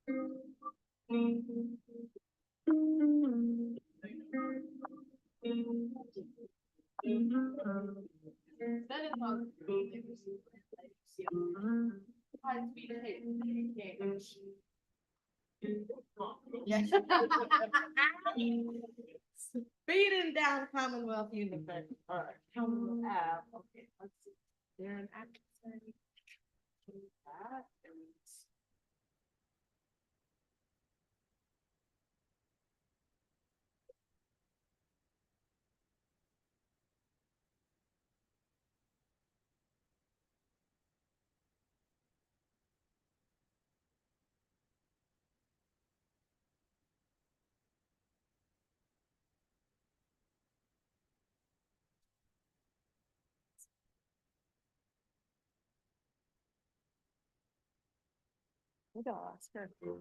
Yes. Speeding down Commonwealth University. All right, Commonwealth Ave. Okay, let's see. There an accent. That is. We got Oscar. Yeah.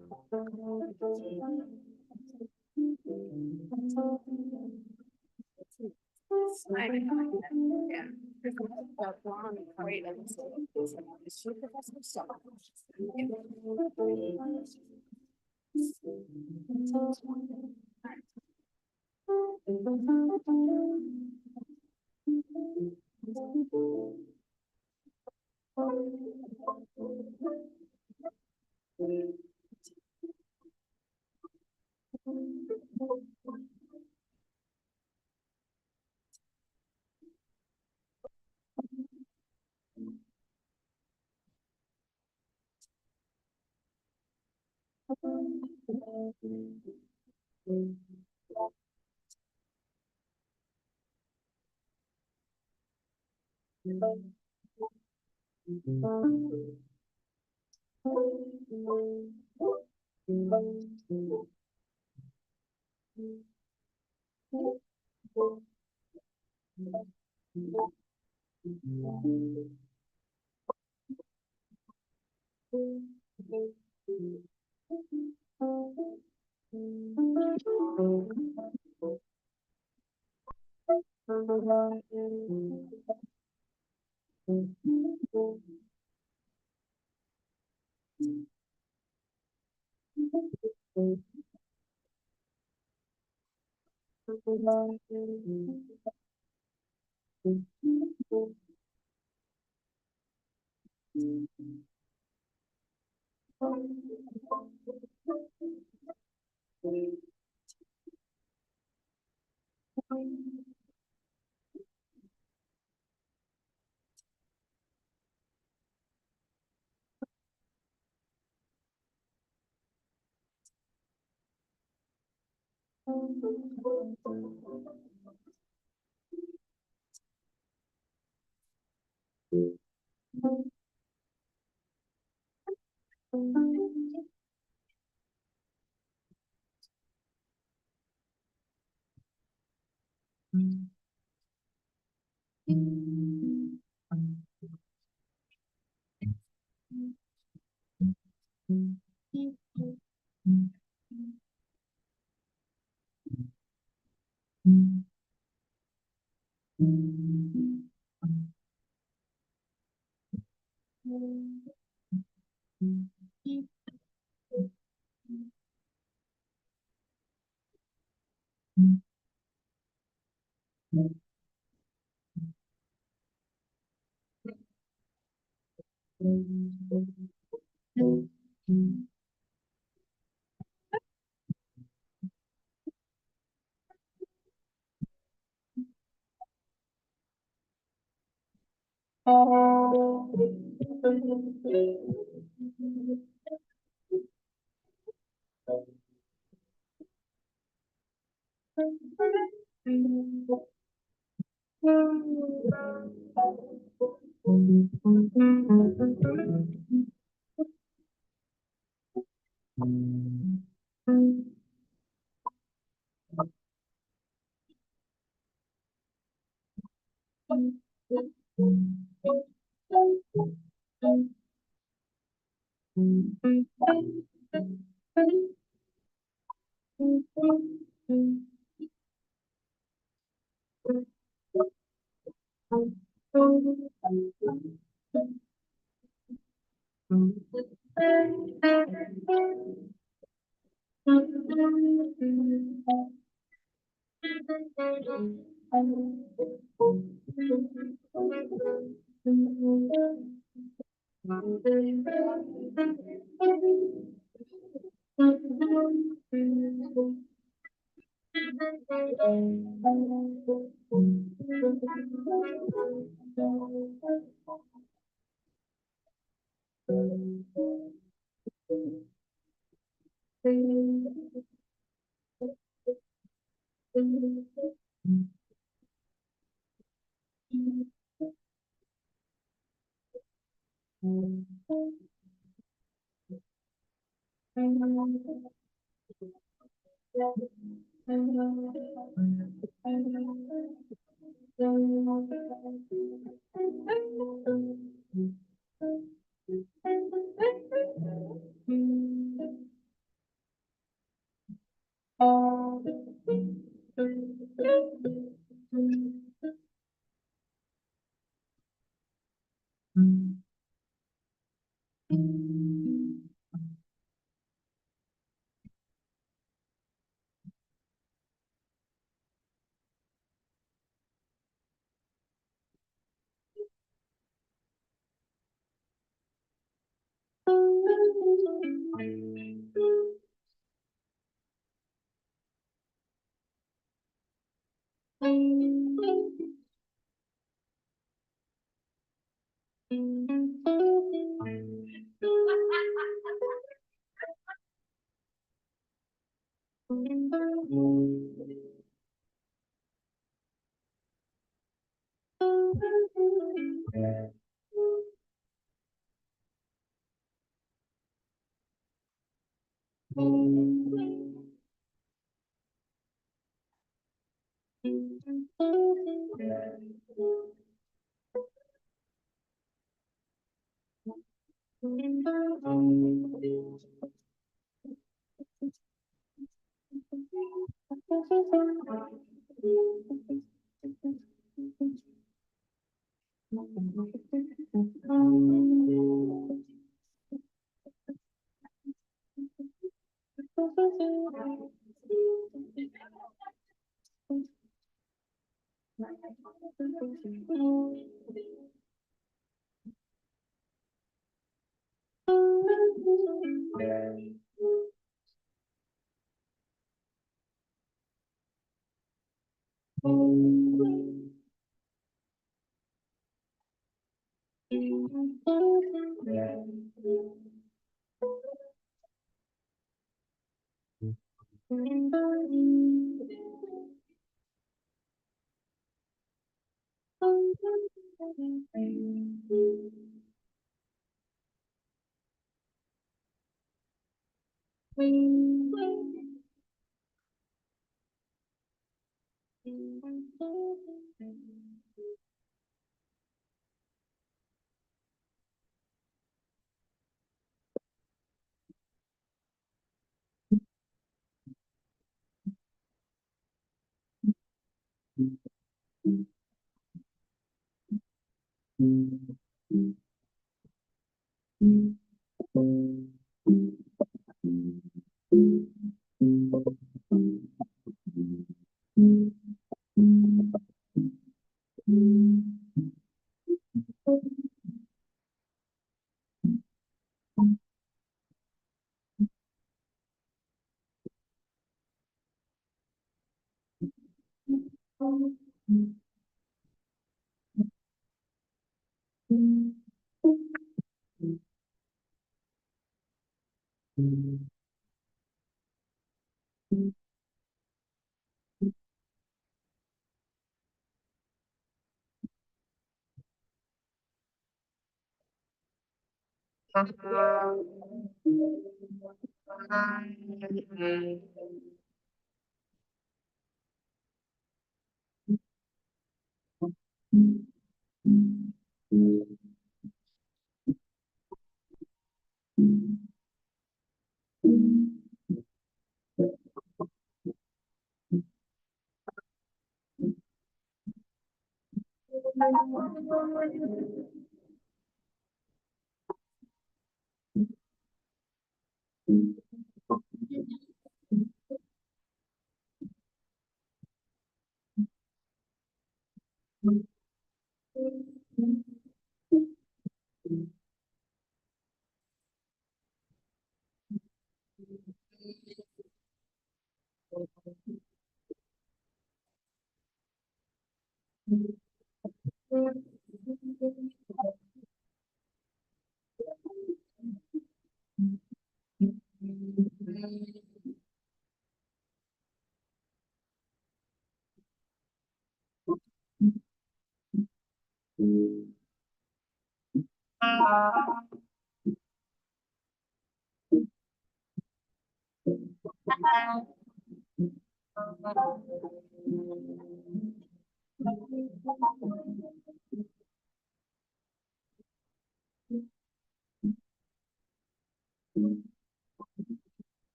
Great.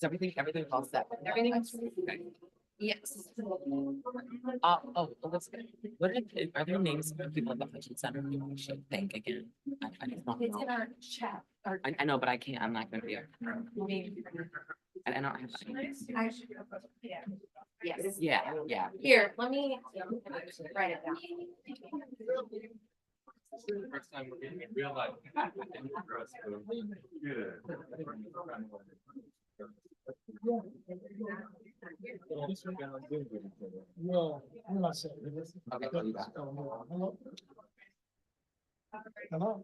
Is everything all set? Everything's Okay. yes. Elizabeth, are there names of people at the Hutchins Center who we should thank again? I just don't It's in know. our chat. I know, but I can't, I'm not gonna be able. And I don't have. I should go. Yeah. Yes. Yeah. Here, let me write it down. First time we're getting in real life. No, I'm not saying. Okay, I'll do that. Hello? Hello?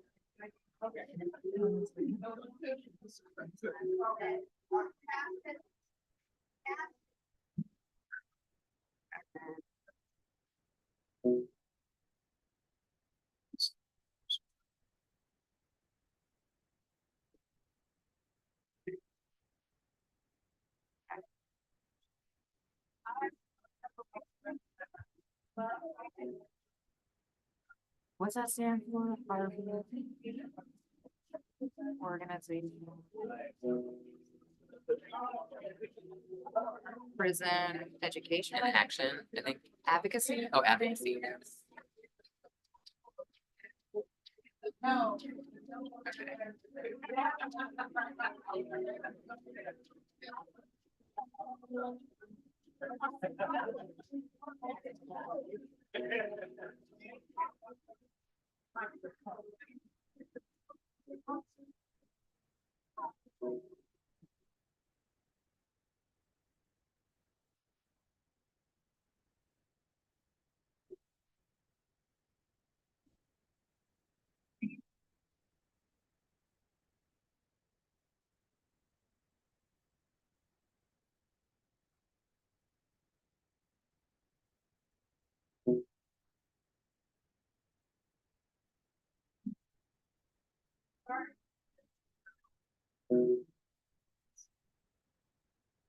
What's that stand for? Harvard Organization. Prison education and action, I think advocacy. Oh, advocacy. No.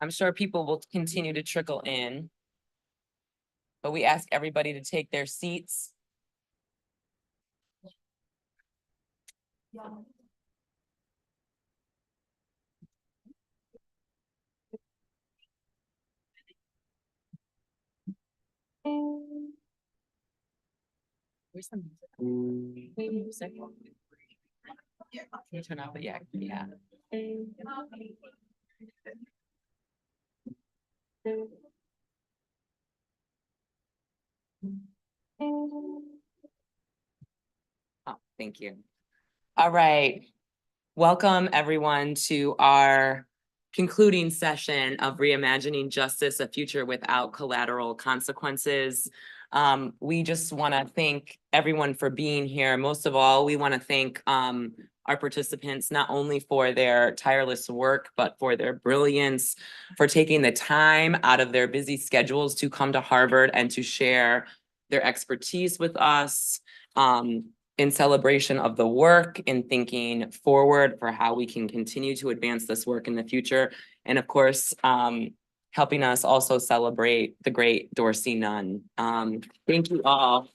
I'm sure people will continue to trickle in. But we ask everybody to take their seats. Where's the music? Can you turn off the yeah. Oh, thank you. All right. Welcome everyone to our concluding session of Reimagining Justice, a Future Without Collateral Consequences. We just want to thank everyone for being here. Most of all, we want to thank our participants, not only for their tireless work, but for their brilliance, for taking the time out of their busy schedules to come to Harvard and to share their expertise with us. In celebration of the work, in thinking forward for how we can continue to advance this work in the future. And of course, helping us also celebrate the great Dorsey Nunn. Thank you all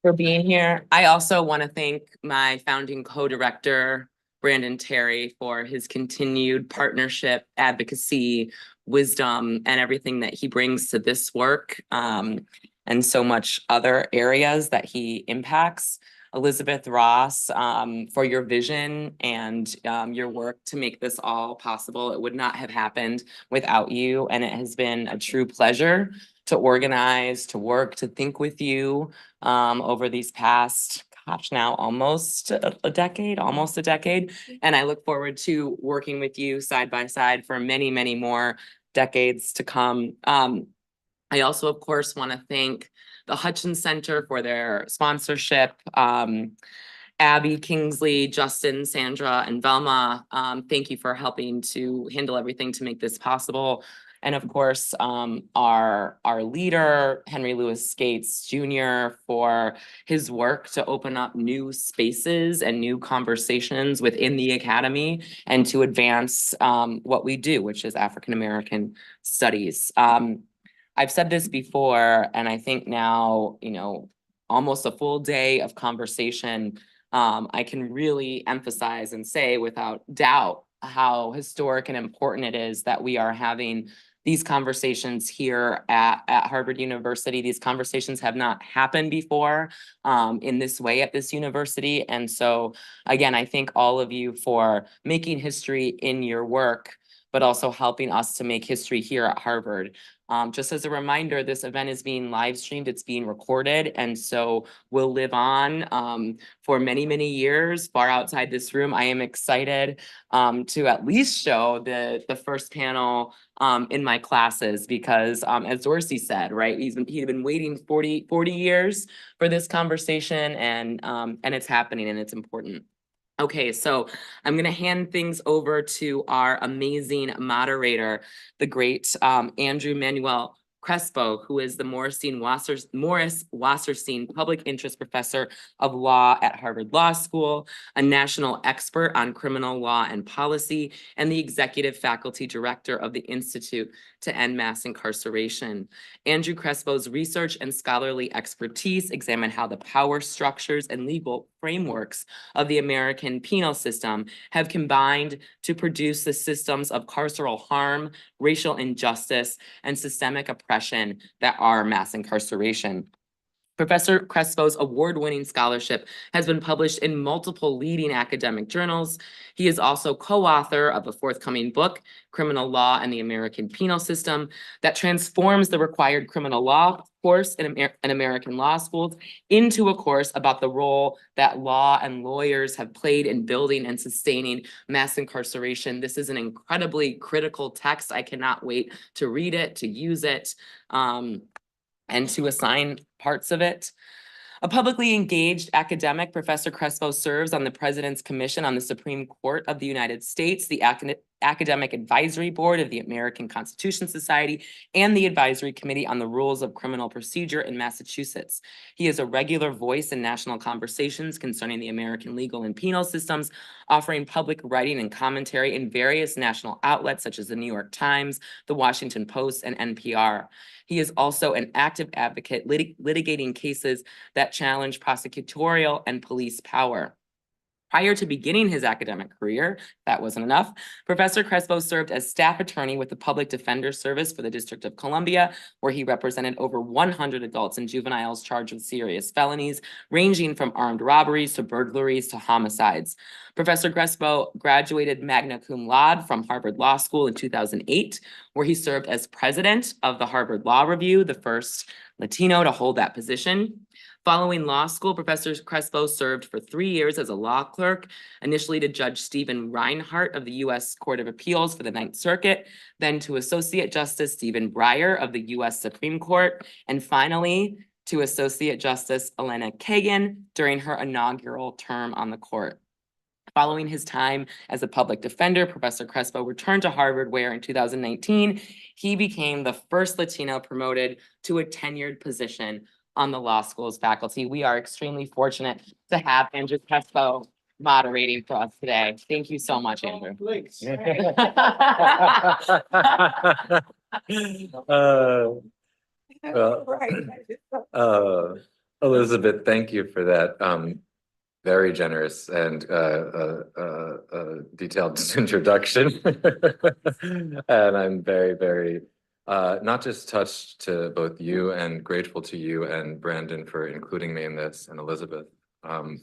for being here. I also want to thank my founding co-director, Brandon Terry, for his continued partnership, advocacy, wisdom, and everything that he brings to this work. And so much other areas that he impacts. Elizabeth Ross, for your vision and your work to make this all possible. It would not have happened without you. And it has been a true pleasure to organize, to work, to think with you over these past, gosh, now almost a decade. And I look forward to working with you side by side for many, many more decades to come. I also, of course, want to thank the Hutchins Center for their sponsorship. Abby, Kingsley, Justin, Sandra, and Velma, thank you for helping to handle everything to make this possible. And of course, our leader, Henry Louis Gates Jr., for his work to open up new spaces and new conversations within the academy and to advance what we do, which is African American studies. I've said this before, and I think now, almost a full day of conversation, I can really emphasize and say without doubt how historic and important it is that we are having these conversations here at Harvard University. These conversations have not happened before in this way at this university. And so, again, I thank all of you for making history in your work, but also helping us to make history here at Harvard. Just as a reminder, this event is being live streamed, it's being recorded, and so will live on for many, many years far outside this room. I am excited to at least show the first panel in my classes because as Dorsey said, right, he'd been waiting 40 years for this conversation, and it's happening and it's important. Okay, so I'm going to hand things over to our amazing moderator, the great Andrew Manuel Crespo, who is the Morris Wasserstein Public Interest Professor of Law at Harvard Law School, a national expert on criminal law and policy, and the executive faculty director of the Institute to End Mass Incarceration. Andrew Crespo's research and scholarly expertise examine how the power structures and legal frameworks of the American penal system have combined to produce the systems of carceral harm, racial injustice, and systemic oppression that are mass incarceration. Professor Crespo's award-winning scholarship has been published in multiple leading academic journals. He is also co-author of a forthcoming book, Criminal Law and the American Penal System, that transforms the required criminal law course in American law schools into a course about the role that law and lawyers have played in building and sustaining mass incarceration. This is an incredibly critical text. I cannot wait to read it, to use it, and to assign parts of it. A publicly engaged academic, Professor Crespo serves on the President's Commission on the Supreme Court of the United States, the Academic Advisory Board of the American Constitution Society, and the Advisory Committee on the Rules of Criminal Procedure in Massachusetts. He is a regular voice in national conversations concerning the American legal and penal systems, offering public writing and commentary in various national outlets such as the New York Times, the Washington Post, and NPR. He is also an active advocate litigating cases that challenge prosecutorial and police power. Prior to beginning his academic career, that wasn't enough, Professor Crespo served as staff attorney with the Public Defender Service for the District of Columbia, where he represented over 100 adults and juveniles charged with serious felonies, ranging from armed robberies to burglaries to homicides. Professor Crespo graduated magna cum laude from Harvard Law School in 2008, where he served as president of the Harvard Law Review, the first Latino to hold that position. Following law school, Professor Crespo served for 3 years as a law clerk, initially to Judge Stephen Reinhart of the U.S. Court of Appeals for the Ninth Circuit, then to Associate Justice Stephen Breyer of the U.S. Supreme Court, and finally to Associate Justice Elena Kagan during her inaugural term on the court. Following his time as a public defender, Professor Crespo returned to Harvard, where in 2019, he became the first Latino promoted to a tenured position on the law school's faculty. We are extremely fortunate to have Andrew Crespo moderating for us today. Thank you so much, Andrew. Please. Well, Elizabeth, thank you for that very generous and detailed introduction. And I'm very, very not just touched to both you and grateful to you and Brandon for including me in this, and Elizabeth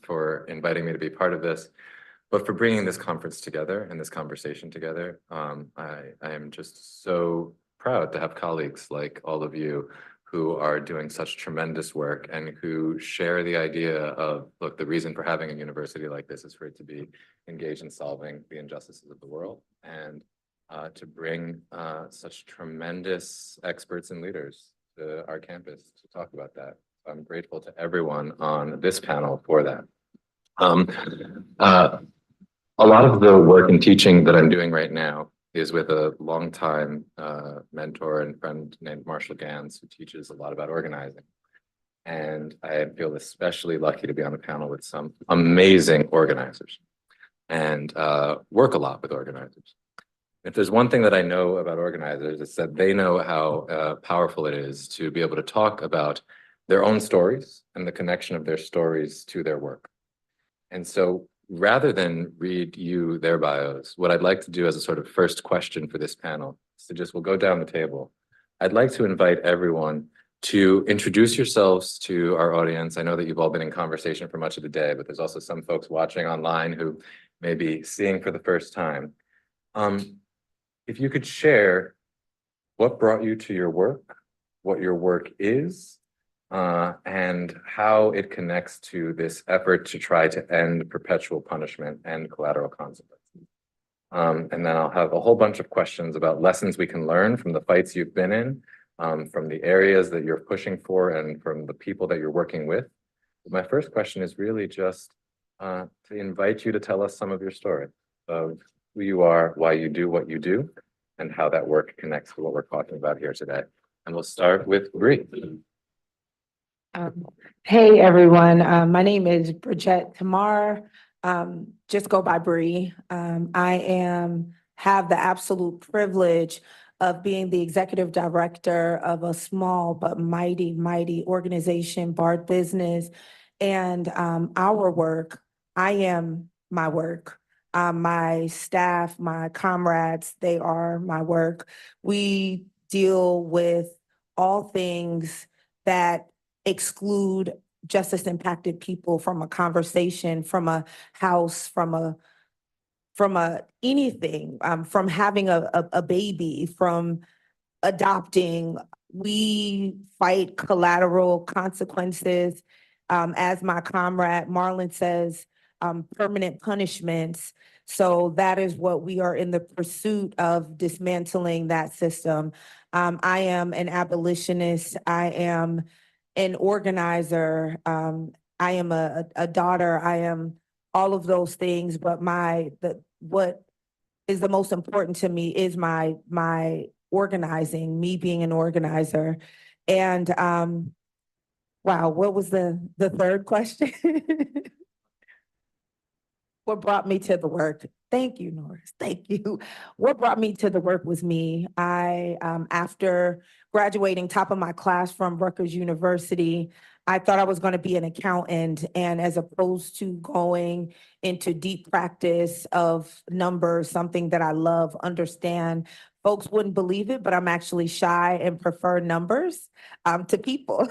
for inviting me to be part of this, but for bringing this conference together and this conversation together. I am just so proud to have colleagues like all of you who are doing such tremendous work and who share the idea of, look, the reason for having a university like this is for it to be engaged in solving the injustices of the world, and to bring such tremendous experts and leaders to our campus to talk about that. I'm grateful to everyone on this panel for that. A lot of the work and teaching that I'm doing right now is with a longtime mentor and friend named Marshall Gans, who teaches a lot about organizing. And I feel especially lucky to be on a panel with some amazing organizers and work a lot with organizers. If there's one thing that I know about organizers, it's that they know how powerful it is to be able to talk about their own stories and the connection of their stories to their work. And so rather than read you their bios, what I'd like to do as a sort of first question for this panel is to just, we'll go down the table. I'd like to invite everyone to introduce yourselves to our audience. I know that you've all been in conversation for much of the day, but there's also some folks watching online who may be seeing for the first time. If you could share what brought you to your work, what your work is, and how it connects to this effort to try to end perpetual punishment and collateral consequences. And then I'll have a whole bunch of questions about lessons we can learn from the fights you've been in, from the areas that you're pushing for, and from the people that you're working with. But my first question is really just to invite you to tell us some of your story of who you are, why you do what you do, and how that work connects to what we're talking about here today. And we'll start with Bree. Hey, everyone. My name is Bridget Tamar. Just go by Bree. Have the absolute privilege of being the executive director of a small but mighty, mighty organization, Bard Business. And our work, I am my work. My staff, my comrades, they are my work. We deal with all things that exclude justice impacted people from a conversation, from a house, from a anything, from having a baby, from adopting. We fight collateral consequences. As my comrade Marlon says, permanent punishments. So that is what we are in the pursuit of, dismantling that system. I am an abolitionist. I am an organizer. I am a daughter. I am all of those things. But what is the most important to me is my organizing, me being an organizer. And wow, what was the third question? What brought me to the work? Thank you, Norris. Thank you. What brought me to the work was me. After graduating top of my class from Rutgers University, I thought I was going to be an accountant. And as opposed to going into deep practice of numbers, something that I love, understand, folks wouldn't believe it, but I'm actually shy and prefer numbers to people.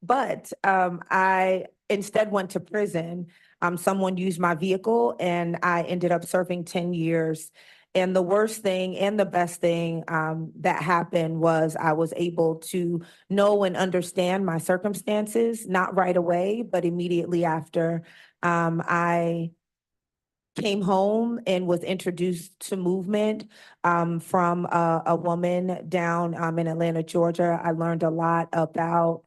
But I instead went to prison. Someone used my vehicle and I ended up serving 10 years. And the worst thing and the best thing that happened was I was able to know and understand my circumstances, not right away, but immediately after. I came home and was introduced to movement from a woman down in Atlanta, Georgia. I learned a lot about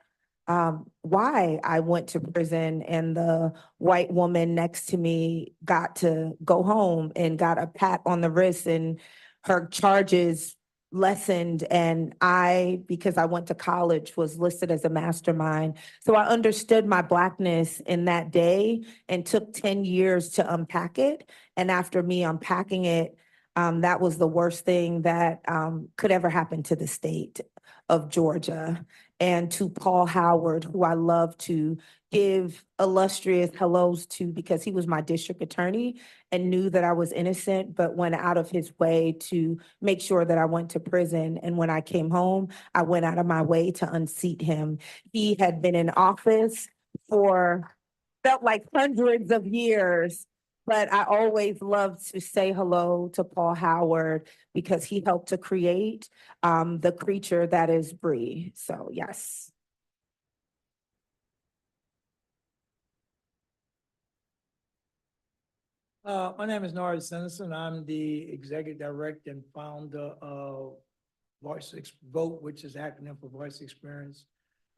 why I went to prison, and the white woman next to me got to go home and got a pat on the wrist, and her charges lessened. And I, because I went to college, was listed as a mastermind. So I understood my Blackness in that day and took 10 years to unpack it. And after me unpacking it, that was the worst thing that could ever happen to the state of Georgia. And to Paul Howard, who I love to give illustrious hellos to because he was my district attorney and knew that I was innocent, but went out of his way to make sure that I went to prison. And when I came home, I went out of my way to unseat him. He had been in office for felt like hundreds of years. But I always loved to say hello to Paul Howard because he helped to create the creature that is Bree. So yes. My name is Norris Sennison. I'm the executive director and founder of Vote, which is acronym for Voice Experience,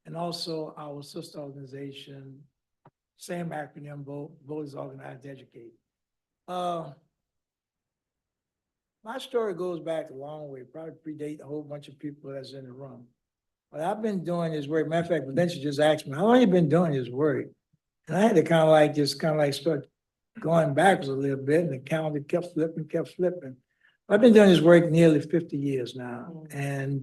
and also our sister organization, same acronym, Vote is Organized to Educate. My story goes back a long way, probably predate a whole bunch of people that's in the room. What I've been doing is work. Matter of fact, Valencia just asked me, how long you been doing this work? And I had to kind of like start going backwards a little bit, and the calendar kept flipping. I've been doing this work nearly 50 years now, and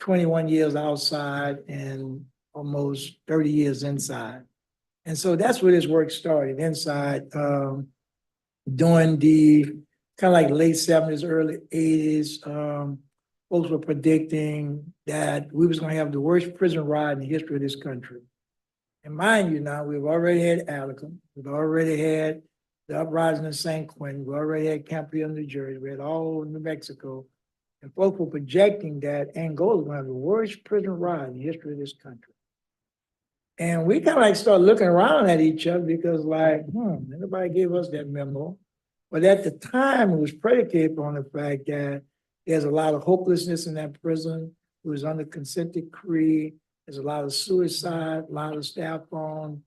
21 years outside and almost 30 years inside. And so that's where this work started, inside, during the kind of like late 70s, early 80s. Folks were predicting that we was gonna have the worst prison ride in the history of this country. And mind you now, we've already had Alacant, we've already had the uprising in San Quentin, we already had Camp Hill, New Jersey, we had all New Mexico. And folks were projecting that Angola was gonna have the worst prison ride in the history of this country. And we kind of like started looking around at each other because like, nobody gave us that memo. But at the time, it was predicated on the fact that there's a lot of hopelessness in that prison. It was under consent decree. There's a lot of suicide, a lot of staff on,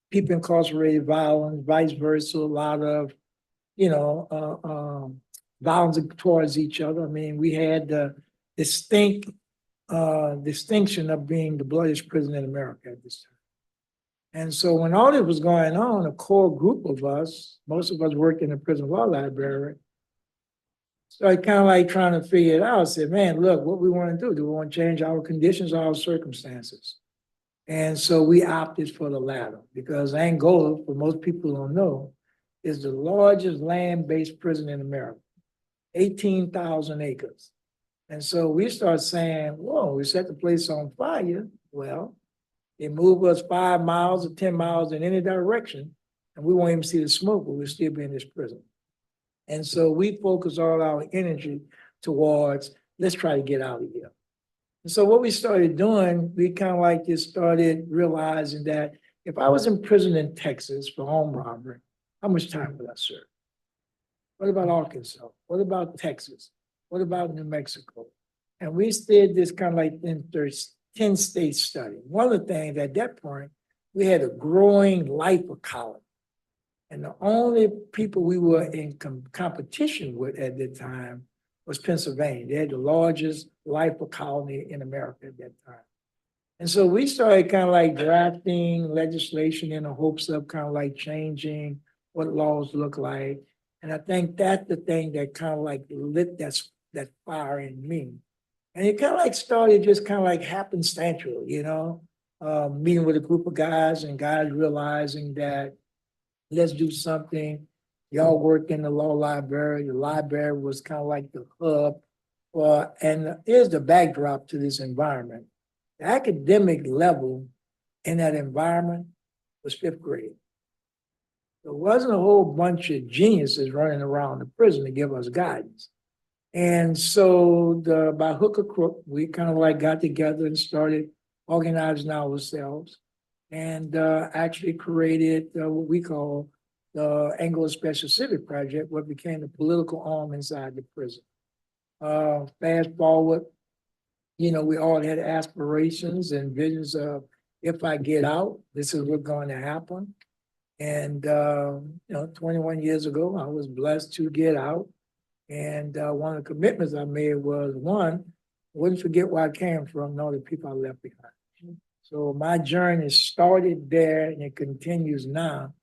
people incarcerated, violence, vice versa, a lot of, violence towards each other. I mean, we had the distinct distinction of being the bloodiest prison in America at this time. And so when all this was going on, a core group of us, most of us worked in the prison law library, started kind of like trying to figure it out. I said, man, look, what we want to do we want to change our conditions, our circumstances? And so we opted for the latter because Angola, for most people who don't know, is the largest land-based prison in America, 18,000 acres. And so we start saying, whoa, we set the place on fire. Well, they move us 5 miles or 10 miles in any direction, and we won't even see the smoke, but we'll still be in this prison. And so we focus all our energy towards, let's try to get out of here. And so what we started doing, we kind of like just started realizing that if I was in prison in Texas for home robbery, how much time would I serve? What about Arkansas? What about Texas? What about New Mexico? And we did this kind of like 10-state study. One of the things at that point, we had a growing lifer colony. And the only people we were in competition with at that time was Pennsylvania. They had the largest lifer colony in America at that time. And so we started kind of like drafting legislation in the hopes of kind of like changing what laws look like. And I think that's the thing that kind of like lit that fire in me. And it kind of like started just kind of like happenstantial, meeting with a group of guys and guys realizing that let's do something. Y'all work in the law library. The library was kind of like the hub. And here's the backdrop to this environment. The academic level in that environment was 5th grade. There wasn't a whole bunch of geniuses running around the prison to give us guidance. And so by hook or crook, we kind of like got together and started organizing ourselves and actually created what we call the Anglo Special Civic Project, what became the political arm inside the prison. Fast forward, we all had aspirations and visions of, if I get out, this is what's going to happen. And, 21 years ago, I was blessed to get out. And one of the commitments I made was, one, I wouldn't forget where I came from, nor the people I left behind. So my journey started there and it continues now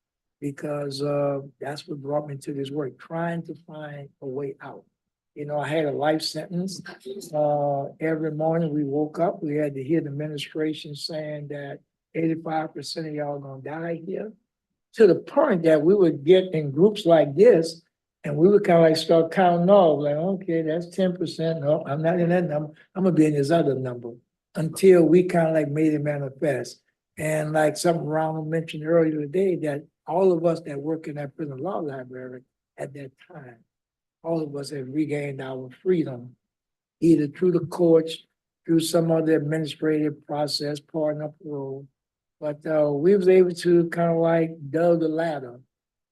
because that's what brought me to this work, trying to find a way out. I had a life sentence. Every morning we woke up, we had to hear the administration saying that 85% of y'all gonna die here, to the point that we would get in groups like this and we would kind of like start counting off, like, okay, that's 10%. No, I'm not in that number. I'm gonna be in this other number, until we kind of like made it manifest. And like something Ronald mentioned earlier today, that all of us that work in that prison law library at that time, all of us have regained our freedom, either through the courts, through some other administrative process, pardon up the road. But we was able to kind of like dug the ladder,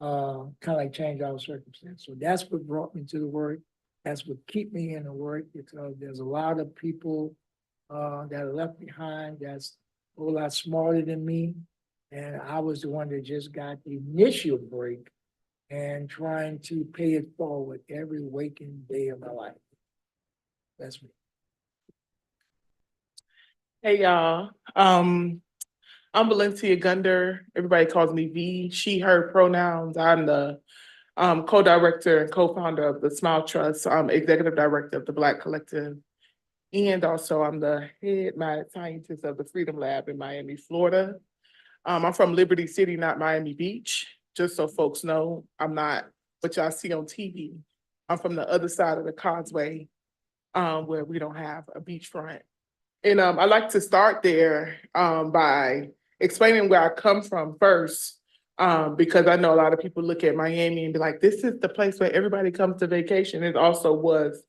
kind of like change our circumstance. So that's what brought me to the work. That's what keep me in the work, because there's a lot of people that are left behind that's a whole lot smarter than me. And I was the one that just got the initial break and trying to pay it forward every waking day of my life. That's me. Hey y'all, I'm Valencia Gunder. Everybody calls me V, she, her pronouns. I'm the co-director and co-founder of the Smile Trust. I'm executive director of the Black Collective. And also I'm the head mad scientist of the Freedom Lab in Miami, Florida. I'm from Liberty City, not Miami Beach. Just so folks know, I'm not what y'all see on TV. I'm from the other side of the causeway, where we don't have a beachfront. And I like to start there by explaining where I come from first, because I know a lot of people look at Miami and be like, this is the place where everybody comes to vacation. It also was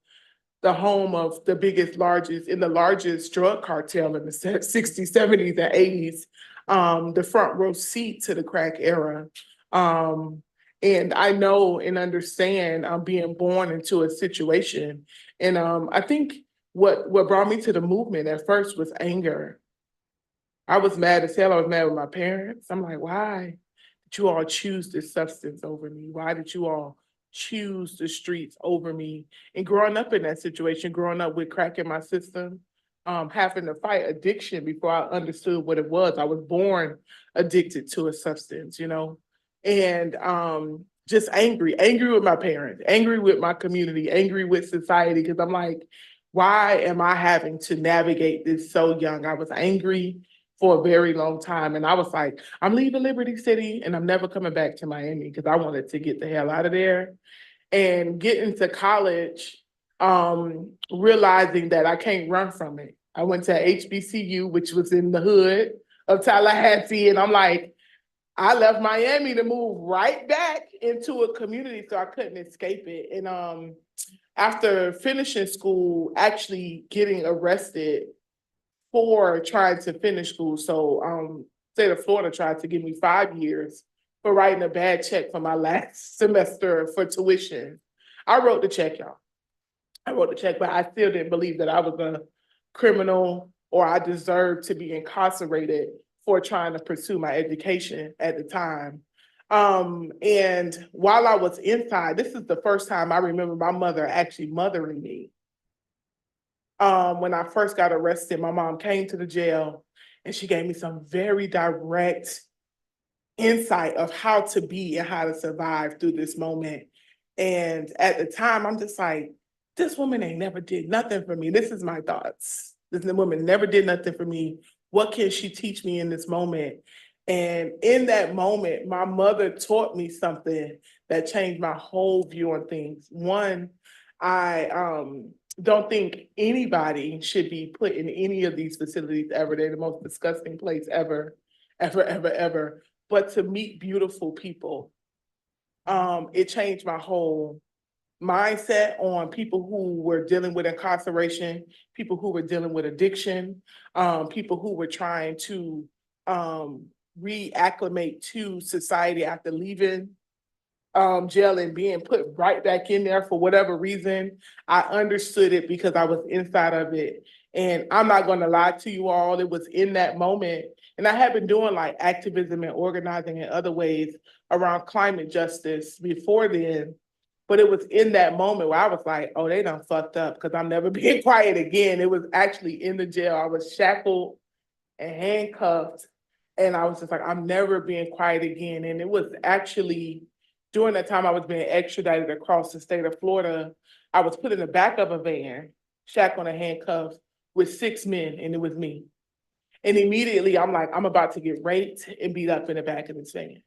the home of the largest drug cartel in the 60s, 70s, and 80s, the front row seat to the crack era. And I know and understand being born into a situation. And I think what brought me to the movement at first was anger. I was mad as hell. I was mad with my parents. I'm like, why did you all choose this substance over me? Why did you all choose the streets over me. And growing up in that situation, growing up with crack in my system, having to fight addiction before I understood what it was. I was born addicted to a substance, you know, and just angry with my parents, angry with my community, angry with society, because I'm like, why am I having to navigate this so young? I was angry for a very long time. And I was like, I'm leaving Liberty City and I'm never coming back to Miami because I wanted to get the hell out of there. And getting to college, realizing that I can't run from it. I went to HBCU, which was in the hood of Tallahassee. And I'm like, I left Miami to move right back into a community, so I couldn't escape it. And after finishing school, actually getting arrested for trying to finish school. So state of Florida tried to give me 5 years for writing a bad check for my last semester for tuition. I wrote the check, y'all. I wrote the check, but I still didn't believe that I was a criminal or I deserved to be incarcerated for trying to pursue my education at the time. And while I was inside, this is the first time I remember my mother actually mothering me. When I first got arrested, my mom came to the jail and she gave me some very direct insight of how to be and how to survive through this moment. And at the time, I'm just like, this woman ain't never did nothing for me. This is my thoughts. This woman never did nothing for me. What can she teach me in this moment? And in that moment, my mother taught me something that changed my whole view on things. One, I don't think anybody should be put in any of these facilities ever. They're the most disgusting place ever, ever, ever, ever. But to meet beautiful people, it changed my whole mindset on people who were dealing with incarceration, people who were dealing with addiction, people who were trying to reacclimate to society after leaving jail and being put right back in there for whatever reason. I understood it because I was inside of it. And I'm not going to lie to you all, it was in that moment. And I had been doing like activism and organizing in other ways around climate justice before then. But it was in that moment where I was like, oh, they done fucked up because I'm never being quiet again. It was actually in the jail. I was shackled and handcuffed. And I was just like, I'm never being quiet again. And it was actually during that time I was being extradited across the state of Florida. I was put in the back of a van, shackled and handcuffed with 6 men, and it was me. And immediately I'm like, I'm about to get raped and beat up in the back of this van.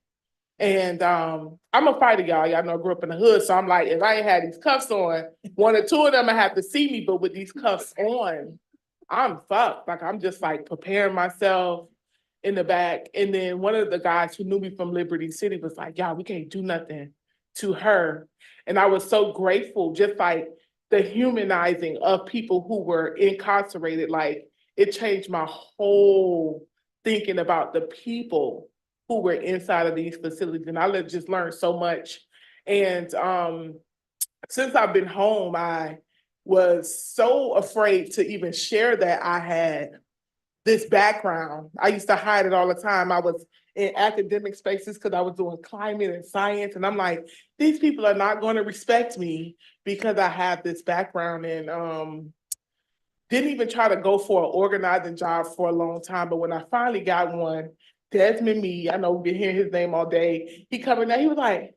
And I'm a fighter, y'all. Y'all know I grew up in the hood. So I'm like, if I ain't had these cuffs on, one or two of them I have to see me, but with these cuffs on, I'm fucked. Like I'm just like preparing myself in the back. And then one of the guys who knew me from Liberty City was like, y'all, we can't do nothing to her. And I was so grateful, just like the humanizing of people who were incarcerated. Like it changed my whole thinking about the people who were inside of these facilities. And I just learned so much. And since I've been home, I was so afraid to even share that I had this background. I used to hide it all the time. I was in academic spaces because I was doing climate and science. And I'm like, these people are not going to respect me because I have this background. And didn't even try to go for an organizing job for a long time. But when I finally got one, Desmond Me, I know we've been hearing his name all day. He coming out, he was like,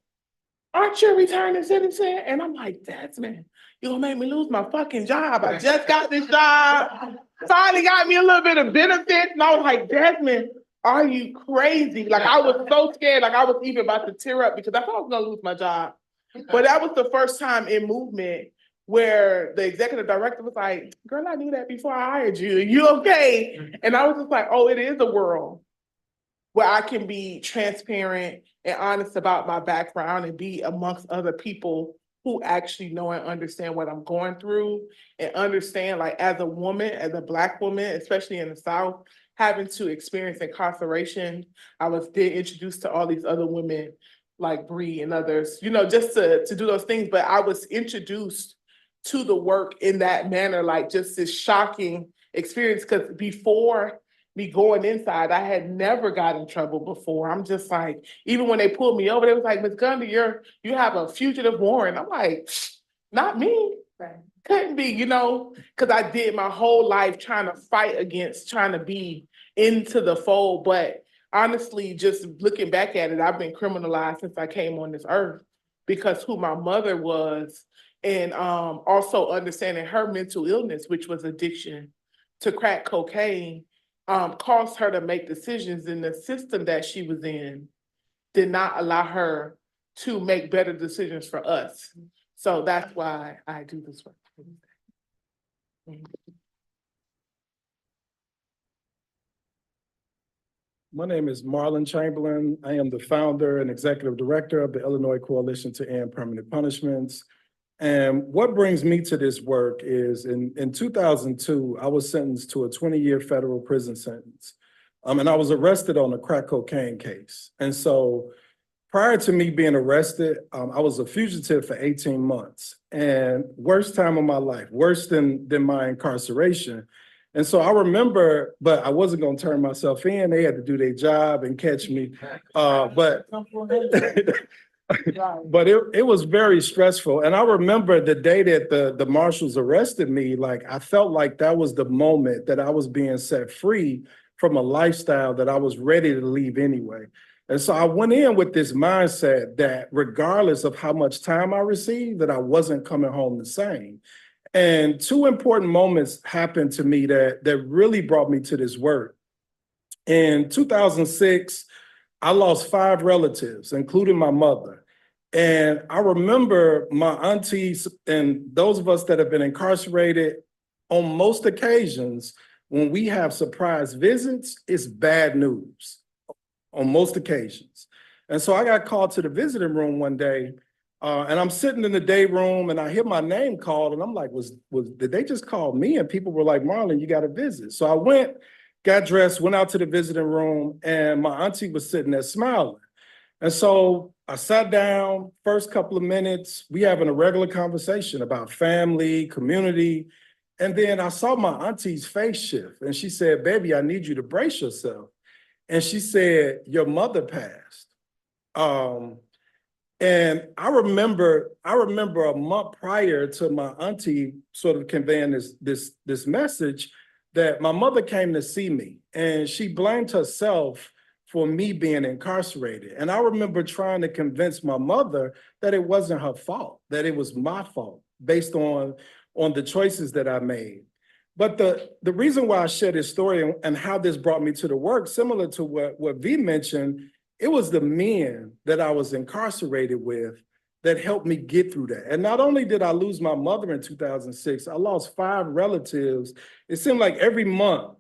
aren't you a returning citizen? And I'm like, Desmond, you gonna make me lose my fucking job. I just got this job. Finally got me a little bit of benefits. And I was like, Desmond, are you crazy? Like I was so scared, like I was even about to tear up because I thought I was gonna lose my job. But that was the first time in movement where the executive director was like, girl, I knew that before I hired you. You okay? And I was just like, oh, it is a world where I can be transparent and honest about my background and be amongst other people who actually know and understand what I'm going through and understand, like as a woman, as a Black woman, especially in the South, having to experience incarceration. I was then introduced to all these other women like Bree and others, you know, just to do those things. But I was introduced to the work in that manner, like just this shocking experience. Because before me going inside. I had never got in trouble before. I'm just like, even when they pulled me over, they was like, Ms. Gundy, you have a fugitive warrant. I'm like, not me. Right. Couldn't be, because I did my whole life trying to fight against trying to be into the fold. But honestly, just looking back at it, I've been criminalized since I came on this earth because who my mother was, and also understanding her mental illness, which was addiction to crack cocaine, caused her to make decisions in the system that she was in, did not allow her to make better decisions for us. So that's why I do this work. My name is Marlon Chamberlain. I am the founder and executive director of the Illinois Coalition to End Permanent Punishments. And what brings me to this work is in 2002, I was sentenced to a 20-year federal prison sentence. And I was arrested on a crack cocaine case. And so prior to me being arrested, I was a fugitive for 18 months. And worst time of my life, worse than my incarceration. And so I remember, but I wasn't going to turn myself in. They had to do their job and catch me. But it was very stressful. And I remember the day that the marshals arrested me, like I felt like that was the moment that I was being set free from a lifestyle that I was ready to leave anyway. And so I went in with this mindset that regardless of how much time I received, that I wasn't coming home the same. And two important moments happened to me that really brought me to this work. In 2006, I lost 5 relatives, including my mother. And I remember my aunties and those of us that have been incarcerated, on most occasions, when we have surprise visits, it's bad news on most occasions. And so I got called to the visiting room one day, and I'm sitting in the day room and I hear my name called and I'm like, did they just call me? And people were like, Marlon, you got to visit. So I went, got dressed, went out to the visiting room, and my auntie was sitting there smiling. And so I sat down, first couple of minutes, we having a regular conversation about family, community. And then I saw my auntie's face shift and she said, baby, I need you to brace yourself. And she said, your mother passed. And I remember a month prior to my auntie sort of conveying this message that my mother came to see me and she blamed herself for me being incarcerated. And I remember trying to convince my mother that it wasn't her fault, that it was my fault based on the choices that I made. But the reason why I share this story and how this brought me to the work, similar to what V mentioned, it was the men that I was incarcerated with that helped me get through that. And not only did I lose my mother in 2006, I lost 5 relatives. It seemed like every month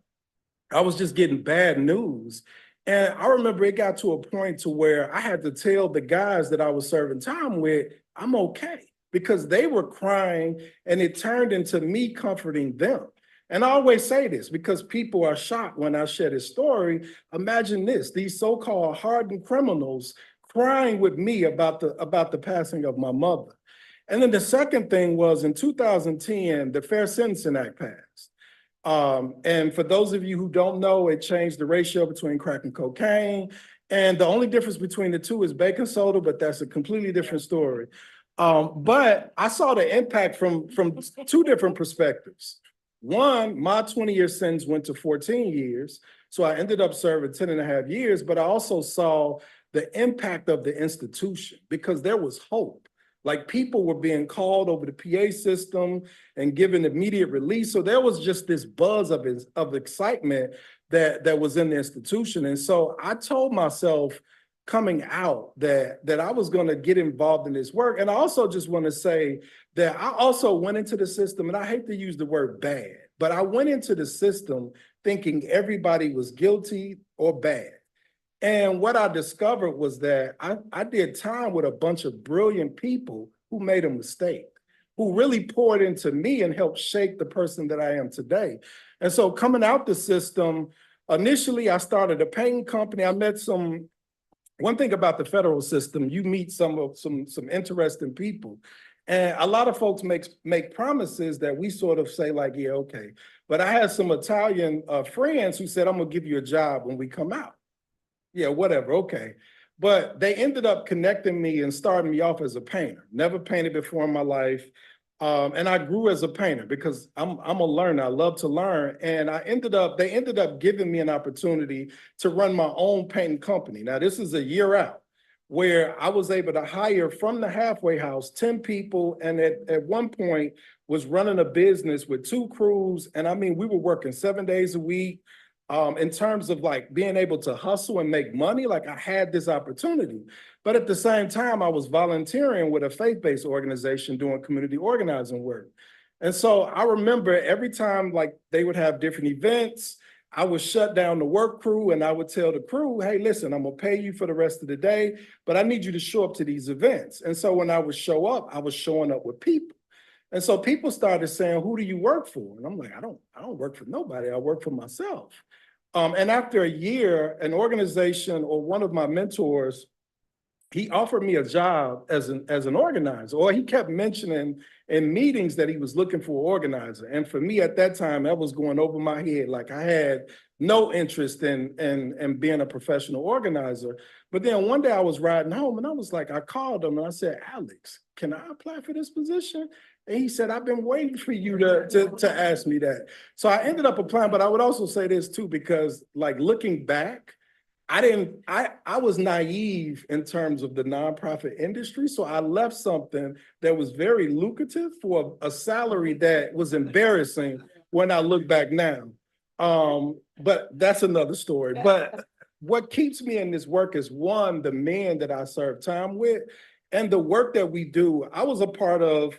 I was just getting bad news. And I remember it got to a point to where I had to tell the guys that I was serving time with, I'm okay, because they were crying and it turned into me comforting them. And I always say this because people are shocked when I share this story. Imagine this, these so-called hardened criminals crying with me about the passing of my mother. And then the second thing was in 2010, the Fair Sentencing Act passed. And for those of you who don't know, it changed the ratio between crack and cocaine. And the only difference between the two is baking soda, but that's a completely different story. But I saw the impact from 2 different perspectives. One, my 20-year sentence went to 14 years. So I ended up serving 10.5 years, but I also saw the impact of the institution because there was hope. Like people were being called over the PA system and given immediate release. So there was just this buzz of excitement that was in the institution. And so I told myself coming out that I was going to get involved in this work. And I also just want to say that I also went into the system, and I hate to use the word bad, but I went into the system thinking everybody was guilty or bad. And what I discovered was that I did time with a bunch of brilliant people who made a mistake, who really poured into me and helped shape the person that I am today. And so coming out the system, initially I started a painting company. I met one thing about the federal system, you meet some interesting people. And a lot of folks make promises that we sort of say like, yeah, okay. But I had some Italian friends who said, I'm gonna give you a job when we come out. Yeah, whatever, okay. But they ended up connecting me and starting me off as a painter. Never painted before in my life. And I grew as a painter because I'm a learner. I love to learn. And they ended up giving me an opportunity to run my own painting company. Now, this is a year out where I was able to hire from the halfway house 10 people. And at one point was running a business with 2 crews. And I mean, we were working 7 days a week. In terms of like being able to hustle and make money, like I had this opportunity. But at the same time, I was volunteering with a faith-based organization doing community organizing work. And so I remember every time like they would have different events, I would shut down the work crew and I would tell the crew, hey, listen, I'm gonna pay you for the rest of the day, but I need you to show up to these events. And so when I would show up, I was showing up with people. And so people started saying, who do you work for? And I'm like, I don't work for nobody. I work for myself. And after a year, an organization or one of my mentors, he offered me a job as an organizer, or he kept mentioning in meetings that he was looking for an organizer. And for me at that time, that was going over my head. Like I had no interest in being a professional organizer. But then one day I was riding home and I was like, I called him and I said, Alex, can I apply for this position? And he said, I've been waiting for you to ask me that. So I ended up applying, but I would also say this too, because like looking back, I was naive in terms of the nonprofit industry. So I left something that was very lucrative for a salary that was embarrassing when I look back now. But that's another story. But what keeps me in this work is one, the men that I serve time with and the work that we do. I was a part of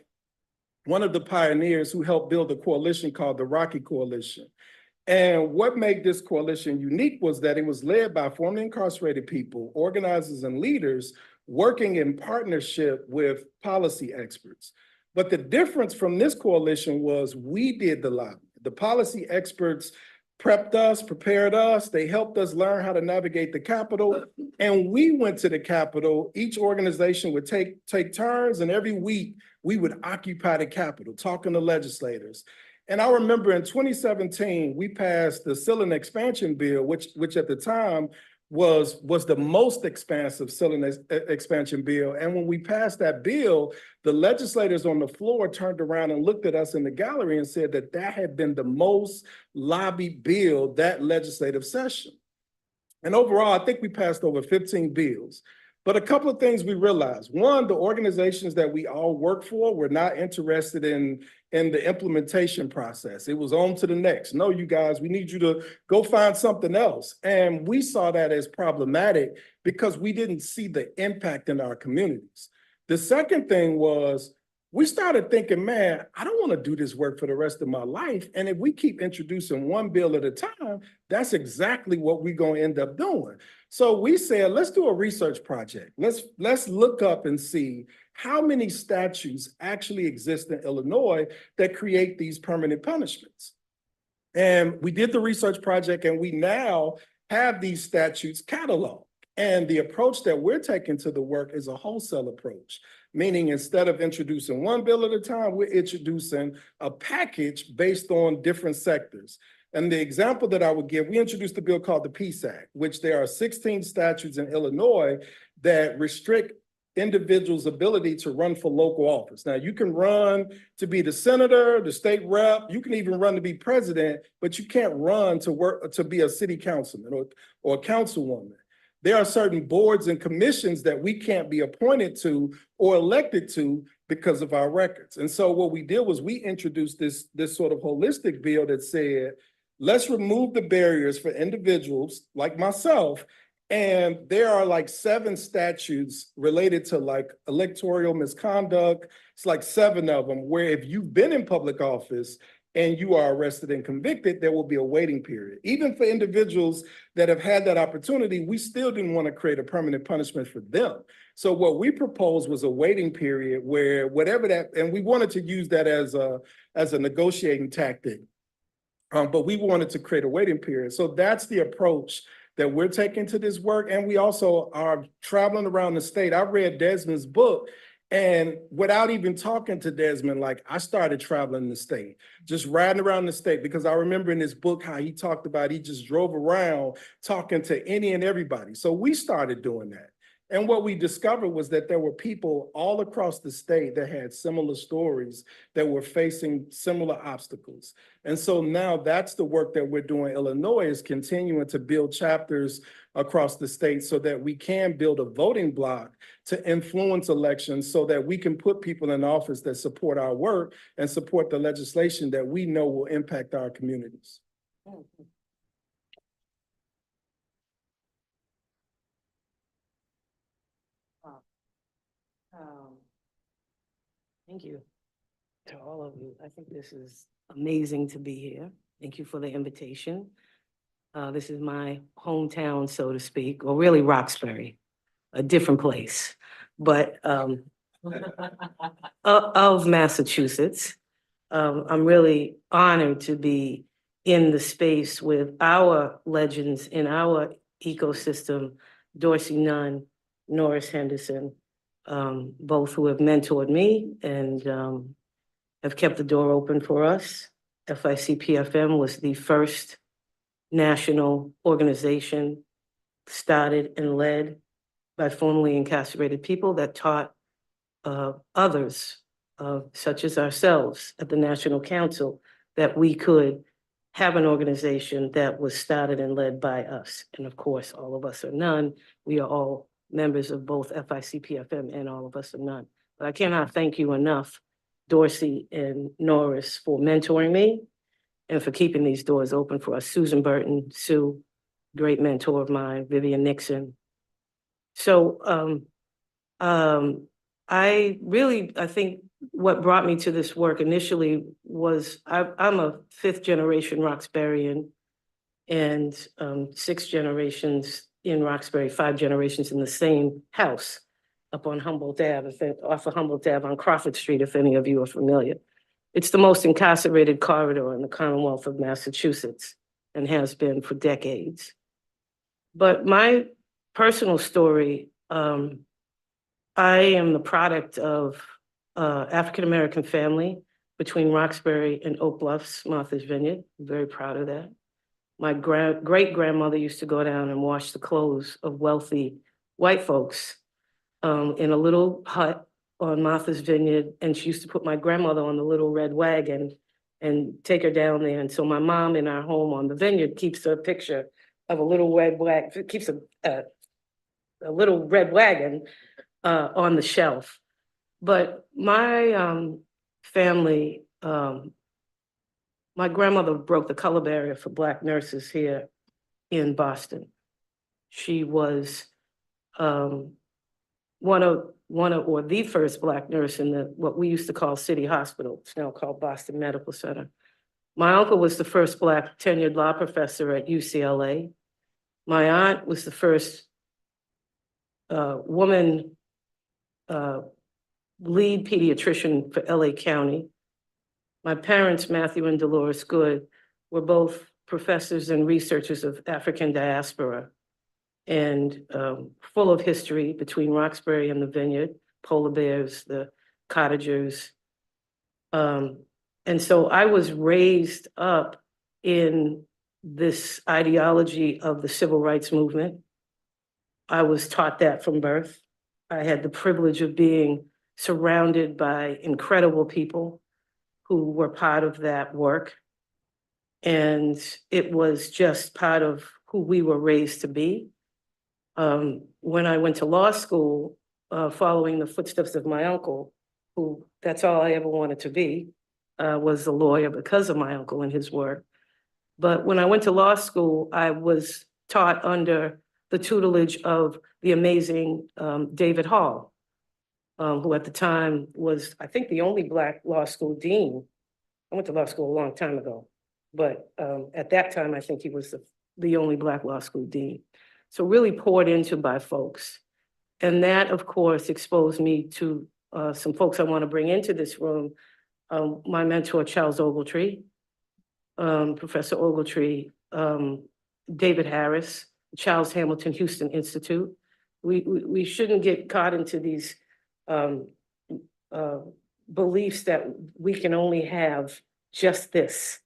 one of the pioneers who helped build a coalition called the Rocky Coalition. And what made this coalition unique was that it was led by formerly incarcerated people, organizers and leaders working in partnership with policy experts. But the difference from this coalition was we did the lobbying. The policy experts prepped us, prepared us, they helped us learn how to navigate the Capitol. And we went to the Capitol. Each organization would take turns, and every week we would occupy the Capitol, talking to legislators. And I remember in 2017, we passed the ceiling expansion bill, which at the time was the most expansive ceiling expansion bill. And when we passed that bill, the legislators on the floor turned around and looked at us in the gallery and said that that had been the most lobbied bill that legislative session. And overall, I think we passed over 15 bills. But a couple of things we realized. One, the organizations that we all work for were not interested in the implementation process. It was on to the next. No, you guys, we need you to go find something else. And we saw that as problematic because we didn't see the impact in our communities. The second thing was we started thinking, man, I don't want to do this work for the rest of my life. And if we keep introducing one bill at a time, that's exactly what we're going to end up doing. So we said, let's do a research project. Let's look up and see how many statutes actually exist in Illinois that create these permanent punishments. And we did the research project, and we now have these statutes cataloged. And the approach that we're taking to the work is a wholesale approach, meaning instead of introducing one bill at a time, we're introducing a package based on different sectors. And the example that I would give, we introduced a bill called the Peace Act, which there are 16 statutes in Illinois that restrict individuals' ability to run for local office. Now, you can run to be the senator, the state rep, you can even run to be president, but you can't run to work to be a city councilman or a councilwoman. There are certain boards and commissions that we can't be appointed to or elected to because of our records. And so what we did was we introduced this sort of holistic bill that said, let's remove the barriers for individuals like myself. And there are like 7 statutes related to like electoral misconduct. It's like 7 of them where if you've been in public office and you are arrested and convicted, there will be a waiting period. Even for individuals that have had that opportunity, we still didn't want to create a permanent punishment for them. So what we proposed was a waiting period where whatever that, and we wanted to use that as a negotiating tactic. But we wanted to create a waiting period. So that's the approach that we're taking to this work. And we also are traveling around the state. I read Desmond's book, And without even talking to Desmond, like I started traveling the state, just riding around the state, because I remember in his book how he talked about he just drove around talking to any and everybody. So we started doing that. And what we discovered was that there were people all across the state that had similar stories, that were facing similar obstacles. And so now that's the work that we're doing in Illinois, is continuing to build chapters across the state so that we can build a voting bloc to influence elections, so that we can put people in office that support our work and support the legislation that we know will impact our communities. Thank you to all of you. I think this is amazing to be here. Thank you for the invitation. This is my hometown, so to speak, or really Roxbury, a different place, but of Massachusetts. I'm really honored to be in the space with our legends in our ecosystem, Dorsey Nunn, Norris Henderson, both who have mentored me and have kept the door open for us. FICPFM was the first national organization started and led by formerly incarcerated people that taught others, such as ourselves at the National Council, that we could have an organization that was started and led by us. And of course, all of us are none. We are all members of both FICPFM and all of us are none. But I cannot thank you enough, Dorsey and Norris, for mentoring me and for keeping these doors open for us. Susan Burton, Sue, great mentor of mine, Vivian Nixon. So I think what brought me to this work initially was I'm a 5th generation Roxburian and 6 generations in Roxbury, 5 generations in the same house up on Humboldt Ave, off of Humboldt Ave on Crawford Street, if any of you are familiar. It's the most incarcerated corridor in the Commonwealth of Massachusetts and has been for decades. But my personal story, I am the product of African-American family between Roxbury and Oak Bluffs, Martha's Vineyard. I'm very proud of that. My great-grandmother used to go down and wash the clothes of wealthy white folks in a little hut on Martha's Vineyard, and she used to put my grandmother on the little red wagon and take her down there. And so my mom in our home on the vineyard keeps a picture of a little red wagon, keeps a little red wagon on the shelf. But my family, my grandmother broke the color barrier for Black nurses here in Boston. She was one of or the first Black nurse in what we used to call City Hospital. It's now called Boston Medical Center. My uncle was the first Black tenured law professor at UCLA. My aunt was the first woman lead pediatrician for LA County. My parents, Matthew and Dolores Good, were both professors and researchers of African diaspora and full of history between Roxbury and the Vineyard, polar bears, the cottagers. And so I was raised up in this ideology of the civil rights movement. I was taught that from birth. I had the privilege of being surrounded by incredible people who were part of that work. And it was just part of who we were raised to be. When I went to law school, following the footsteps of my uncle, who that's all I ever wanted to be, was a lawyer because of my uncle and his work. But when I went to law school, I was taught under the tutelage of the amazing David Hall, who at the time was, I think, the only Black law school dean. I went to law school a long time ago, but at that time, I think he was the only Black law school dean. So really poured into by folks. And that, of course, exposed me to some folks I want to bring into this room. My mentor, Charles Ogletree, Professor Ogletree, David Harris, Charles Hamilton Houston Institute. We shouldn't get caught into these beliefs that we can only have just this.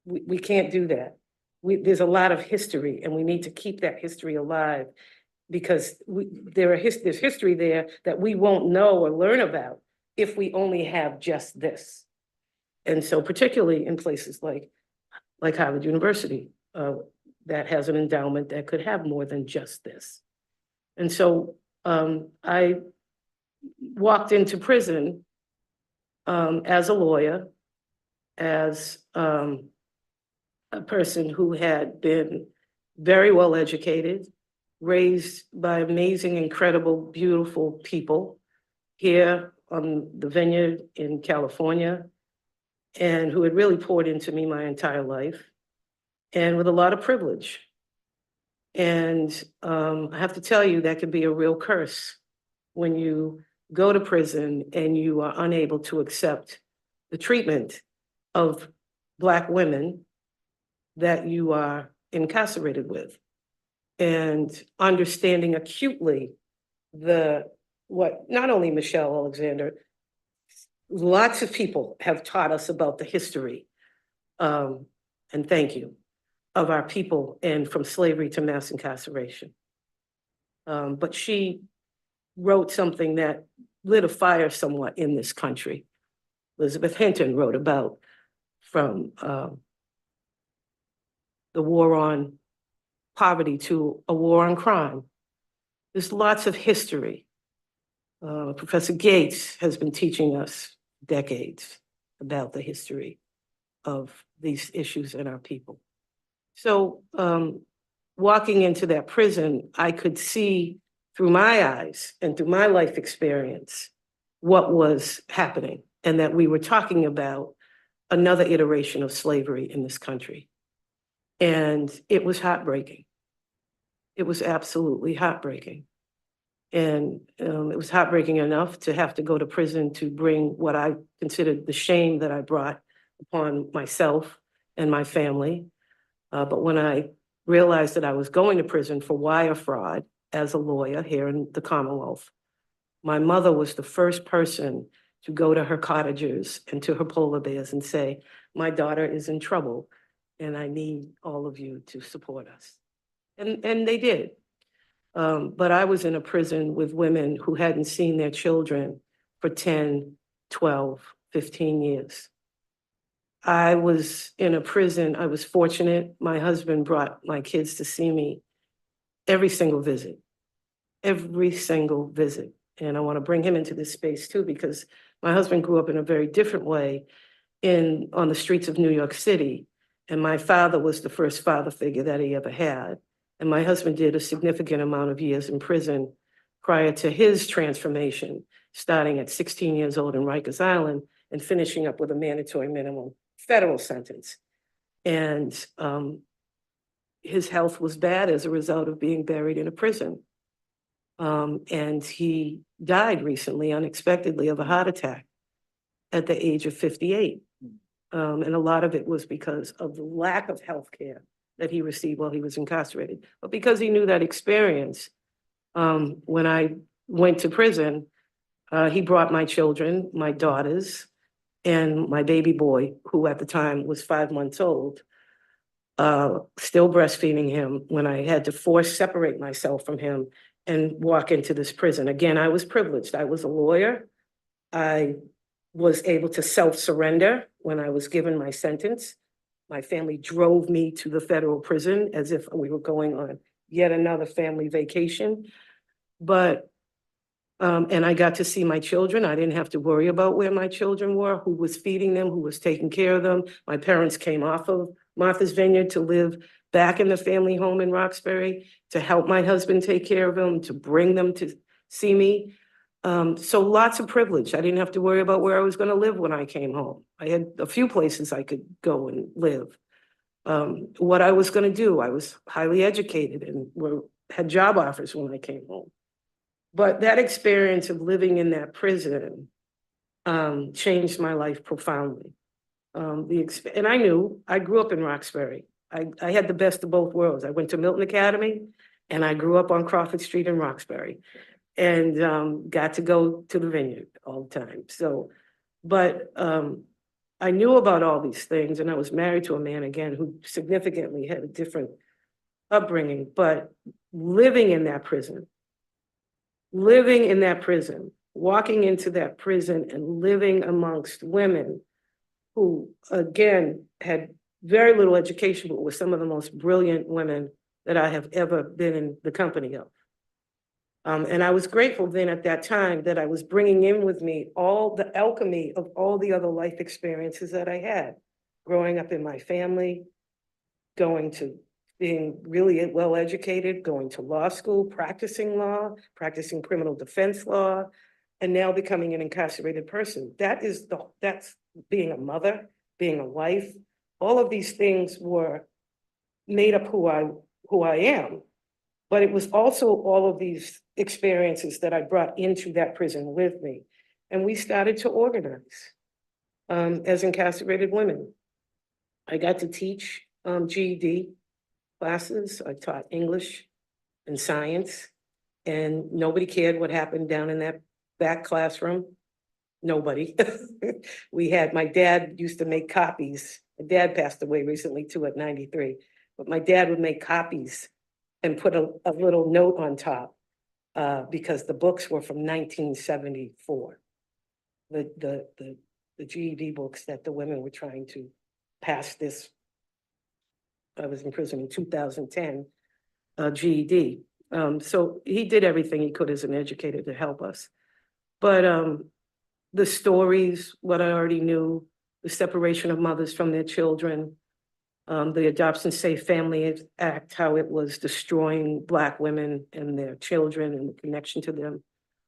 We can't do that. There's a lot of history and we need to keep that history alive because there's history there that we won't know or learn about if we only have just this. And so particularly in places like Harvard University, that has an endowment that could have more than just this. And so I walked into prison as a lawyer, as a person who had been very well educated, raised by amazing, incredible, beautiful people here on the vineyard in California, and who had really poured into me my entire life, and with a lot of privilege. And I have to tell you, that can be a real curse when you go to prison and you are unable to accept the treatment of Black women that you are incarcerated with, and understanding acutely what not only Michelle Alexander, lots of people have taught us about the history, and thank you, of our people and from slavery to mass incarceration. But she wrote something that lit a fire somewhat in this country. Elizabeth Hinton wrote about from the war on poverty to a war on crime. There's lots of history. Professor Gates has been teaching us decades about the history of these issues in our people. So walking into that prison, I could see through my eyes and through my life experience what was happening, and that we were talking about another iteration of slavery in this country. And it was heartbreaking. It was absolutely heartbreaking. And it was heartbreaking enough to have to go to prison to bring what I considered the shame that I brought upon myself and my family. But when I realized that I was going to prison for wire fraud as a lawyer here in the Commonwealth, my mother was the first person to go to her cottagers and to her polar bears and say, my daughter is in trouble and I need all of you to support us. And they did. But I was in a prison with women who hadn't seen their children for 10, 12, 15 years. I was in a prison. I was fortunate. My husband brought my kids to see me every single visit. And I want to bring him into this space too, because my husband grew up in a very different way on the streets of New York City. And my father was the first father figure that he ever had. And my husband did a significant amount of years in prison prior to his transformation, starting at 16 years old in Rikers Island and finishing up with a mandatory minimum federal sentence. And his health was bad as a result of being buried in a prison. And he died recently, unexpectedly, of a heart attack at the age of 58. And a lot of it was because of the lack of health care that he received while he was incarcerated. But because he knew that experience, when I went to prison, he brought my children, my daughters, and my baby boy, who at the time was 5 months old, still breastfeeding him, when I had to separate myself from him and walk into this prison. Again, I was privileged. I was a lawyer. I was able to self-surrender when I was given my sentence. My family drove me to the federal prison as if we were going on yet another family vacation. But, and I got to see my children. I didn't have to worry about where my children were, who was feeding them, who was taking care of them. My parents came off of Martha's Vineyard to live back in the family home in Roxbury, to help my husband take care of them, to bring them to see me. So lots of privilege. I didn't have to worry about where I was going to live when I came home. I had a few places I could go and live. What I was going to do, I was highly educated and had job offers when I came home. But that experience of living in that prison changed my life profoundly. And I grew up in Roxbury. I had the best of both worlds. I went to Milton Academy and I grew up on Crawford Street in Roxbury. and got to go to the vineyard all the time. So, but I knew about all these things, and I was married to a man again who significantly had a different upbringing, but living in that prison, walking into that prison and living amongst women who, again, had very little education, but were some of the most brilliant women that I have ever been in the company of. And I was grateful then at that time that I was bringing in with me all the alchemy of all the other life experiences that I had, growing up in my family, going to being really well educated, going to law school, practicing law, practicing criminal defense law, and now becoming an incarcerated person. That's being a mother, being a wife. All of these things were made up who I am. But it was also all of these experiences that I brought into that prison with me. And we started to organize as incarcerated women. I got to teach GED classes. I taught English and science, and nobody cared what happened down in that back classroom. Nobody. My dad used to make copies. My dad passed away recently too at 93, but my dad would make copies and put a little note on top because the books were from 1974. The GED books that the women were trying to pass this. I was in prison in 2010, GED. So he did everything he could as an educator to help us. But the stories, what I already knew, the separation of mothers from their children, the Adoption Safe Family Act, how it was destroying Black women and their children and the connection to them.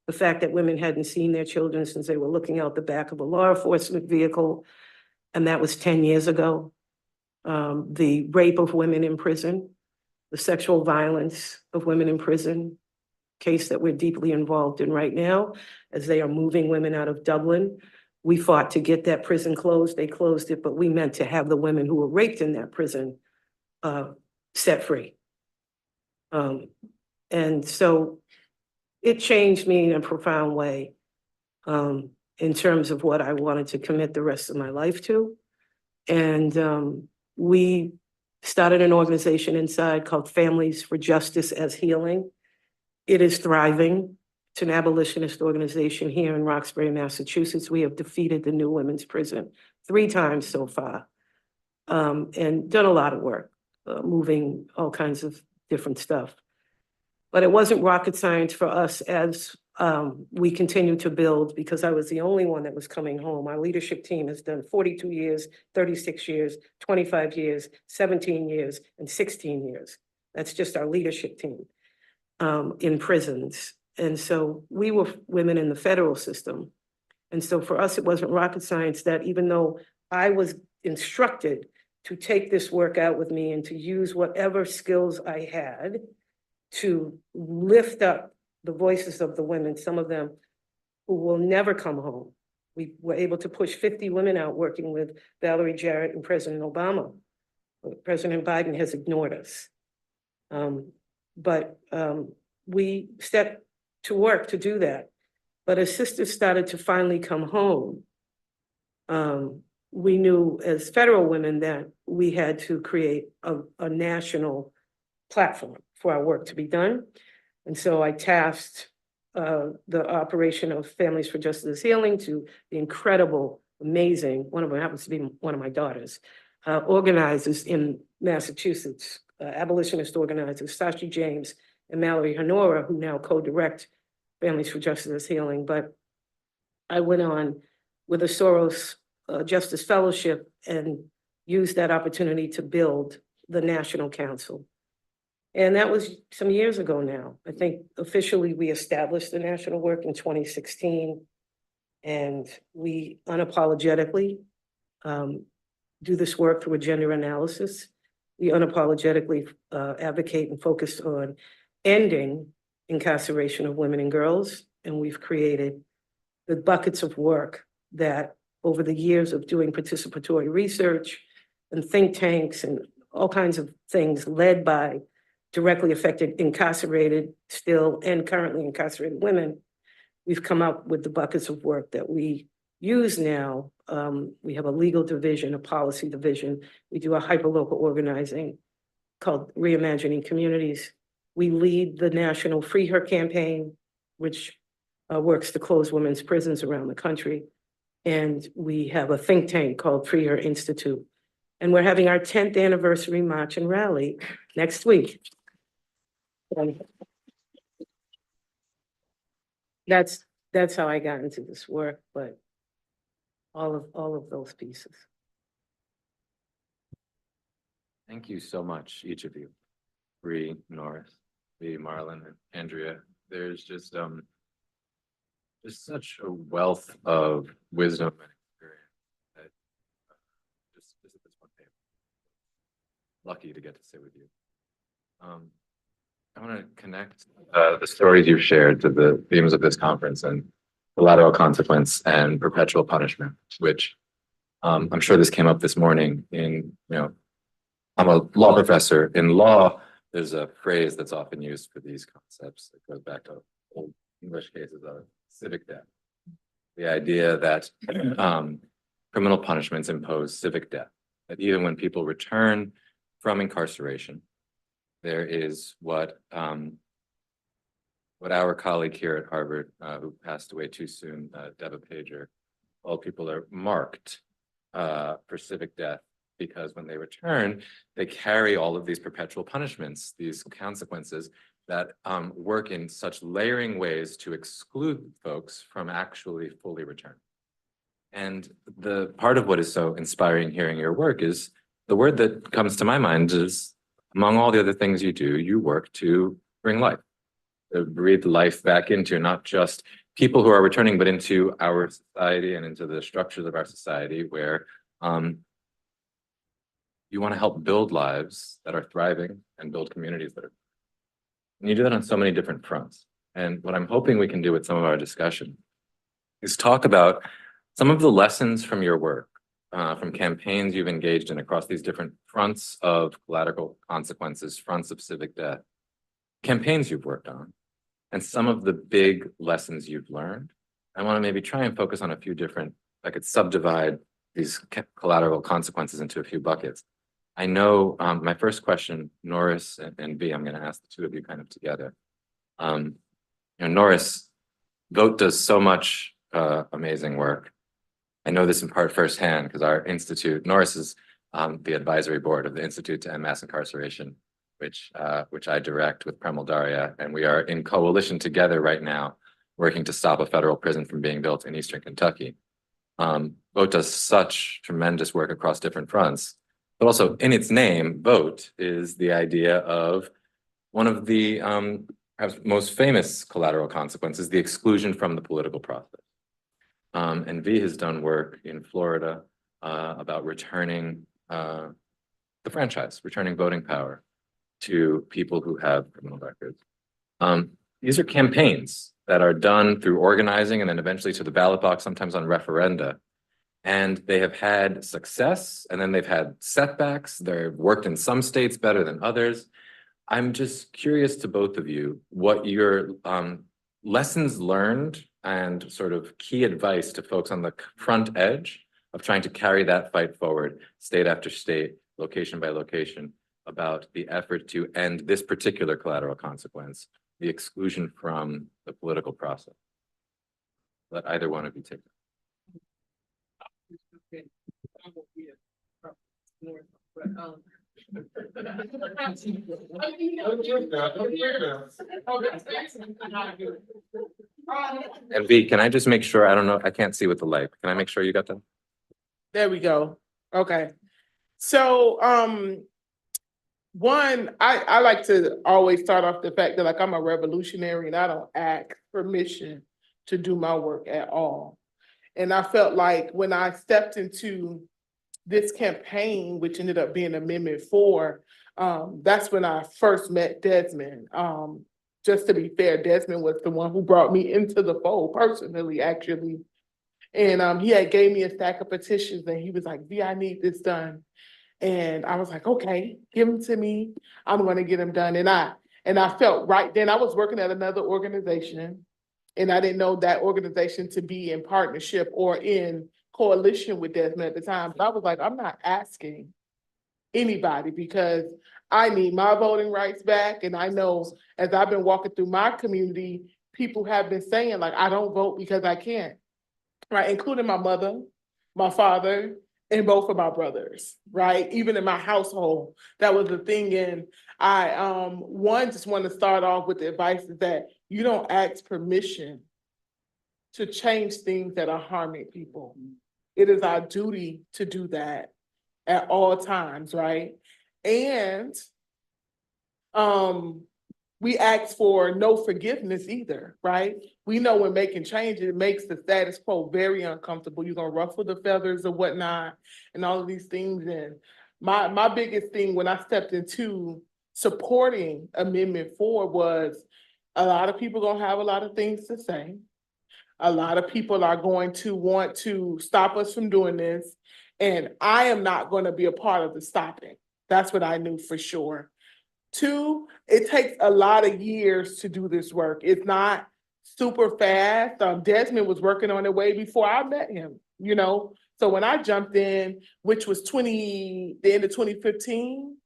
The fact that women hadn't seen their children since they were looking out the back of a law enforcement vehicle, and that was 10 years ago. The rape of women in prison, the sexual violence of women in prison, case that we're deeply involved in right now, as they are moving women out of Dublin. We fought to get that prison closed. They closed it, but we meant to have the women who were raped in that prison set free. And so it changed me in a profound way in terms of what I wanted to commit the rest of my life to. And we started an organization inside called Families for Justice as Healing. It is thriving. It's an abolitionist organization here in Roxbury, Massachusetts. We have defeated the new women's prison 3 times so far, and done a lot of work, moving all kinds of different stuff. But it wasn't rocket science for us as we continue to build, because I was the only one that was coming home. Our leadership team has done 42 years, 36 years, 25 years, 17 years, and 16 years. That's just our leadership team in prisons. And so we were women in the federal system. And so for us, it wasn't rocket science that even though I was instructed to take this work out with me and to use whatever skills I had to lift up the voices of the women, some of them who will never come home. We were able to push 50 women out working with Valerie Jarrett and President Obama. President Biden has ignored us. But we stepped to work to do that. But as sisters started to finally come home, we knew as federal women that we had to create a national platform for our work to be done. And so I tasked the operation of Families for Justice Healing to the incredible, amazing, one of them happens to be one of my daughters, organizers in Massachusetts, abolitionist organizers, Sashi James and Mallory Honora, who now co-direct Families for Justice Healing. But I went on with a Soros Justice Fellowship and used that opportunity to build the National Council. And that was some years ago now. I think officially we established the national work in 2016, and we unapologetically do this work through a gender analysis. We unapologetically advocate and focus on ending incarceration of women and girls. And we've created the buckets of work that over the years of doing participatory research and think tanks and all kinds of things led by directly affected incarcerated still and currently incarcerated women, we've come up with the buckets of work that we use now. We have a legal division, a policy division. We do a hyperlocal organizing called Reimagining Communities. We lead the national Free Her campaign, which works to close women's prisons around the country. And we have a think tank called Free Her Institute. And we're having our 10th anniversary march and rally next week. And that's how I got into this work, but all of those pieces. Thank you so much, each of you. Bree, Norris, Lee, Marlon, and Andrea. There's just such a wealth of wisdom and experience that just at this one table. Lucky to get to sit with you. I want to connect the stories you've shared to the themes of this conference and collateral consequence and perpetual punishment, which I'm sure this came up this morning in, I'm a law professor. In law, there's a phrase that's often used for these concepts that goes back to old English cases of civic debt. The idea that criminal punishments impose civic debt, that even when people return from incarceration, there is what our colleague here at Harvard, who passed away too soon, Deba Pager, all people are marked for civic debt, because when they return, they carry all of these perpetual punishments, these consequences that work in such layering ways to exclude folks from actually fully returning. And the part of what is so inspiring hearing your work is the word that comes to my mind is, among all the other things you do, you work to bring life, to breathe life back into not just people who are returning, but into our society and into the structures of our society where you want to help build lives that are thriving and build communities that are. And you do that on so many different fronts. And what I'm hoping we can do with some of our discussion is talk about some of the lessons from your work, from campaigns you've engaged in across these different fronts of collateral consequences, fronts of civic debt, campaigns you've worked on, and some of the big lessons you've learned. I want to maybe try and focus on a few different, I could subdivide these collateral consequences into a few buckets. I know my first question, Norris and V, I'm going to ask the two of you kind of together. Norris, VOTE does so much amazing work. I know this in part firsthand because our institute, Norris is the advisory board of the Institute to End Mass Incarceration, which I direct with Premal Daria, and we are in coalition together right now, working to stop a federal prison from being built in Eastern Kentucky. VOTE does such tremendous work across different fronts, but also in its name, VOTE is the idea of one of the perhaps most famous collateral consequences, the exclusion from the political process. And V has done work in Florida about returning the franchise, returning voting power to people who have criminal records. These are campaigns that are done through organizing and then eventually to the ballot box, sometimes on referenda. And they have had success, and then they've had setbacks. They've worked in some states better than others. I'm just curious to both of you, what your lessons learned and sort of key advice to folks on the front edge of trying to carry that fight forward, state after state, location by location, about the effort to end this particular collateral consequence, the exclusion from the political process. Let either one of you take it. And V, can I just make sure, I don't know, I can't see with the light. Can I make sure you got them? There we go. Okay. So one, I like to always start off the fact that like I'm a revolutionary and I don't ask permission to do my work at all. And I felt like when I stepped into this campaign, which ended up being Amendment 4, that's when I first met Desmond. Just to be fair, Desmond was the one who brought me into the fold personally, actually. And he had gave me a stack of petitions and he was like, V, I need this done. And I was like, okay, give them to me. I'm gonna get them done. And I felt right then, I was working at another organization. And I didn't know that organization to be in partnership or in coalition with Desmond at the time. But I was like, I'm not asking anybody because I need my voting rights back. And I know as I've been walking through my community, people have been saying like, I don't vote because I can't, right? Including my mother, my father, and both of my brothers, right? Even in my household, that was the thing. And I, just want to start off with the advice is that you don't ask permission to change things that are harming people. It is our duty to do that at all times, right? And we ask for no forgiveness either, right? We know when making changes, it makes the status quo very uncomfortable. You're gonna ruffle the feathers or whatnot, and all of these things. And my biggest thing when I stepped into supporting Amendment 4 was a lot of people gonna have a lot of things to say. A lot of people are going to want to stop us from doing this. And I am not going to be a part of the stopping. That's what I knew for sure. 2, it takes a lot of years to do this work. It's not super fast. Desmond was working on it way before I met him, you know? So when I jumped in, which was the end of 2015,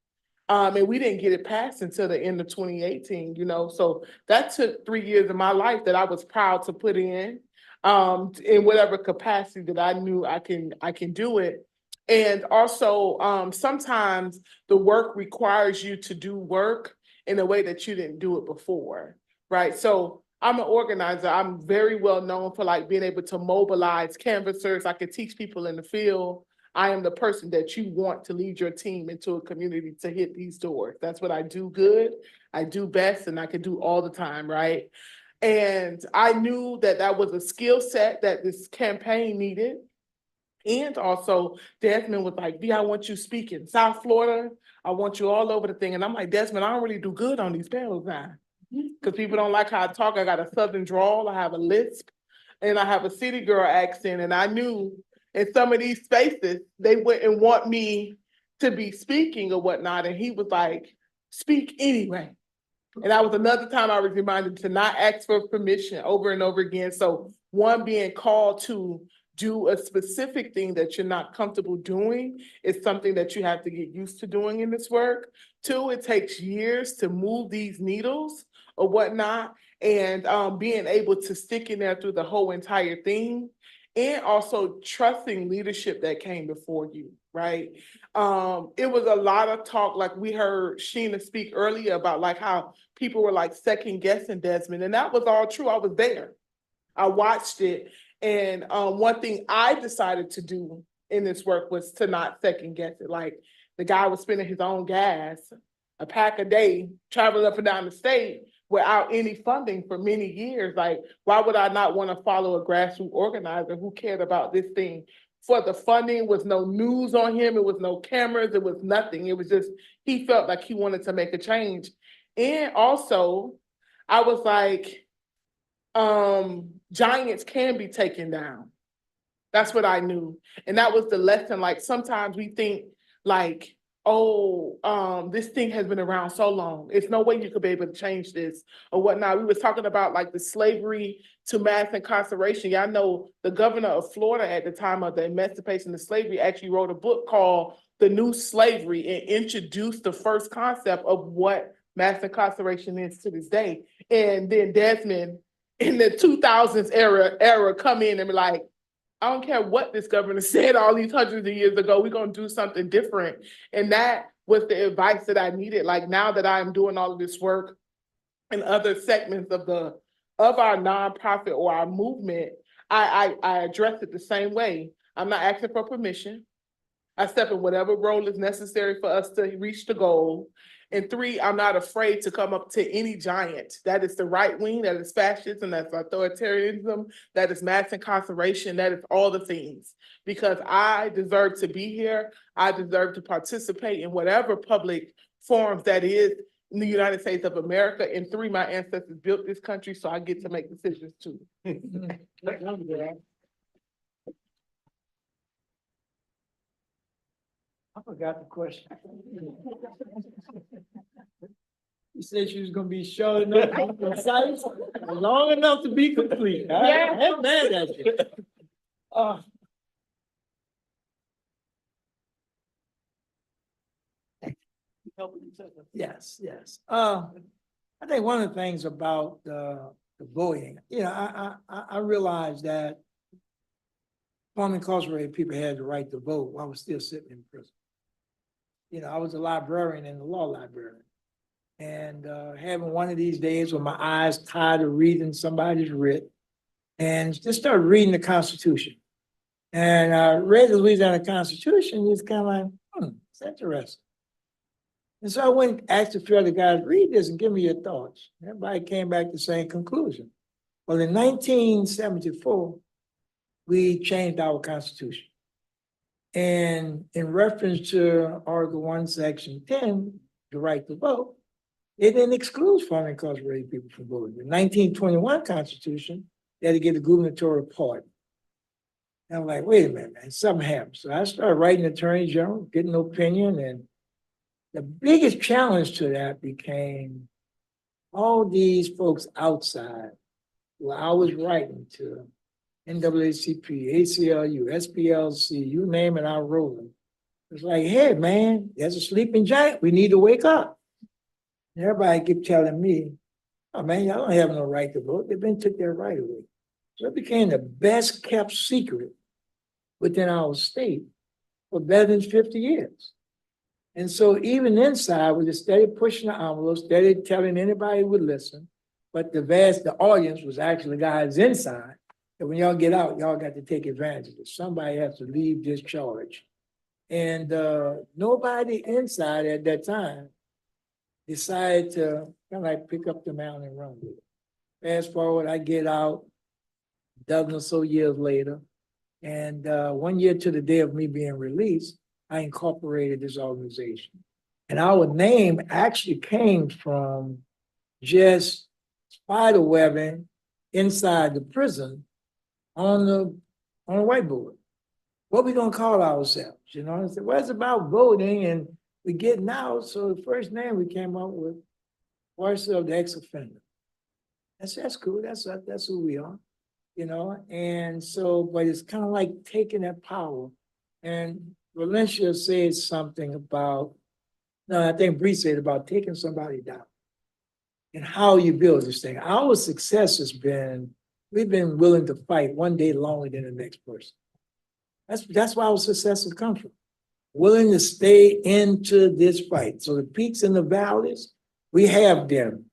and we didn't get it passed until the end of 2018, you know? So that took 3 years of my life that I was proud to put in whatever capacity that I knew I can do it. And also, sometimes the work requires you to do work in a way that you didn't do it before, right? So I'm an organizer. I'm very well known for like being able to mobilize canvassers. I could teach people in the field. I am the person that you want to lead your team into a community to hit these doors. That's what I do good, I do best, and I can do all the time, right? And I knew that that was a skill set that this campaign needed. And also, Desmond was like, V, I want you speaking South Florida. I want you all over the thing. And I'm like, Desmond, I don't really do good on these panels now. Because people don't like how I talk. I got a Southern drawl, I have a lisp, and I have a city girl accent. And I knew in some of these spaces, they wouldn't want me to be speaking or whatnot. And he was like, speak anyway. And that was another time I was reminded to not ask for permission over and over again. So one, being called to do a specific thing that you're not comfortable doing is something that you have to get used to doing in this work. 2, it takes years to move these needles or whatnot, and being able to stick in there through the whole entire thing, and also trusting leadership that came before you, right? It was a lot of talk, like we heard Sheena speak earlier about like how people were like second guessing Desmond, and that was all true. I was there. I watched it. And one thing I decided to do in this work was to not second guess it. Like the guy was spending his own gas, a pack a day, traveling up and down the state without any funding for many years. Like, why would I not want to follow a grassroots organizer who cared about this thing? For the funding, was no news on him. It was no cameras. It was nothing. It was just, he felt like he wanted to make a change. And also, I was like, giants can be taken down. That's what I knew. And that was the lesson. Like sometimes we think like, oh, this thing has been around so long. It's no way you could be able to change this or whatnot. We were talking about like the slavery to mass incarceration. Y'all know the governor of Florida at the time of the emancipation of slavery actually wrote a book called The New Slavery and introduced the first concept of what mass incarceration is to this day. And then Desmond in the 2000s era come in and be like, I don't care what this governor said all these hundreds of years ago, we're gonna do something different. And that was the advice that I needed. Like now that I'm doing all of this work in other segments of our nonprofit or our movement, I address it the same way. I'm not asking for permission. I step in whatever role is necessary for us to reach the goal. And 3, I'm not afraid to come up to any giant. That is the right wing, that is fascism, that's authoritarianism, that is mass incarceration, that is all the things. Because I deserve to be here. I deserve to participate in whatever public forums that is in the United States of America. And 3, my ancestors built this country, so I get to make decisions too. I forgot the question. You said she was gonna be short enough, concise, long enough to be complete. I'm mad at you. Yes, yes. I think one of the things about the voting, I realized that formerly incarcerated people had the right to vote while I was still sitting in prison. I was a librarian in the law library. And having one of these days with my eyes tired of reading somebody's writ, and just started reading the Constitution. And I read the Louisiana Constitution, it's kind of like, it's interesting. And so I went and asked a few other guys, read this and give me your thoughts. Everybody came back to the same conclusion. Well, in 1974, we changed our Constitution. And in reference to Article 1, Section 10, the right to vote, it didn't exclude formerly incarcerated people from voting. The 1921 Constitution, they had to get a gubernatorial pardon. And I'm like, wait a minute, man, something happened. So I started writing Attorney General, getting an opinion, and the biggest challenge to that became all these folks outside who I was writing to, NAACP, ACLU, SPLC, you name it, I wrote them. It's like, hey, man, there's a sleeping giant. We need to wake up. And everybody kept telling me, oh, man, y'all don't have no right to vote. They've been took their right away. So it became the best kept secret within our state for better than 50 years. And so even inside, we just steady pushing the envelope, steady telling anybody who would listen. But the audience was actually guys inside. And when y'all get out, y'all got to take advantage of it. Somebody has to leave this charge. And nobody inside at that time decided to kind of like pick up the mountain and run with it. Fast forward, I get out a dozen or so years later. And 1 year to the day of me being released, I incorporated this organization. And our name actually came from just spider webbing inside the prison on the whiteboard. What we gonna call ourselves? I said, well, it's about voting and we getting out. So the first name we came up with, Voice of the Ex-Offender. That's cool. That's who we are, And so, but it's kind of like taking that power. And Valencia said something about, no, I think Bree said about taking somebody down and how you build this thing. Our success has been, we've been willing to fight one day longer than the next person. That's why our success has come from. Willing to stay into this fight. So the peaks and the valleys, we have them.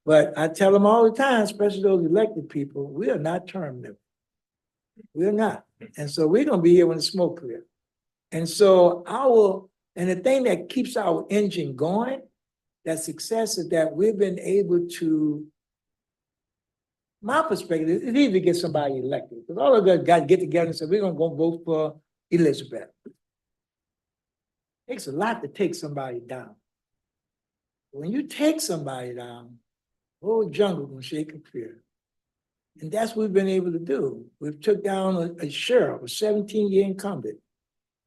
But I tell them all the time, especially those elected people, we are not term limit. We're not. And so we're going to be here when the smoke clears. And so and the thing that keeps our engine going, that success is that we've been able to, my perspective, it's easy to get somebody elected. Because all of us got to get together and say, we're going to go vote for Elizabeth. It takes a lot to take somebody down. When you take somebody down, the whole jungle will shake in fear. And that's what we've been able to do. We've took down a sheriff, a 17-year incumbent.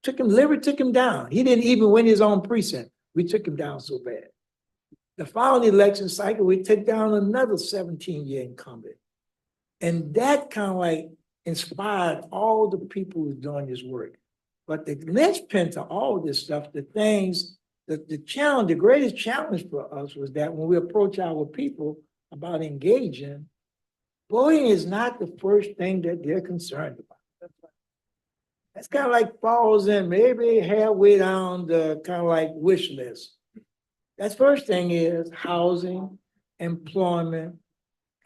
Took him down. He didn't even win his own precinct. We took him down so bad. The following election cycle, we took down another 17-year incumbent. And that kind of like inspired all the people who's doing this work. But the linchpin to all this stuff, the challenge, the greatest challenge for us was that when we approach our people about engaging, voting is not the first thing that they're concerned about. That's kind of like falls in maybe halfway down the kind of like wish list. That first thing is housing, employment,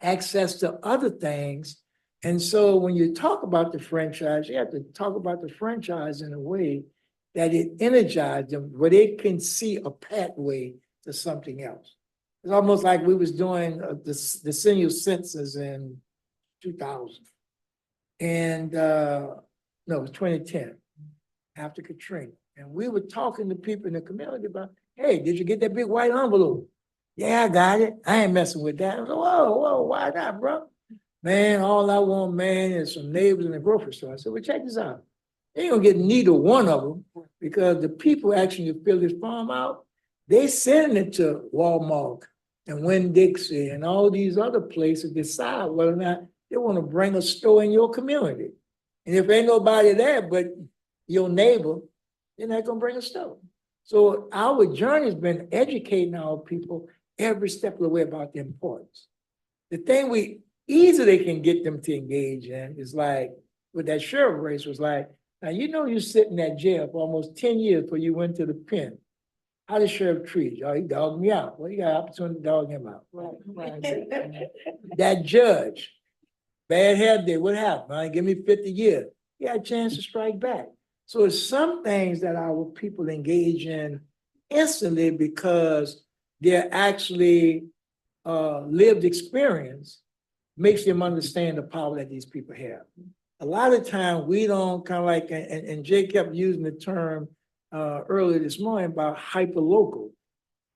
access to other things. And so when you talk about the franchise, you have to talk about the franchise in a way that it energizes them, where they can see a pathway to something else. It's almost like we was doing the senior census in 2000. And no, it was 2010, after Katrina. And we were talking to people in the community about, hey, did you get that big white envelope? Yeah, I got it. I ain't messing with that. I was like, whoa, why not, bro? Man, all I want, man, is some neighbors in the grocery store. I said, well, check this out. They ain't gonna get neither one of them because the people actually fill this farm out, they send it to Walmart and Winn-Dixie and all these other places decide whether or not they want to bring a store in your community. And if ain't nobody there but your neighbor, they're not gonna bring a store. So our journey has been educating our people every step of the way about the importance. The thing we easily can get them to engage in is like, with that sheriff race was like, now you know you sit in that jail for almost 10 years before you went to the pen. How the sheriff treat you? Oh, he dogged me out. Well, you got an opportunity to dog him out. That judge, bad hair day, what happened? All right, give me 50 years. He had a chance to strike back. So it's some things that our people engage in instantly because they're actually lived experience makes them understand the power that these people have. A lot of time we don't kind of like, and Jay kept using the term earlier this morning about hyper-local.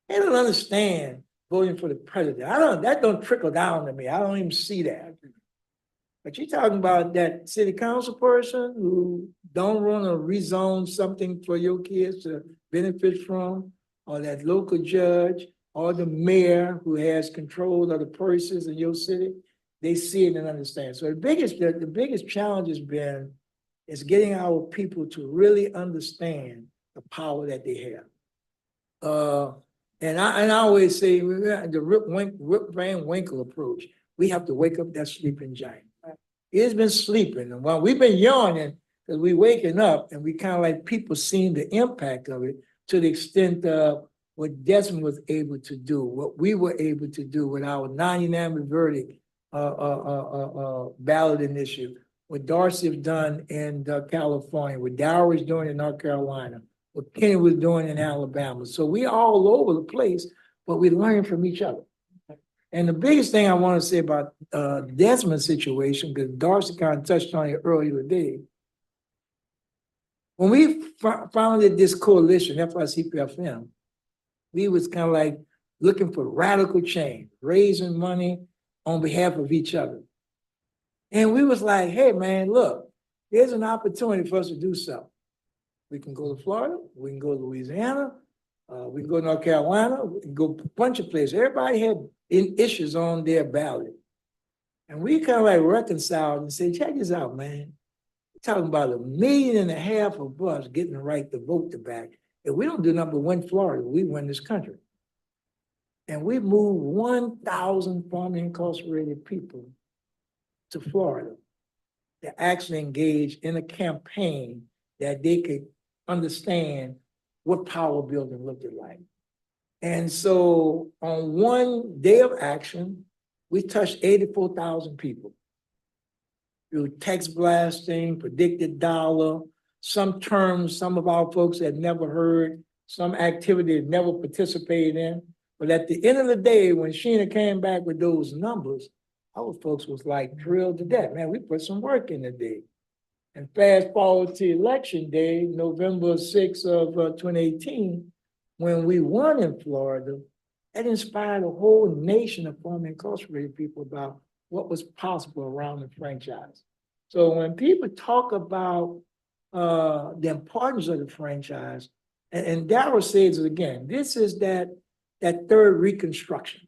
They don't understand voting for the president. That don't trickle down to me. I don't even see that. But you're talking about that city council person who don't want to rezone something for your kids to benefit from, or that local judge, or the mayor who has control of the purses in your city. They see it and understand. So the biggest challenge has been is getting our people to really understand the power that they have. And I always say the Rip Van Winkle approach. We have to wake up that sleeping giant. It's been sleeping, and while we've been yawning, because we waking up, and we kind of like people seeing the impact of it to the extent of what Desmond was able to do, what we were able to do with our 99 verdict ballot initiative, what Darcy has done in California, what Dower is doing in North Carolina, what Kenny was doing in Alabama. So we all over the place, but we learn from each other. And the biggest thing I want to say about Desmond's situation, because Darcy kind of touched on it earlier today, when we founded this coalition, FICPFM, we was kind of like looking for radical change, raising money on behalf of each other. And we was like, hey man, look, here's an opportunity for us to do something. We can go to Florida, we can go to Louisiana, we can go to North Carolina, we can go a bunch of places. Everybody had issues on their ballot. And we kind of like reconciled and said, check this out, man. We're talking about 1.5 million of us getting the right to vote back. If we don't do nothing but win Florida, we win this country. And we moved 1,000 formerly incarcerated people to Florida to actually engage in a campaign that they could understand what power building looked like. And so on one day of action, we touched 84,000 people through text blasting, predicted dollar, some terms some of our folks had never heard, some activity had never participated in. But at the end of the day, when Sheena came back with those numbers, our folks was like thrilled to death. Man, we put some work in the day. And fast forward to election day, November 6th of 2018, when we won in Florida, that inspired a whole nation of former incarcerated people about what was possible around the franchise. So when people talk about the importance of the franchise, and Darryl says it again, this is that third reconstruction.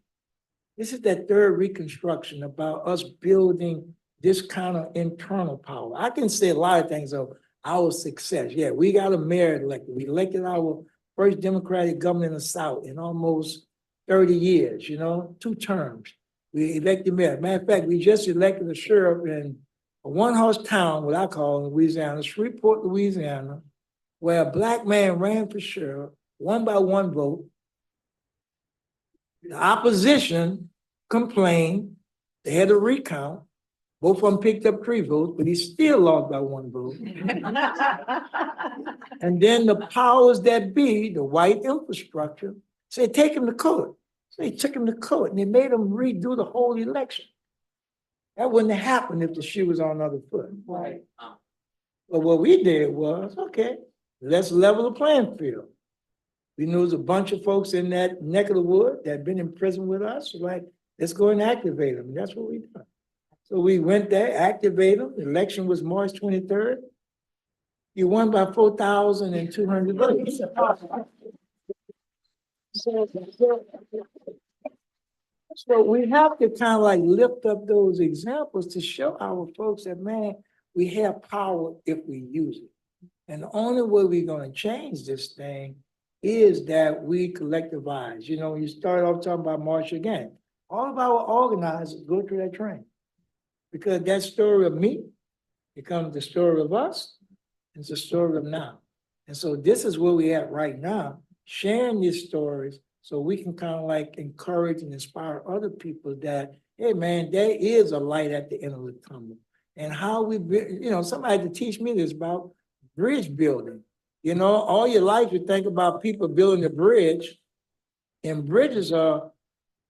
This is that third reconstruction about us building this kind of internal power. I can say a lot of things of our success. Yeah, we got a mayor elected. We elected our first Democratic governor in the South in almost 30 years, 2 terms. We elected mayor. Matter of fact, we just elected a sheriff in a one-horse town, what I call in Louisiana, Shreveport, Louisiana, where a Black man ran for sheriff, 1 by 1 vote. The opposition complained. They had a recount. Both of them picked up 3 votes, but he still lost by 1 vote. And then the powers that be, the white infrastructure, said, take him to court. So they took him to court and they made him redo the whole election. That wouldn't have happened if the shoe was on the other foot. Right. But what we did was, okay, let's level the playing field. We knew there was a bunch of folks in that neck of the wood that had been in prison with us. Like, let's go and activate them. And that's what we did. So we went there, activated them. The election was March 23rd. You won by 4,200 votes. So we have to kind of like lift up those examples to show our folks that, man, we have power if we use it. And the only way we're gonna change this thing is that we collectivize. You know, you start off talking about Marshall again. All of our organizers go through that training. Because that story of me becomes the story of us, it's the story of now. And so this is where we're at right now, sharing these stories so we can kind of like encourage and inspire other people that, hey man, there is a light at the end of the tunnel. And how we, you know, somebody had to teach me this about bridge building. You know, all your life you think about people building a bridge, and bridges are,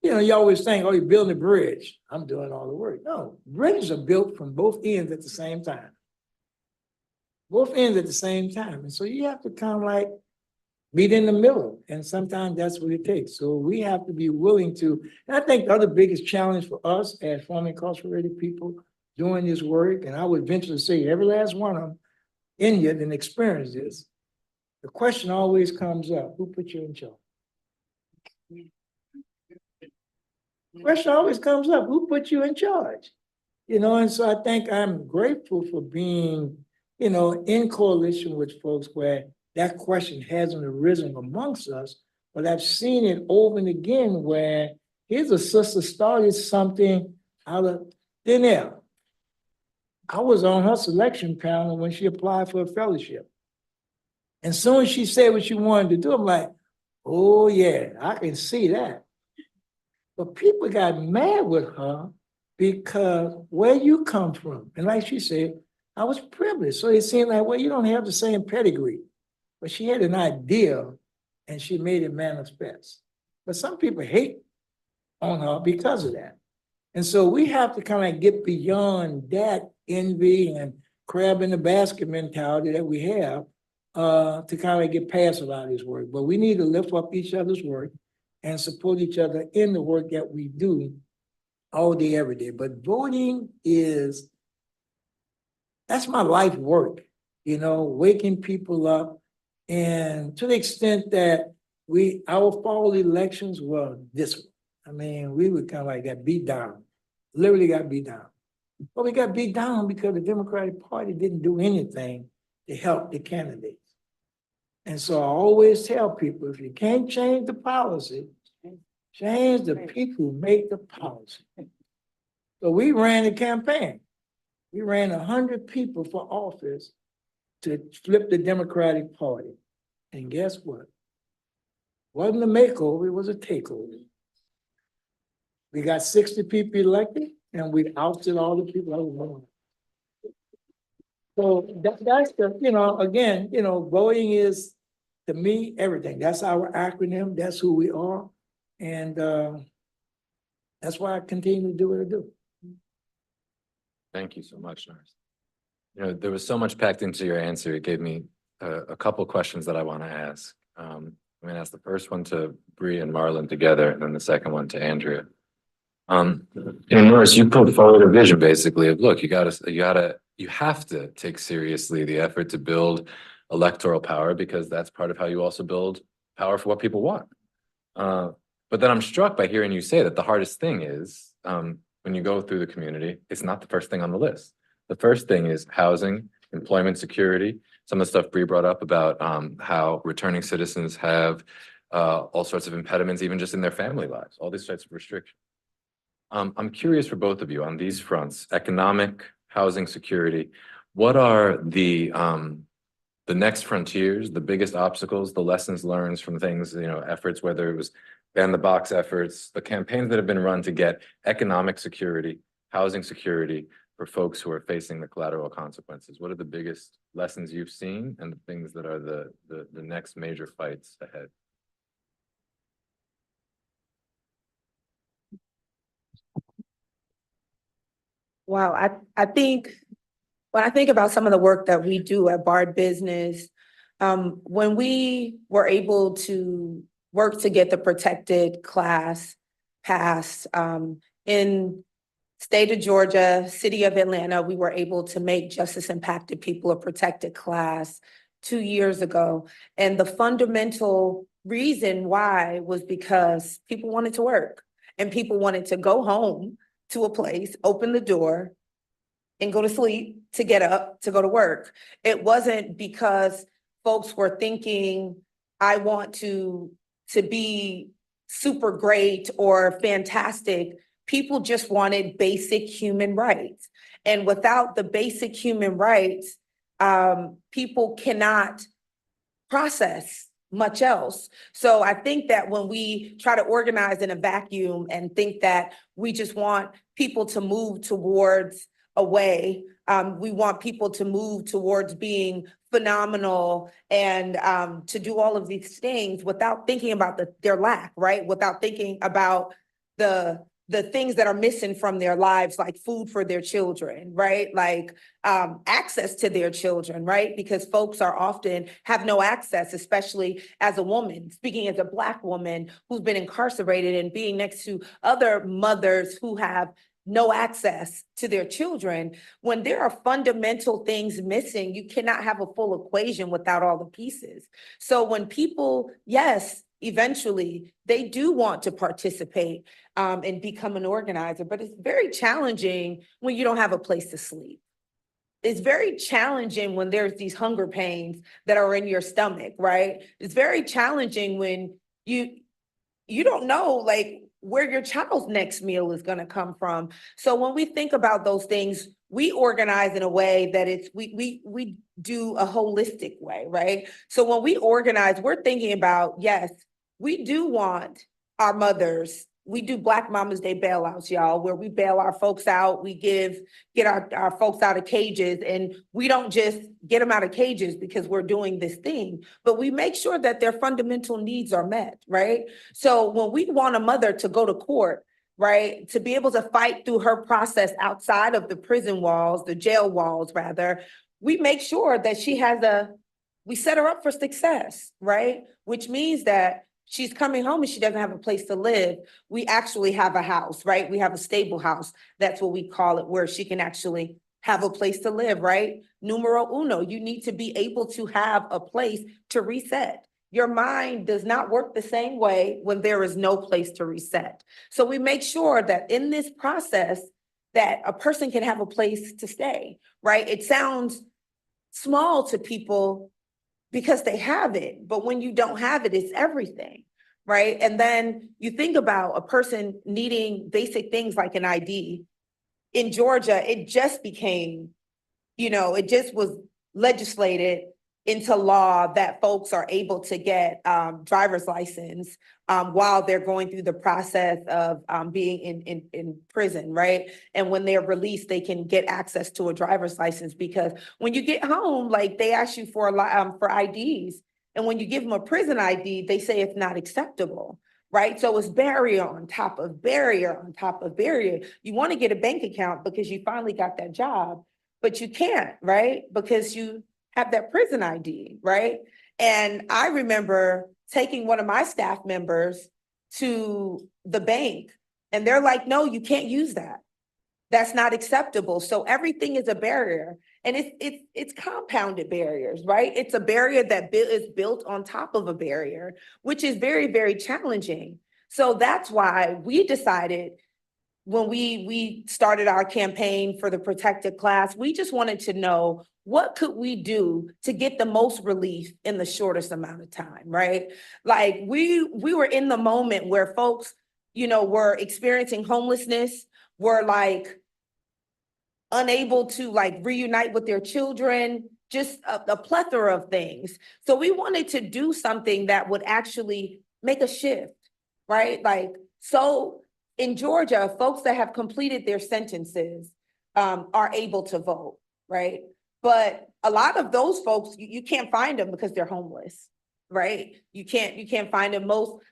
you know, you always think, oh, you're building a bridge. I'm doing all the work. No, bridges are built from both ends at the same time. Both ends at the same time. And so you have to kind of like meet in the middle. And sometimes that's what it takes. So we have to be willing to, and I think the other biggest challenge for us as formerly incarcerated people doing this work, and I would venture to say every last one of them in here didn't experience this. The question always comes up, who put you in charge? The question always comes up, who put you in charge? You know, and so I think I'm grateful for being, you know, in coalition with folks where that question hasn't arisen amongst us, but I've seen it over and again where here's a sister started something out of thin air. I was on her selection panel when she applied for a fellowship. And soon as she said what she wanted to do, I'm like, oh yeah, I can see that. But people got mad with her because where you come from, and like she said, I was privileged. So it seemed like, well, you don't have the same pedigree. But she had an idea and she made it manifest. But some people hate on her because of that. And so we have to kind of get beyond that envy and crab in the basket mentality that we have to kind of get past a lot of this work. But we need to lift up each other's work and support each other in the work that we do all day, every day. But voting is, that's my life work, you know, waking people up. And to the extent that our fall elections were this one. I mean, we were kind of like got beat down, literally got beat down. But we got beat down because the Democratic Party didn't do anything to help the candidates. And so I always tell people, if you can't change the policy, change the people who make the policy. So we ran a campaign. We ran 100 people for office to flip the Democratic Party. And guess what? Wasn't a makeover, it was a takeover. We got 60 people elected and we ousted all the people that were wrong. So that's the, you know, again, you know, voting is, to me, everything. That's our acronym, that's who we are. And that's why I continue to do what I do. Thank you so much, Norris. You know, there was so much packed into your answer. It gave me a couple questions that I want to ask. I'm going to ask the first one to Bree and Marlon together, and then the second one to Andrea. You know, Norris, you put forward a vision basically of, look, you have to take seriously the effort to build electoral power, because that's part of how you also build power for what people want. But then I'm struck by hearing you say that the hardest thing is, when you go through the community, it's not the first thing on the list. The first thing is housing, employment security, some of the stuff Bree brought up about how returning citizens have all sorts of impediments, even just in their family lives, all these types of restrictions. I'm curious for both of you on these fronts, economic, housing, security, what are the next frontiers, the biggest obstacles, the lessons learned from things, you know, efforts, whether it was ban the box efforts, the campaigns that have been run to get economic security, housing security for folks who are facing the collateral consequences? What are the biggest lessons you've seen and the things that are the next major fights ahead? Wow, I think when I think about some of the work that we do at Bard Business, when we were able to work to get the protected class passed in State of Georgia, City of Atlanta, we were able to make justice impacted people a protected class 2 years ago. And the fundamental reason why was because people wanted to work and people wanted to go home to a place, open the door, and go to sleep, to get up, to go to work. It wasn't because folks were thinking, I want to be super great or fantastic. People just wanted basic human rights. And without the basic human rights, people cannot process much else. So I think that when we try to organize in a vacuum and think that we just want people to move towards a way, we want people to move towards being phenomenal and to do all of these things without thinking about their lack, right? Without thinking about the things that are missing from their lives, like food for their children, right? Like access to their children, right? Because folks are often have no access, especially as a woman, speaking as a Black woman who's been incarcerated and being next to other mothers who have no access to their children. When there are fundamental things missing, you cannot have a full equation without all the pieces. So when people, yes, eventually they do want to participate and become an organizer, but it's very challenging when you don't have a place to sleep. It's very challenging when there's these hunger pains that are in your stomach, right? It's very challenging when you don't know like where your child's next meal is going to come from. So when we think about those things, we organize in a way that we do a holistic way, right? So when we organize, we're thinking about, yes, we do want our mothers. We do Black Mama's Day bailouts, y'all, where we bail our folks out. We get our folks out of cages, and we don't just get them out of cages because we're doing this thing, but we make sure that their fundamental needs are met, right? So when we want a mother to go to court, right, to be able to fight through her process outside of the prison walls, the jail walls, rather, we make sure that we set her up for success, right? Which means that she's coming home and she doesn't have a place to live. We actually have a house, right? We have a stable house. That's what we call it, where she can actually have a place to live, right? Numero uno, you need to be able to have a place to reset. Your mind does not work the same way when there is no place to reset. So we make sure that in this process that a person can have a place to stay, right? It sounds small to people because they have it, but when you don't have it, it's everything, right? And then you think about a person needing basic things like an ID. In Georgia, it just became, it just was legislated into law that folks are able to get driver's license while they're going through the process of being in prison, right? And when they're released, they can get access to a driver's license, because when you get home, like they ask you for IDs, and when you give them a prison ID, they say it's not acceptable. Right. So it's barrier on top of barrier on top of barrier. You want to get a bank account because you finally got that job, but you can't, right? Because you have that prison ID, right? And I remember taking one of my staff members to the bank, and they're like, no, you can't use that. That's not acceptable. So everything is a barrier, and it's compounded barriers, right? It's a barrier that is built on top of a barrier, which is very, very challenging. So that's why we decided, when we started our campaign for the protected class, we just wanted to know, what could we do to get the most relief in the shortest amount of time, right? Like we were in the moment where folks, were experiencing homelessness, were like unable to like reunite with their children, just a plethora of things. So we wanted to do something that would actually make a shift, right? Like, so in Georgia, folks that have completed their sentences are able to vote, right? But a lot of those folks, you can't find them because they're homeless, right? You can't find them.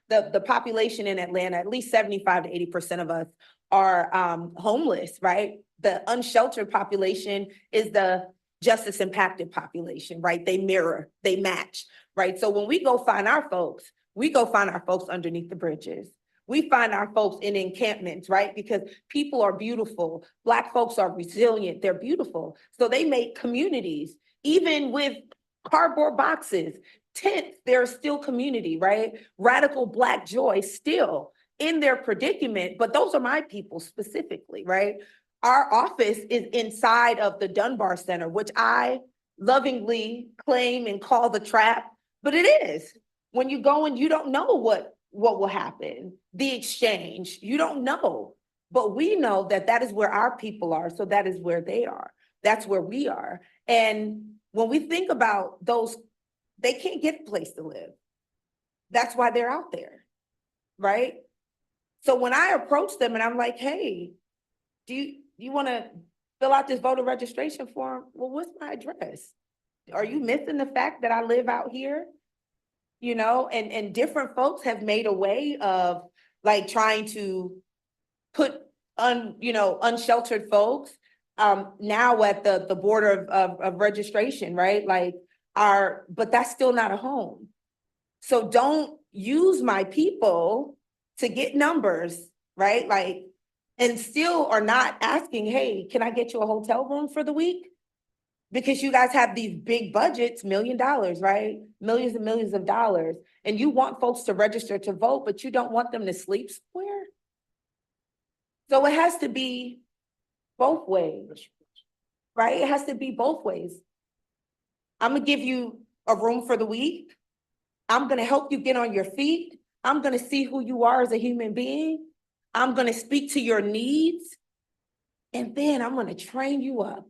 The population in Atlanta, at least 75 to 80% of us are homeless, right? The unsheltered population is the justice impacted population, right? They mirror, they match, right? So when we go find our folks underneath the bridges. We find our folks in encampments, right? Because people are beautiful. Black folks are resilient. They're beautiful. So they make communities, even with cardboard boxes, tents, there's still community, right? Radical Black joy still in their predicament, but those are my people specifically, right? Our office is inside of the Dunbar Center, which I lovingly claim and call the trap, but it is. When you go and you don't know what will happen, the exchange, you don't know. But we know that that is where our people are, so that is where they are. That's where we are. And when we think about those, they can't get a place to live. That's why they're out there, right? So when I approach them and I'm like, hey, do you want to fill out this voter registration form? Well, what's my address? Are you missing the fact that I live out here? You know, and different folks have made a way of like trying to put unsheltered folks now at the border of registration, right? Like but that's still not a home. So don't use my people to get numbers, right? Like, and still are not asking, hey, can I get you a hotel room for the week? Because you guys have these big budgets, $1 million, right? Millions and millions of dollars. And you want folks to register to vote, but you don't want them to sleep somewhere. So it has to be both ways, right? It has to be both ways. I'm gonna give you a room for the week. I'm gonna help you get on your feet. I'm gonna see who you are as a human being. I'm gonna speak to your needs. And then I'm gonna train you up.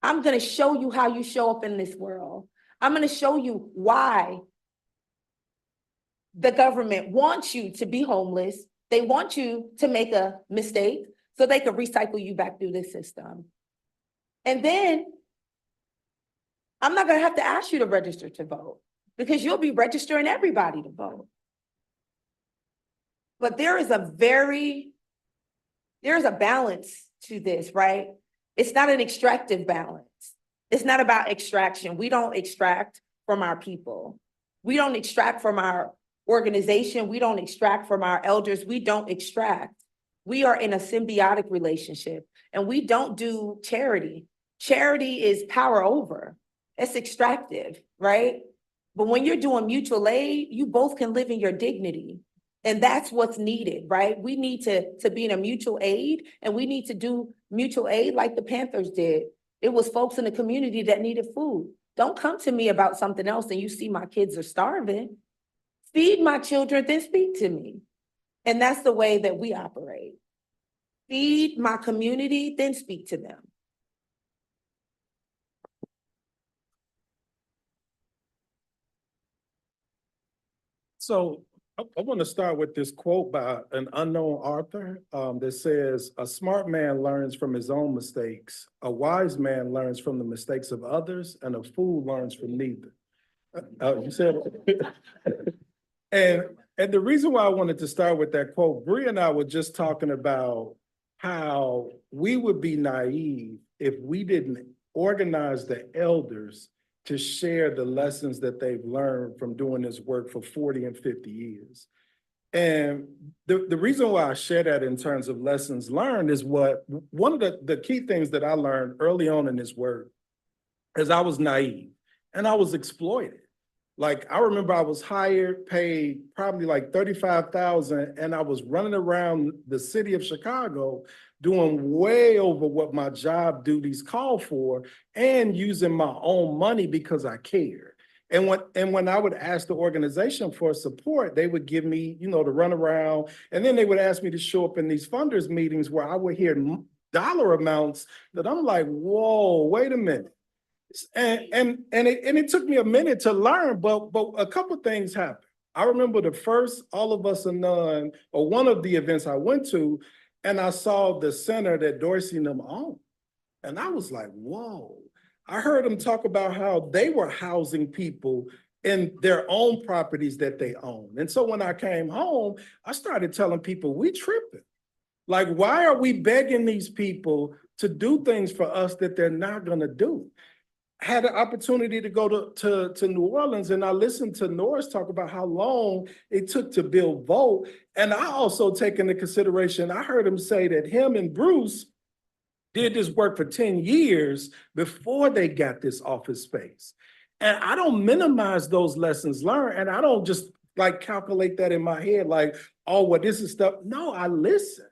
I'm going to show you how you show up in this world. I'm going to show you why the government wants you to be homeless. They want you to make a mistake so they can recycle you back through the system. And then I'm not going to have to ask you to register to vote because you'll be registering everybody to vote. But there is a balance to this, right? It's not an extractive balance. It's not about extraction. We don't extract from our people. We don't extract from our organization. We don't extract from our elders. We don't extract. We are in a symbiotic relationship and we don't do charity. Charity is power over. It's extractive, right? But when you're doing mutual aid, you both can live in your dignity. And that's what's needed, right? We need to be in a mutual aid and we need to do mutual aid like the Panthers did. It was folks in the community that needed food. Don't come to me about something else and you see my kids are starving. Feed my children, then speak to me. And that's the way that we operate. Feed my community, then speak to them. So I want to start with this quote by an unknown author that says, a smart man learns from his own mistakes, a wise man learns from the mistakes of others, and a fool learns from neither. You said it. And the reason why I wanted to start with that quote, Bree and I were just talking about how we would be naive if we didn't organize the elders to share the lessons that they've learned from doing this work for 40 and 50 years. And the reason why I share that in terms of lessons learned is one of the key things that I learned early on in this work is I was naive and I was exploited. Like I remember I was hired, paid probably like $35,000, and I was running around the city of Chicago doing way over what my job duties call for and using my own money because I cared. And when I would ask the organization for support, they would give me, to run around, and then they would ask me to show up in these funders meetings where I would hear dollar amounts that I'm like, whoa, wait a minute. And it took me a minute to learn, but a couple of things happened. I remember the first All of Us or None, or one of the events I went to, and I saw the center that Dorsey and them owned. And I was like, whoa. I heard them talk about how they were housing people in their own properties that they own. And so when I came home, I started telling people, we tripping. Like, why are we begging these people to do things for us that they're not gonna do? had an opportunity to go to New Orleans, and I listened to Norris talk about how long it took to build Volt. And I also take into consideration, I heard him say that him and Bruce did this work for 10 years before they got this office space. And I don't minimize those lessons learned, and I don't just like calculate that in my head like, oh, well, this is stuff. No, I listen.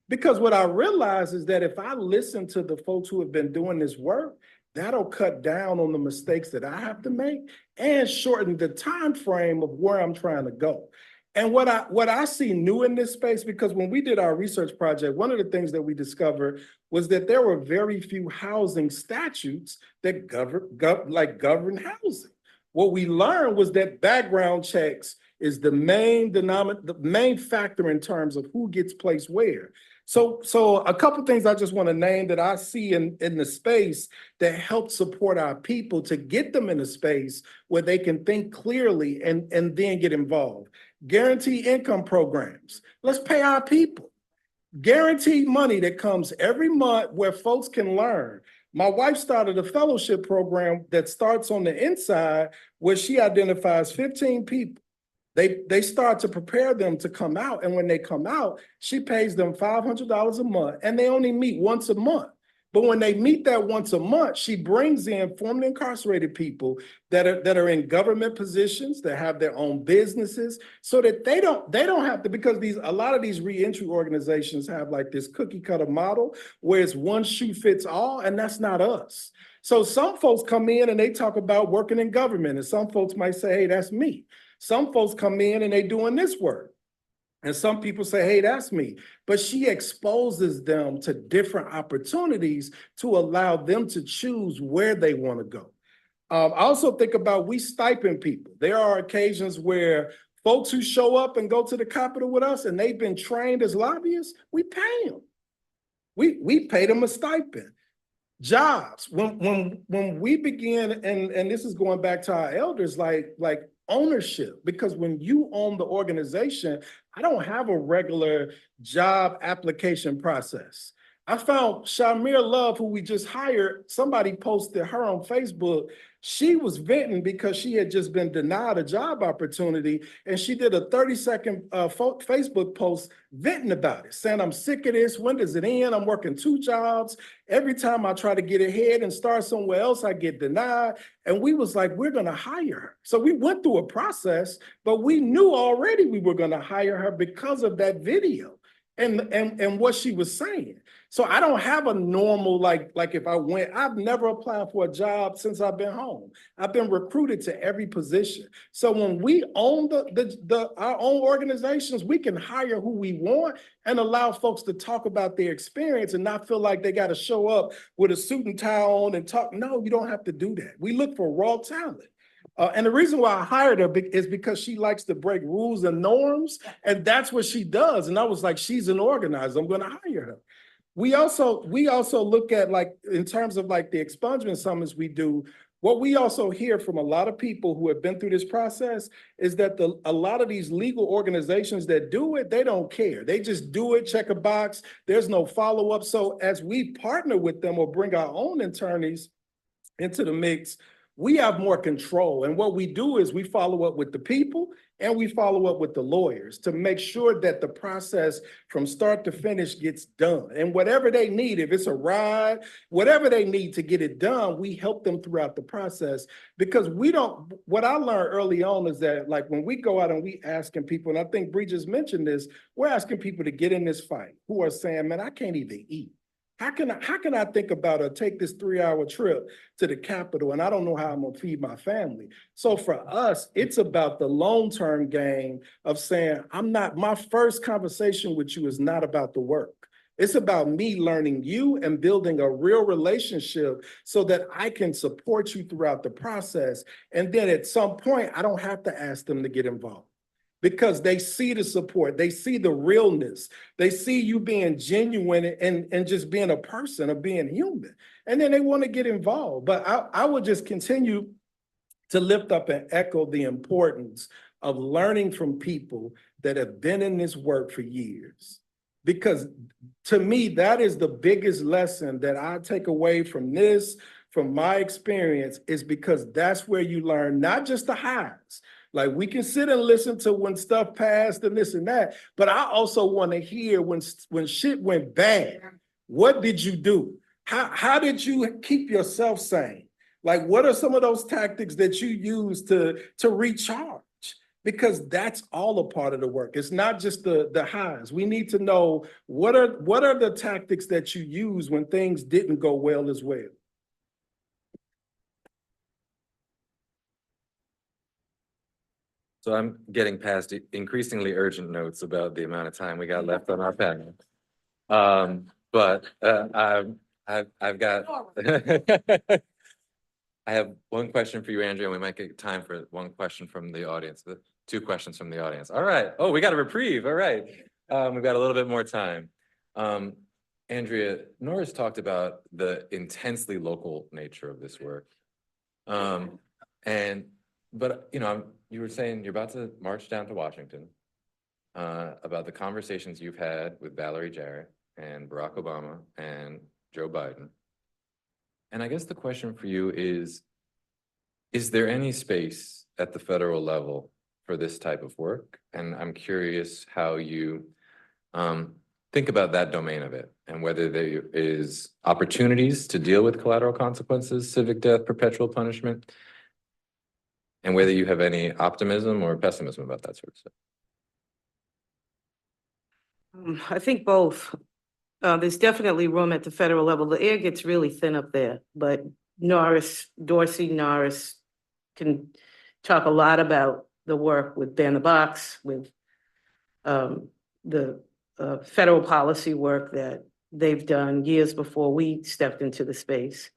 Because what I realize is that if I listen to the folks who have been doing this work, that'll cut down on the mistakes that I have to make and shorten the time frame of where I'm trying to go. And what I see new in this space, because when we did our research project, one of the things that we discovered was that there were very few housing statutes that govern housing. What we learned was that background checks is the main factor in terms of who gets placed where. So a couple things I just want to name that I see in the space that help support our people to get them in a space where they can think clearly and then get involved. Guaranteed income programs. Let's pay our people. Guaranteed money that comes every month where folks can learn. My wife started a fellowship program that starts on the inside where she identifies 15 people. They start to prepare them to come out. And when they come out, she pays them $500 a month, and they only meet once a month. But when they meet that once a month, she brings in formerly incarcerated people that are in government positions, that have their own businesses, so that they don't have to, because a lot of these reentry organizations have like this cookie cutter model where it's one shoe fits all, and that's not us. So some folks come in and they talk about working in government, and some folks might say, hey, that's me. Some folks come in and they doing this work. And some people say, hey, that's me. But she exposes them to different opportunities to allow them to choose where they want to go. I also think about we stipend people. There are occasions where folks who show up and go to the Capitol with us and they've been trained as lobbyists, we pay them. We pay them a stipend. Jobs. When we begin, and this is going back to our elders, like ownership, because when you own the organization, I don't have a regular job application process. I found Shamir Love, who we just hired, somebody posted her on Facebook. She was venting because she had just been denied a job opportunity, and she did a 30-second Facebook post venting about it, saying, I'm sick of this. When does it end? I'm working 2 jobs. Every time I try to get ahead and start somewhere else, I get denied. And we was like, we're going to hire her. So we went through a process, but we knew already we were going to hire her because of that video and what she was saying. So I don't have a normal, like if I went, I've never applied for a job since I've been home. I've been recruited to every position. So when we own our own organizations, we can hire who we want and allow folks to talk about their experience and not feel like they got to show up with a suit and tie on and talk. No, you don't have to do that. We look for raw talent. And the reason why I hired her is because she likes to break rules and norms, and that's what she does. And I was like, she's an organizer. I'm going to hire her. We also look at, like, in terms of like the expungement summons we do, what we also hear from a lot of people who have been through this process is that a lot of these legal organizations that do it, they don't care. They just do it, check a box. There's no follow-up. So as we partner with them or bring our own attorneys into the mix, we have more control. And what we do is we follow up with the people and we follow up with the lawyers to make sure that the process from start to finish gets done. And whatever they need, if it's a ride, whatever they need to get it done, we help them throughout the process. Because what I learned early on is that, like, when we go out and we asking people, and I think Bree just mentioned this, we're asking people to get in this fight who are saying, man, I can't even eat. How can I think about or take this 3-hour trip to the Capitol and I don't know how I'm gonna feed my family? So for us, it's about the long-term game of saying, my first conversation with you is not about the work. It's about me learning you and building a real relationship so that I can support you throughout the process. And then at some point, I don't have to ask them to get involved, because they see the support, they see the realness, they see you being genuine and just being a person or being human. And then they want to get involved. But I would just continue to lift up and echo the importance of learning from people that have been in this work for years. Because to me, that is the biggest lesson that I take away from this, from my experience, is because that's where you learn not just the highs. Like we can sit and listen to when stuff passed and this and that, but I also want to hear when shit went bad. What did you do? How did you keep yourself sane? Like, what are some of those tactics that you use to recharge? Because that's all a part of the work. It's not just the highs. We need to know what are the tactics that you use when things didn't go well as well. So I'm getting past increasingly urgent notes about the amount of time we got left on our panel. But I've got I have one question for you, Andrea, and we might get time for one question from the audience, 2 questions from the audience. All right. Oh, we got a reprieve. All right. We've got a little bit more time. Andrea, Nora's talked about the intensely local nature of this work. But you know, you were saying you're about to march down to Washington, about the conversations you've had with Valerie Jarrett and Barack Obama and Joe Biden. And I guess the question for you is there any space at the federal level for this type of work? And I'm curious how you think about that domain of it, and whether there is opportunities to deal with collateral consequences, civic death, perpetual punishment, and whether you have any optimism or pessimism about that sort of stuff. I think both. There's definitely room at the federal level. The air gets really thin up there, but Dorsey Norris can talk a lot about the work with Ban the Box, with the federal policy work that they've done years before we stepped into the space.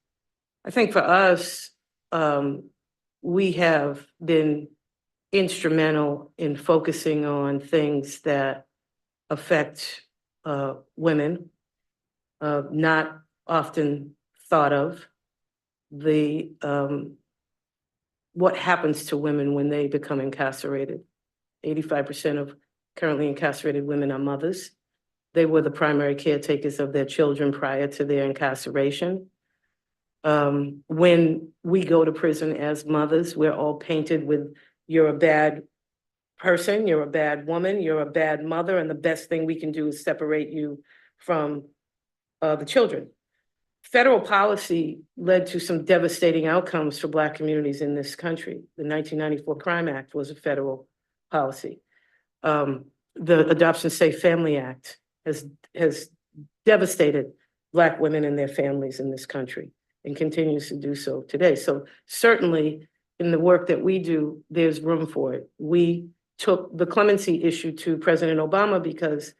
I think for us, we have been instrumental in focusing on things that affect women, not often thought of. What happens to women when they become incarcerated? 85% of currently incarcerated women are mothers. They were the primary caretakers of their children prior to their incarceration. When we go to prison as mothers, we're all painted with, you're a bad person, you're a bad woman, you're a bad mother, and the best thing we can do is separate you from the children. Federal policy led to some devastating outcomes for Black communities in this country. The 1994 Crime Act was a federal policy. The Adoption Safe Family Act has devastated Black women and their families in this country, and continues to do so today. So certainly in the work that we do, there's room for it. We took the clemency issue to President Obama because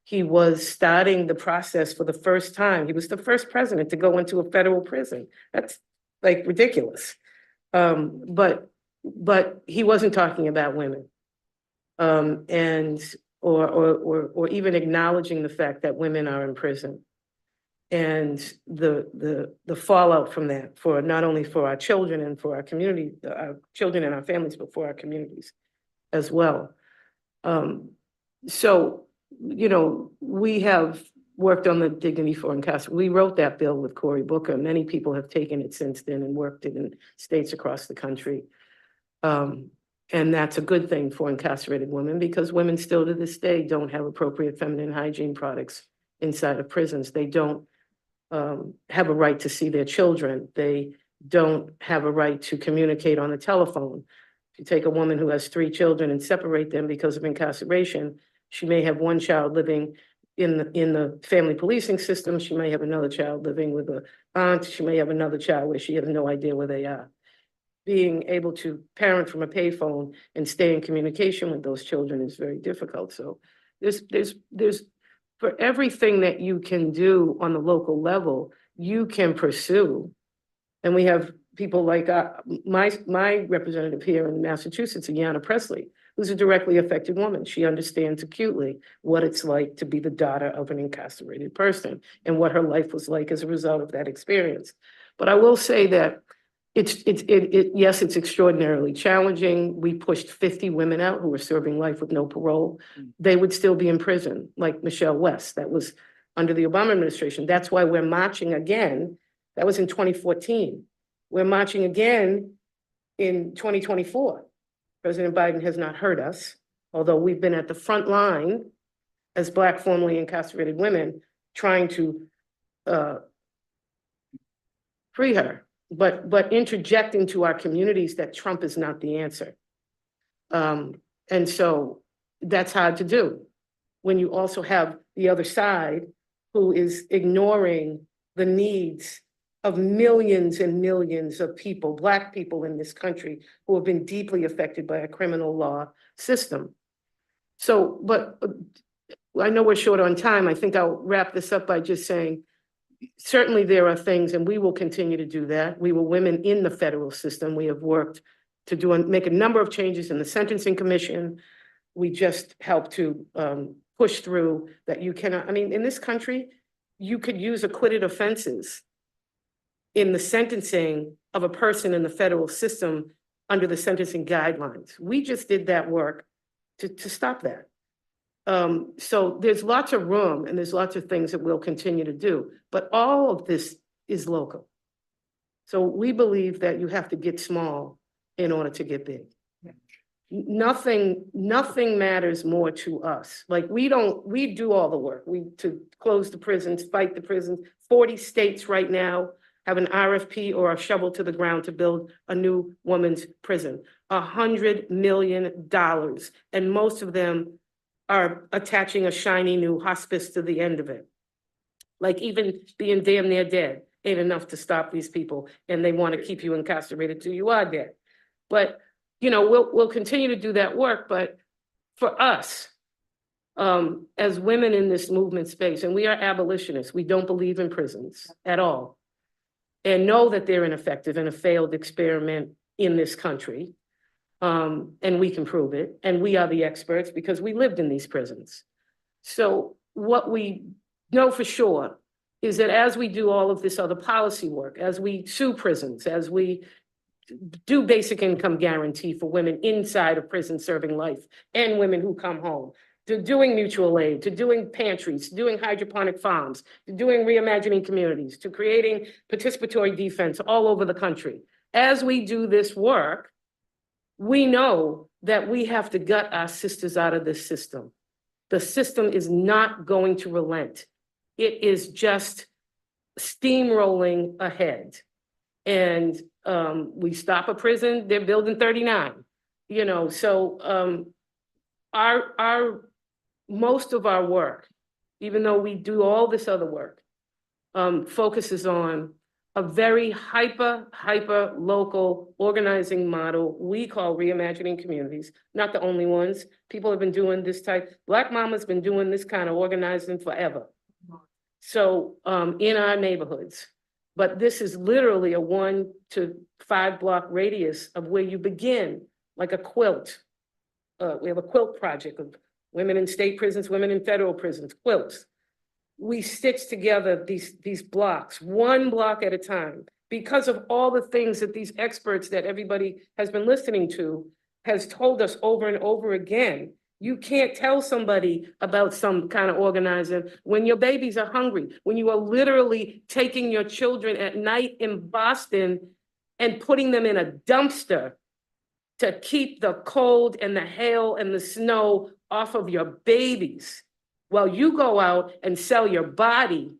he was starting the process for the first time. He was the first president to go into a federal prison. That's like ridiculous. But he wasn't talking about women. Or even acknowledging the fact that women are in prison. And the fallout from that, for not only for our children and for our community, our children and our families, but for our communities as well. So, you know, we have worked on the Dignity for Incarceration. We wrote that bill with Cory Booker. Many people have taken it since then and worked it in states across the country. And that's a good thing for incarcerated women, because women still to this day don't have appropriate feminine hygiene products inside of prisons. They don't have a right to see their children. They don't have a right to communicate on the telephone. If you take a woman who has 3 children and separate them because of incarceration, she may have one child living in the family policing system. She may have another child living with an aunt. She may have another child where she has no idea where they are. Being able to parent from a payphone and stay in communication with those children is very difficult. So there's for everything that you can do on the local level, you can pursue. And we have people like my representative here in Massachusetts, Ayanna Pressley, who's a directly affected woman. She understands acutely what it's like to be the daughter of an incarcerated person and what her life was like as a result of that experience. But I will say that yes, it's extraordinarily challenging. We pushed 50 women out who were serving life with no parole. They would still be in prison, like Michelle West. That was under the Obama administration. That's why we're marching again That was in 2014. We're marching again in 2024. President Biden has not heard us, although we've been at the front line as Black formerly incarcerated women trying to free her, but interjecting to our communities that Trump is not the answer. And so that's hard to do when you also have the other side who is ignoring the needs of millions and millions of people, Black people in this country, who have been deeply affected by a criminal law system. So, but I know we're short on time. I think I'll wrap this up by just saying, certainly there are things, and we will continue to do that. We were women in the federal system. We have worked to do and make a number of changes in the Sentencing Commission. We just helped to push through that you cannot, I mean, in this country, you could use acquitted offenses in the sentencing of a person in the federal system under the sentencing guidelines. We just did that work to stop that. So there's lots of room and there's lots of things that we'll continue to do, but all of this is local. So we believe that you have to get small in order to get big. Nothing matters more to us. Like we do all the work. To close the prisons, fight the prisons. 40 states right now have an RFP or a shovel to the ground to build a new women's prison. $100 million, and most of them are attaching a shiny new hospice to the end of it. Like even being damn near dead ain't enough to stop these people, and they want to keep you incarcerated till you are dead. But you know, we'll continue to do that work. But for us, as women in this movement space, and we are abolitionists, we don't believe in prisons at all, and know that they're ineffective and a failed experiment in this country. And we can prove it, and we are the experts because we lived in these prisons. So what we know for sure is that as we do all of this other policy work, as we sue prisons, as we do basic income guarantee for women inside of prison serving life and women who come home, to doing mutual aid, to doing pantries, to doing hydroponic farms, to doing reimagining communities, to creating participatory defense all over the country. As we do this work, we know that we have to gut our sisters out of this system. The system is not going to relent. It is just steamrolling ahead. And we stop a prison, they're building 39, you know, so our most of our work, even though we do all this other work, focuses on a very hyper local organizing model we call reimagining communities. Not the only ones. People have been doing this type. Black Mama's been doing this kind of organizing forever. So in our neighborhoods. But this is literally a 1 to 5 block radius of where you begin, like a quilt. We have a quilt project of women in state prisons, women in federal prisons, quilts. We stitch together these blocks, 1 block at a time, because of all the things that these experts that everybody has been listening to has told us over and over again. You can't tell somebody about some kind of organizing when your babies are hungry, when you are literally taking your children at night in Boston and putting them in a dumpster to keep the cold and the hail and the snow off of your babies while you go out and sell your body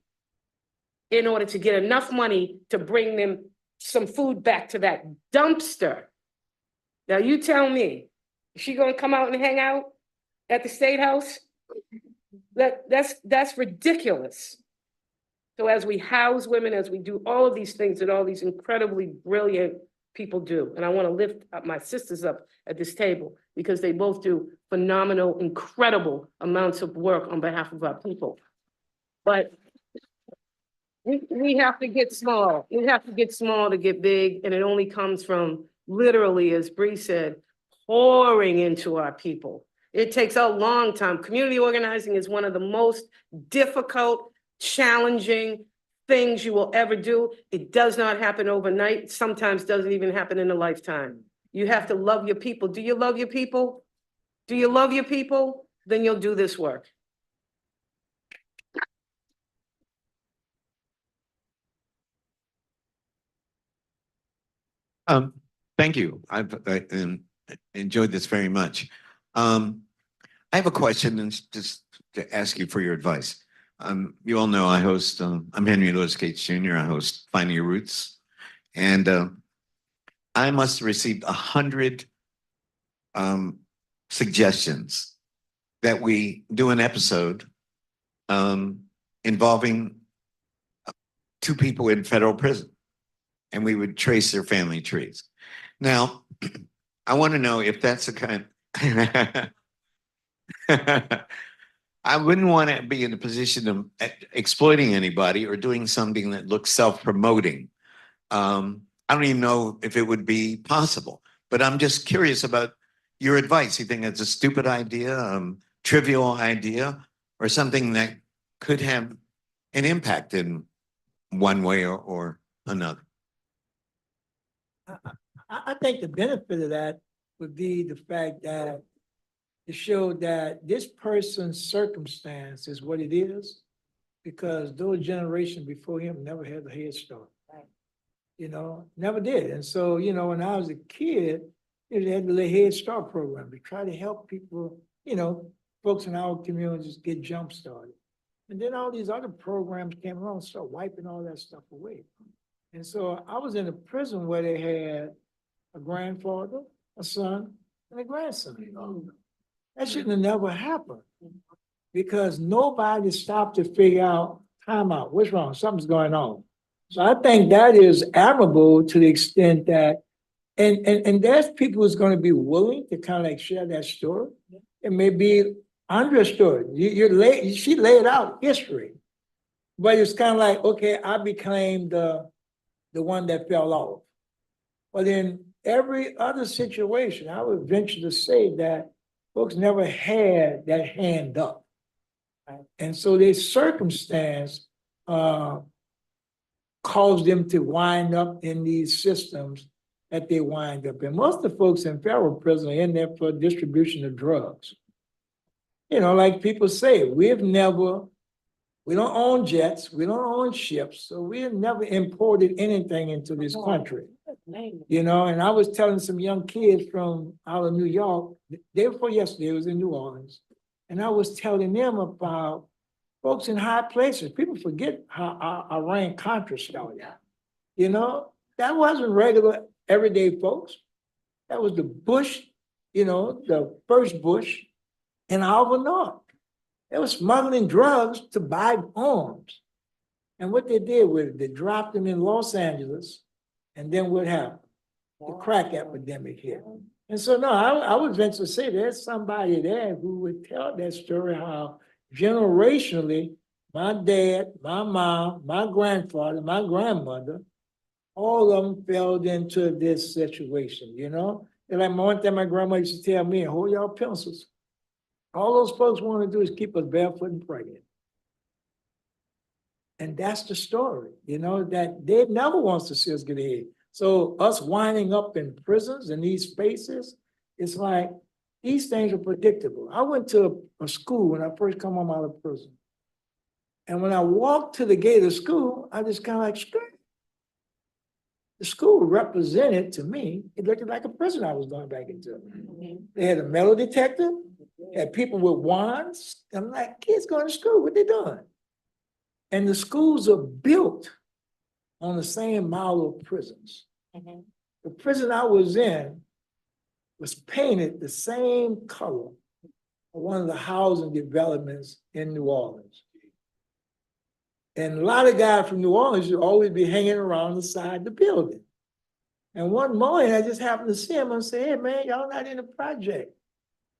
in order to get enough money to bring them some food back to that dumpster. Now you tell me, is she gonna come out and hang out at the State House? That's ridiculous. So as we house women, as we do all of these things that all these incredibly brilliant people do, and I want to lift up my sisters up at this table because they both do phenomenal, incredible amounts of work on behalf of our people. But we have to get small. We have to get small to get big, and it only comes from literally, as Bree said, pouring into our people. It takes a long time. Community organizing is one of the most difficult, challenging things you will ever do. It does not happen overnight. Sometimes doesn't even happen in a lifetime. You have to love your people. Do you love your people? Do you love your people? Then you'll do this work. Thank you. Enjoyed this very much. I have a question and just to ask you for your advice. You all know I host, I'm Henry Louis Gates Jr. I host Finding Your Roots. And I must have received 100 suggestions that we do an episode involving two people in federal prison, and we would trace their family trees. Now, I want to know if that's the kind. I wouldn't want to be in a position of exploiting anybody or doing something that looks self-promoting. I don't even know if it would be possible, but I'm just curious about your advice. You think it's a stupid idea, trivial idea, or something that could have an impact in one way or another? I think the benefit of that would be the fact that it showed that this person's circumstance is what it is, because those generations before him never had a head start. You know, never did. And so, you know, when I was a kid, they had the Head Start program to try to help people, you know, folks in our communities get jump started. And then all these other programs came along and started wiping all that stuff away. And so I was in a prison where they had a grandfather, a son, and a grandson. That shouldn't have never happened, because nobody stopped to figure out, time out, what's wrong? Something's going on. So I think that is admirable to the extent that, and there's people who's going to be willing to kind of like share that story. It may be understood. She laid out history, but it's kind of like, okay, I became the one that fell off. But in every other situation, I would venture to say that folks never had that hand up. And so their circumstance caused them to wind up in these systems that they wind up in. Most of the folks in federal prison are in there for distribution of drugs. You know, like people say, we don't own jets, we don't own ships, so we have never imported anything into this country. You know, and I was telling some young kids from out of New York, the day before yesterday, it was in New Orleans, and I was telling them about folks in high places. People forget how Iran-Contra started. You know, that wasn't regular everyday folks. That was the Bush, you know, the first Bush in Alva North. They were smuggling drugs to buy arms. And what they did with it, they dropped them in Los Angeles, and then what happened? The crack epidemic hit. And so, no, I would venture to say there's somebody there who would tell that story, how generationally, my dad, my mom, my grandfather, my grandmother, all of them fell into this situation, you know? And like one thing my grandma used to tell me, hold y'all pencils. All those folks want to do is keep us barefoot and pregnant. And that's the story, you know, that they never wants to see us get ahead. So us winding up in prisons in these spaces, it's like, these things are predictable. I went to a school when I first come home out of prison. And when I walked to the gate of school, I just kind of like screamed. The school represented to me, it looked like a prison I was going back into. They had a metal detector, had people with wands. I'm like, kids going to school, what they doing? And the schools are built on the same model of prisons. The prison I was in was painted the same color of one of the housing developments in New Orleans. And a lot of guys from New Orleans should always be hanging around the side of the building. And one morning I just happened to see him and say, hey man, y'all not in the project.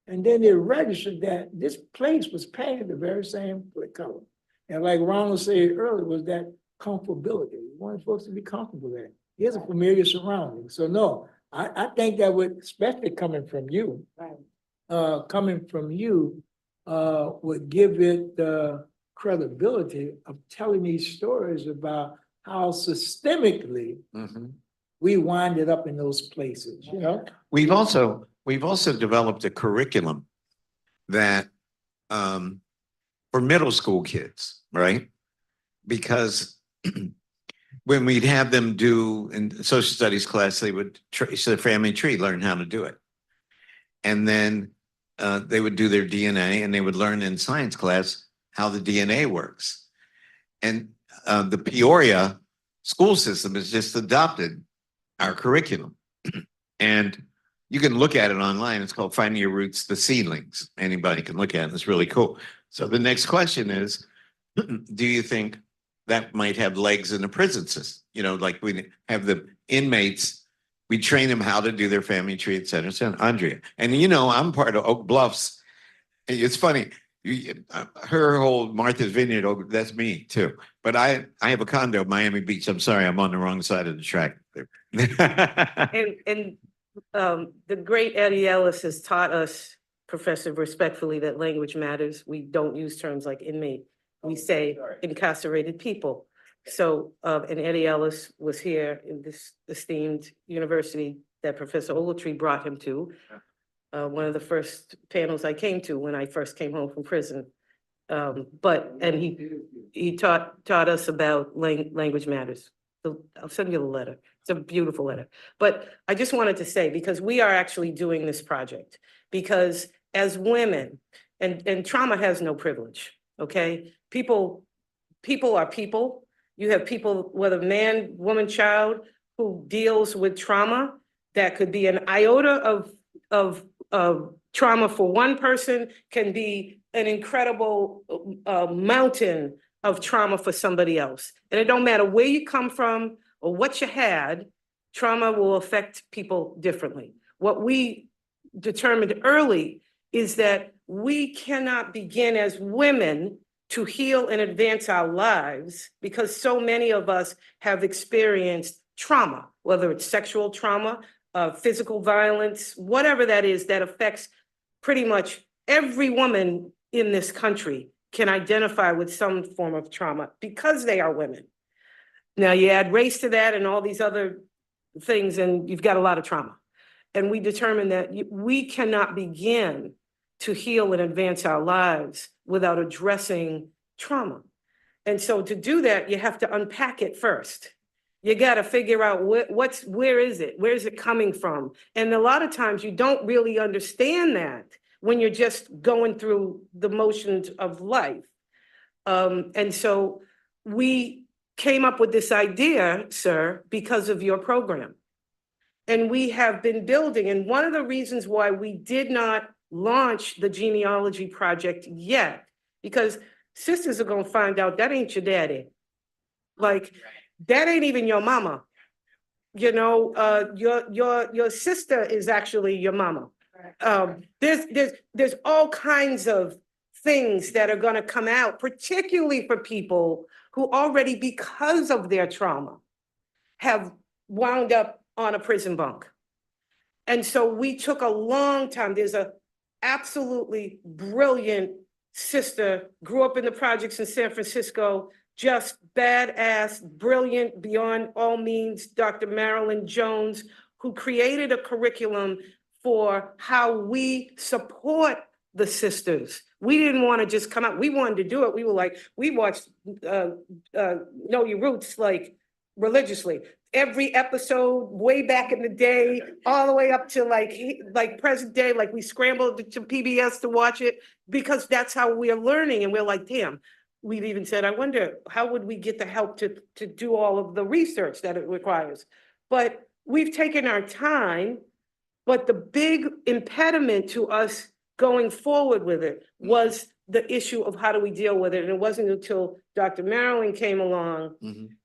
And then they registered that this place was painted the very same color. And like Ronald said earlier, was that comfortability. We wanted folks to be comfortable there. Here's a familiar surrounding. So no, I think that would, especially coming from you, would give it the credibility of telling these stories about how systemically we winded up in those places, you know? We've also developed a curriculum that for middle school kids, right? Because when we'd have them do in social studies class, they would trace their family tree, learn how to do it. And then they would do their DNA and they would learn in science class how the DNA works. And the Peoria school system has just adopted our curriculum. And you can look at it online. It's called Finding Your Roots, the Seedlings. Anybody can look at it. It's really cool. So the next question is, do you think that might have legs in the prison system? You know, like we have the inmates, we train them how to do their family tree, et cetera, et cetera. Andrea. And you know, I'm part of Oak Bluffs. It's funny. Her whole Martha's Vineyard, that's me too. But I have a condo in Miami Beach. I'm sorry, I'm on the wrong side of the track. And the great Eddie Ellis has taught us, Professor, respectfully, that language matters. We don't use terms like inmate. We say incarcerated people. So, and Eddie Ellis was here in this esteemed university that Professor Ogletree brought him to. One of the first panels I came to when I first came home from prison. And he taught us about language matters. So I'll send you the letter. It's a beautiful letter. But I just wanted to say, because we are actually doing this project, because as women, and trauma has no privilege, okay? People are people. You have people, whether man, woman, child, who deals with trauma, that could be an iota of trauma for one person, can be an incredible mountain of trauma for somebody else. And it don't matter where you come from or what you had, trauma will affect people differently. What we determined early is that we cannot begin as women to heal and advance our lives because so many of us have experienced trauma, whether it's sexual trauma, physical violence, whatever that is, that affects pretty much every woman in this country can identify with some form of trauma because they are women. Now you add race to that and all these other things and you've got a lot of trauma. And we determined that we cannot begin to heal and advance our lives without addressing trauma. And so to do that, you have to unpack it first. You got to figure out where is it? Where is it coming from? And a lot of times you don't really understand that when you're just going through the motions of life. And so we came up with this idea, sir, because of your program. And we have been building. And one of the reasons why we did not launch the genealogy project yet, because sisters are going to find out that ain't your daddy. Like, that ain't even your mama. You know, your sister is actually your mama. There's all kinds of things that are going to come out, particularly for people who already, because of their trauma, have wound up on a prison bunk. And so we took a long time. There's a absolutely brilliant sister, grew up in the projects in San Francisco, just badass, brilliant beyond all means, Dr. Marilyn Jones, who created a curriculum for how we support the sisters. We didn't want to just come out. We wanted to do it. We were like, we watched Know Your Roots like religiously. Every episode way back in the day, all the way up to like present day, like we scrambled to PBS to watch it because that's how we're learning. And we're like, damn, we've even said, I wonder, how would we get the help to do all of the research that it requires? But we've taken our time, but the big impediment to us going forward with it was the issue of how do we deal with it. And it wasn't until Dr. Marilyn came along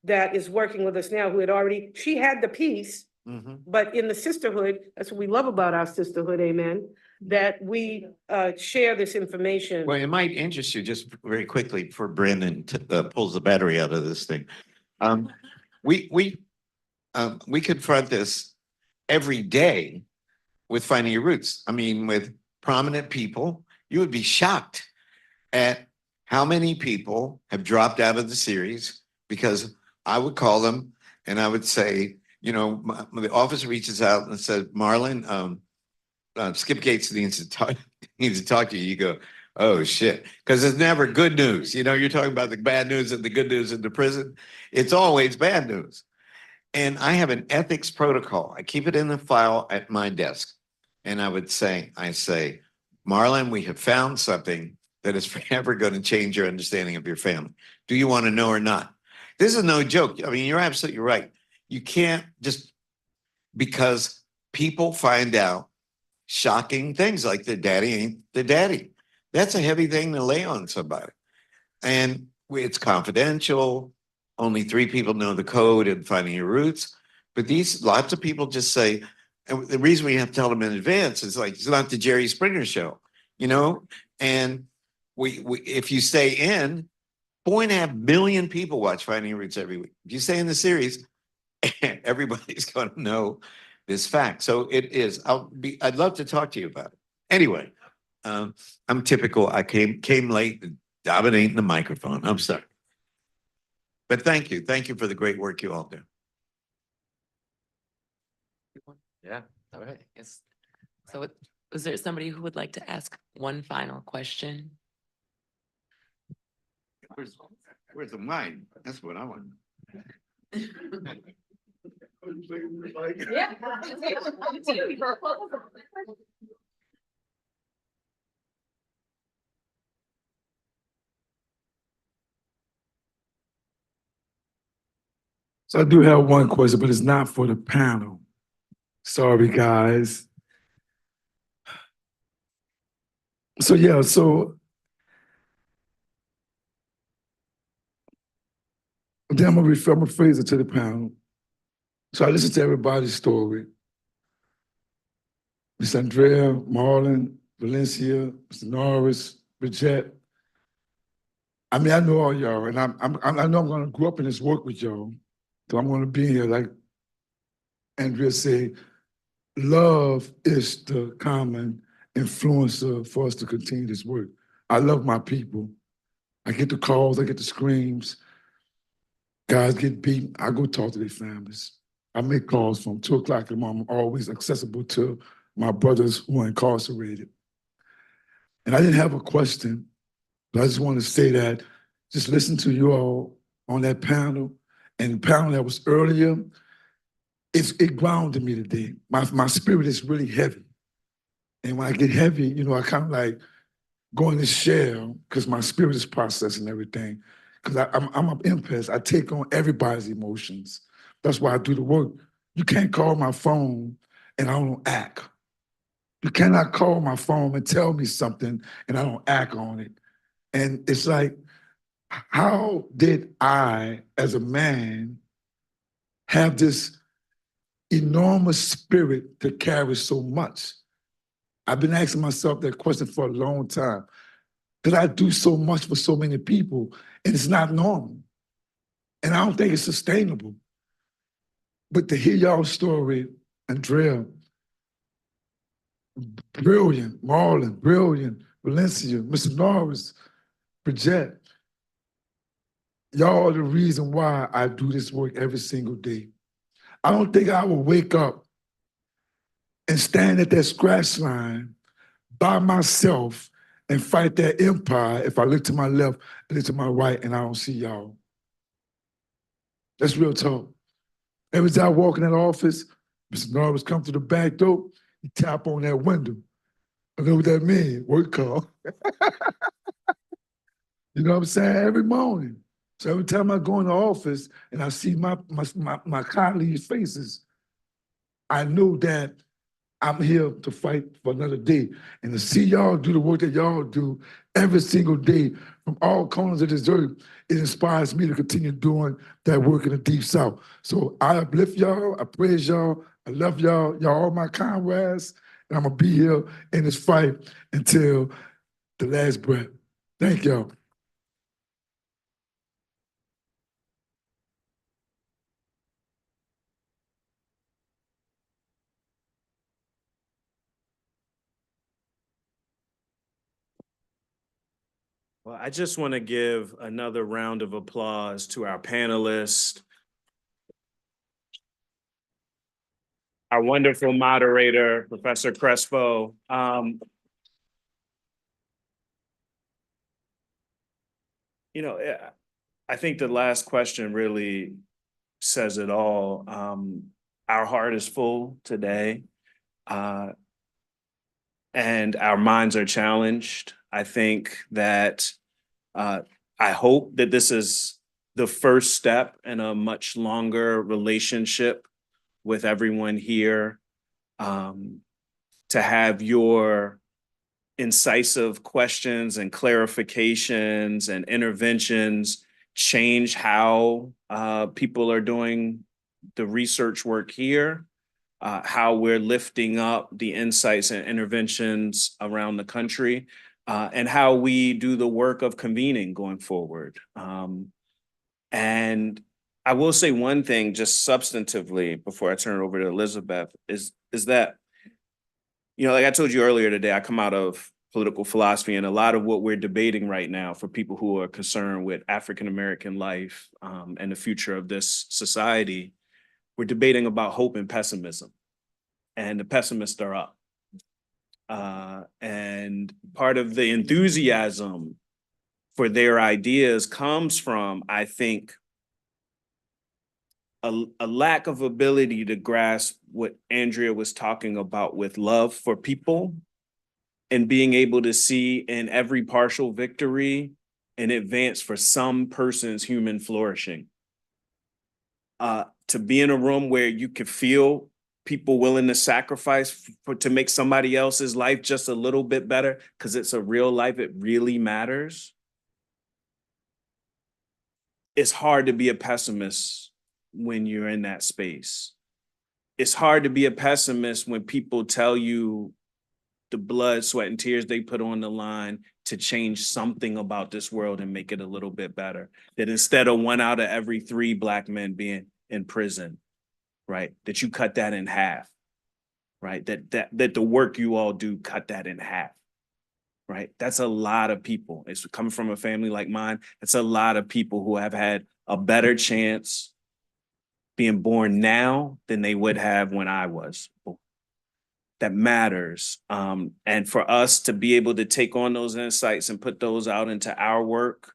that is working with us now, who had already, she had the piece, but in the sisterhood, that's what we love about our sisterhood, amen, that we share this information. Well, it might interest you just very quickly before Brandon pulls the battery out of this thing. We confront this every day with Finding Your Roots. I mean, with prominent people, you would be shocked at how many people have dropped out of the series because I would call them and I would say, you know, the office reaches out and says, Marlon, Skip Gates needs to talk to you. You go, Oh, shit. Because it's never good news. You know, you're talking about the bad news and the good news in the prison. It's always bad news. And I have an ethics protocol. I keep it in the file at my desk. And I say, Marlon, we have found something that is forever going to change your understanding of your family. Do you want to know or not? This is no joke. I mean, you're absolutely right. You can't just, because people find out shocking things like their daddy ain't the daddy. That's a heavy thing to lay on somebody. And it's confidential. Only 3 people know the code and finding your roots. But lots of people just say, and the reason we have to tell them in advance is like, it's not the Jerry Springer show, you know? And we if you stay in, 4.5 million people watch Finding Your Roots every week. If you stay in the series, everybody's going to know this fact. So it is, I'd love to talk to you about it. Anyway, I'm typical. I came late, dominating the microphone. I'm sorry. But thank you. Thank you for the great work you all do. Yeah, all right. Yes. So is there somebody who would like to ask one final question? Where's the wine? That's what I want. Yeah. So I do have one question, but it's not for the panel. Sorry, guys. So yeah, then I'm gonna phrase it to the panel. So I listened to everybody's story. Miss Andrea, Marlon, Valencia, Mr. Norris, Bridget. I mean, I know all y'all, and I know I'm gonna grow up in this work with y'all. So I'm gonna be here, like Andrea said, love is the common influencer for us to continue this work. I love my people. I get the calls, I get the screams. Guys get beaten, I go talk to their families. I make calls from 2 o'clock in the morning. I'm always accessible to my brothers who are incarcerated. And I didn't have a question, but I just want to say that just listen to you all on that panel, and the panel that was earlier, it grounded me today. My spirit is really heavy. And when I get heavy, you know, I kind of like go in this shell because my spirit is processing everything. Because I'm an empath. I take on everybody's emotions. That's why I do the work. You can't call my phone and I don't act. You cannot call my phone and tell me something and I don't act on it. And it's like, how did I, as a man, have this enormous spirit to carry so much? I've been asking myself that question for a long time. Did I do so much for so many people? And it's not normal. And I don't think it's sustainable. But to hear y'all's story, Andrea, brilliant, Marlon, brilliant, Valencia, Mr. Norris, Bridget, y'all are the reason why I do this work every single day. I don't think I will wake up and stand at that scratch line by myself and fight that empire if I look to my left and look to my right and I don't see y'all. That's real talk. Every time I walk in that office, Mr. Norris come to the back door, he tap on that window. I know what that means, work call. You know what I'm saying? Every morning. So every time I go in the office and I see my colleagues' faces, I know that I'm here to fight for another day. And to see y'all do the work that y'all do every single day from all corners of this earth, it inspires me to continue doing that work in the Deep South. So I uplift y'all, I praise y'all, I love y'all, y'all all my comrades, and I'm gonna be here in this fight until the last breath. Thank y'all. Well, I just want to give another round of applause to our panelists, our wonderful moderator, Professor Crespo. You know, I think the last question really says it all. Our heart is full today, and our minds are challenged. I think that I hope that this is the first step in a much longer relationship with everyone here, to have your incisive questions and clarifications and interventions change how people are doing the research work here, how we're lifting up the insights and interventions around the country, and how we do the work of convening going forward. And I will say one thing just substantively before I turn it over to Elizabeth is that, you know, like I told you earlier today, I come out of political philosophy, and a lot of what we're debating right now for people who are concerned with African-American life and the future of this society, we're debating about hope and pessimism, and the pessimists are up. And part of the enthusiasm for their ideas comes from, I think, a lack of ability to grasp what Andrea was talking about with love for people and being able to see in every partial victory an advance for some person's human flourishing. To be in a room where you could feel people willing to sacrifice to make somebody else's life just a little bit better because it's a real life, it really matters. It's hard to be a pessimist when you're in that space. It's hard to be a pessimist when people tell you the blood, sweat, and tears they put on the line to change something about this world and make it a little bit better. That instead of 1 out of every 3 Black men being in prison, right, that you cut that in half, right? That the work you all do, cut that in half, right? That's a lot of people. It's coming from a family like mine. It's a lot of people who have had a better chance being born now than they would have when I was born. That matters. And for us to be able to take on those insights and put those out into our work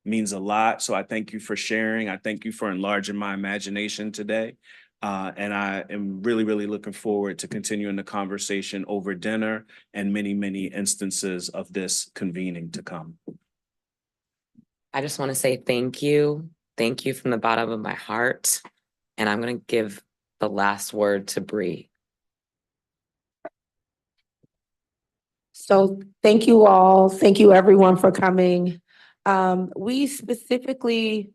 means a lot. So I thank you for sharing. I thank you for enlarging my imagination today. And I am really, really looking forward to continuing the conversation over dinner and many, many instances of this convening to come. I just want to say thank you. Thank you from the bottom of my heart. And I'm going to give the last word to Bree. So thank you all. Thank you everyone for coming. We specifically,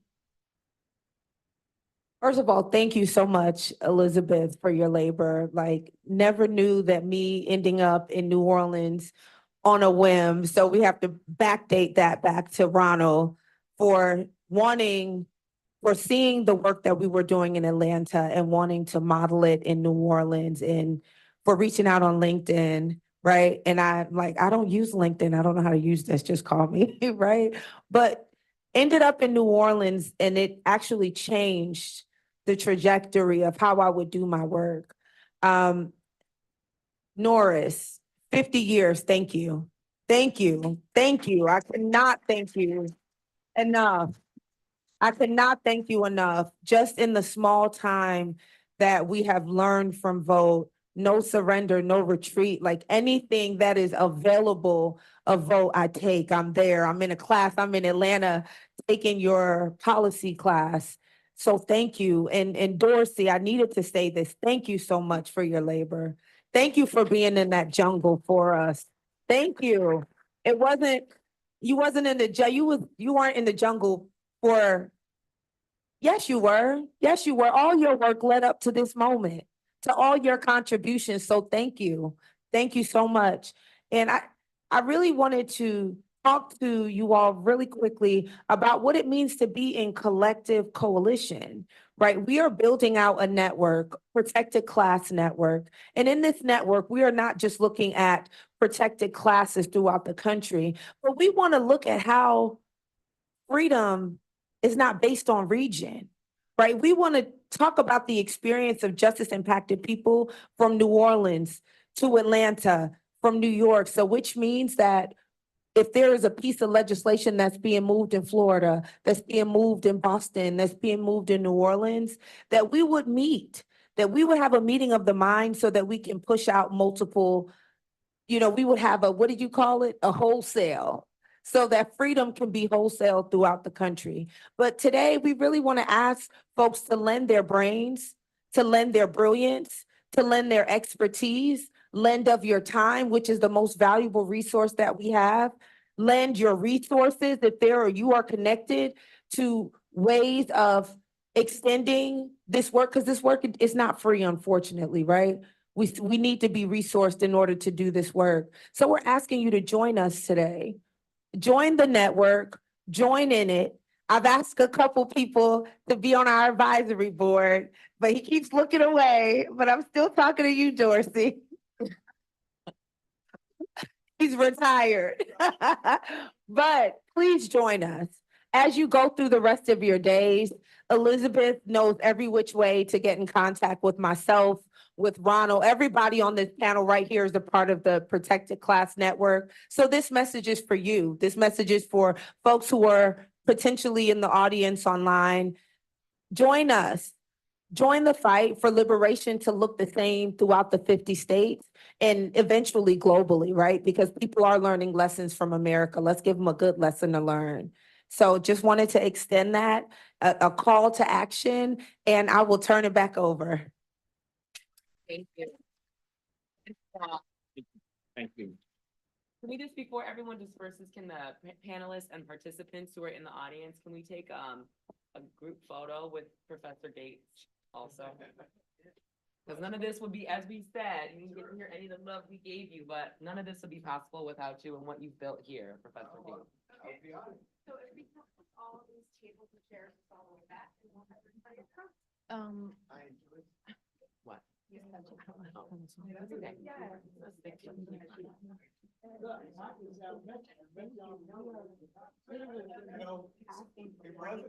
first of all, thank you so much, Elizabeth, for your labor. Like, never knew that me ending up in New Orleans on a whim. So we have to backdate that back to Ronald for seeing the work that we were doing in Atlanta and wanting to model it in New Orleans, and for reaching out on LinkedIn, right? And I'm like, I don't use LinkedIn. I don't know how to use this. Just call me, right? But ended up in New Orleans, and it actually changed the trajectory of how I would do my work. Norris, 50 years, thank you. Thank you. Thank you. I cannot thank you enough. I could not thank you enough, just in the small time that we have learned from Vote. No surrender, no retreat, like anything that is available of Vote, I take. I'm there. I'm in a class. I'm in Atlanta taking your policy class. So thank you. And Dorsey, I needed to say this. Thank you so much for your labor. Thank you for being in that jungle for us. Thank you. You wasn't in the you weren't in the jungle for, yes, you were. Yes, you were. All your work led up to this moment, to all your contributions. So thank you. Thank you so much. And I really wanted to talk to you all really quickly about what it means to be in collective coalition, right? We are building out a network, protected class network. And in this network, we are not just looking at protected classes throughout the country, but we want to look at how freedom is not based on region, right? We want to talk about the experience of justice impacted people from New Orleans to Atlanta, from New York. So which means that if there is a piece of legislation that's being moved in Florida, that's being moved in Boston, that's being moved in New Orleans, that we would meet, that we would have a meeting of the mind so that we can push out multiple, we would have a, what did you call it? A wholesale, so that freedom can be wholesale throughout the country. But today, we really want to ask folks to lend their brains, to lend their brilliance, to lend their expertise, lend of your time, which is the most valuable resource that we have. Lend your resources if you are connected to ways of extending this work, because this work is not free, unfortunately, right? We need to be resourced in order to do this work. So we're asking you to join us today. Join the network, join in it. I've asked a couple people to be on our advisory board, but he keeps looking away, but I'm still talking to you, Dorsey. He's retired. But please join us. As you go through the rest of your days, Elizabeth knows every which way to get in contact with myself, with Ronald. Everybody on this panel right here is a part of the Protected Class Network. So this message is for you. This message is for folks who are potentially in the audience online. Join us. Join the fight for liberation to look the same throughout the 50 states and eventually globally, right? Because people are learning lessons from America. Let's give them a good lesson to learn. So just wanted to extend that, a call to action, and I will turn it back over. Thank you. Thank you. Can we just, before everyone disperses, can the panelists and participants who are in the audience, can we take a group photo with Professor Gates also? Because none of this would be, as we said, you didn't get to hear any of the love we gave you, but none of this would be possible without you and what you've built here, Professor Gates. So if we put all of these tables and chairs all the way back, and we'll have everybody across. What? It wasn't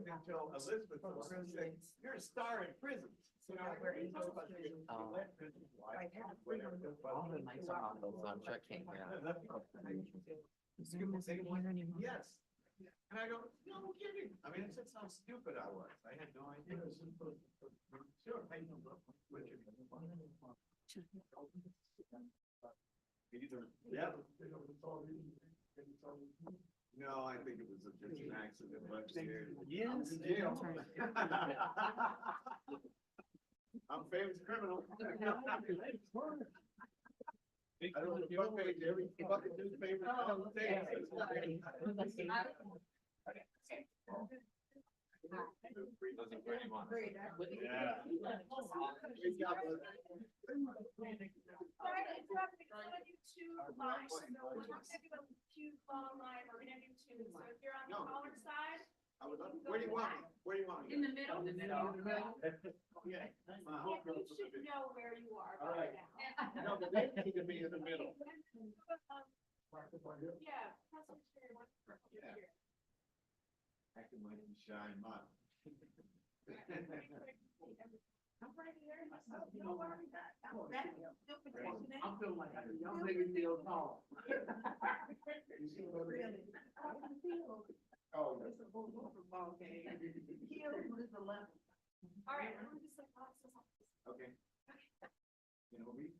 until Elizabeth was saying, you're a star in prison. All the mics are off, so I'm sure I can't hear. Yes. And I go, no kidding. I mean, it's just how stupid I was. I had no idea. Sure. Yeah. No, I think it was just an accident upstairs. Yes. I'm a famous criminal. I don't know, front page, every fucking newspaper. Where do you want me? Where do you want me? In the middle. In the middle. Yeah. You should know where you are right now. No, but they need to be in the middle. Yeah. Yeah. Acting like you shine mine. I'm right here. Don't worry about it. I'm feeling like y'all make me feel tall. Really? Oh, It's a ball game. Heel is the left. All right, I'm gonna just like, okay. You know me?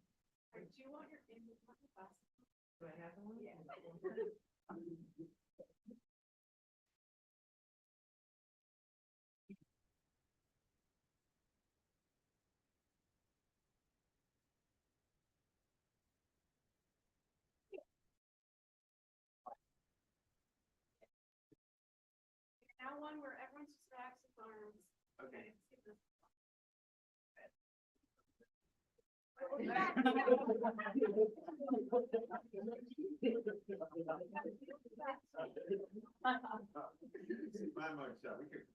do you want your image on the bus? Do I have one? Yeah. Now one where everyone just backs his arms. Okay. My mugshot, we could.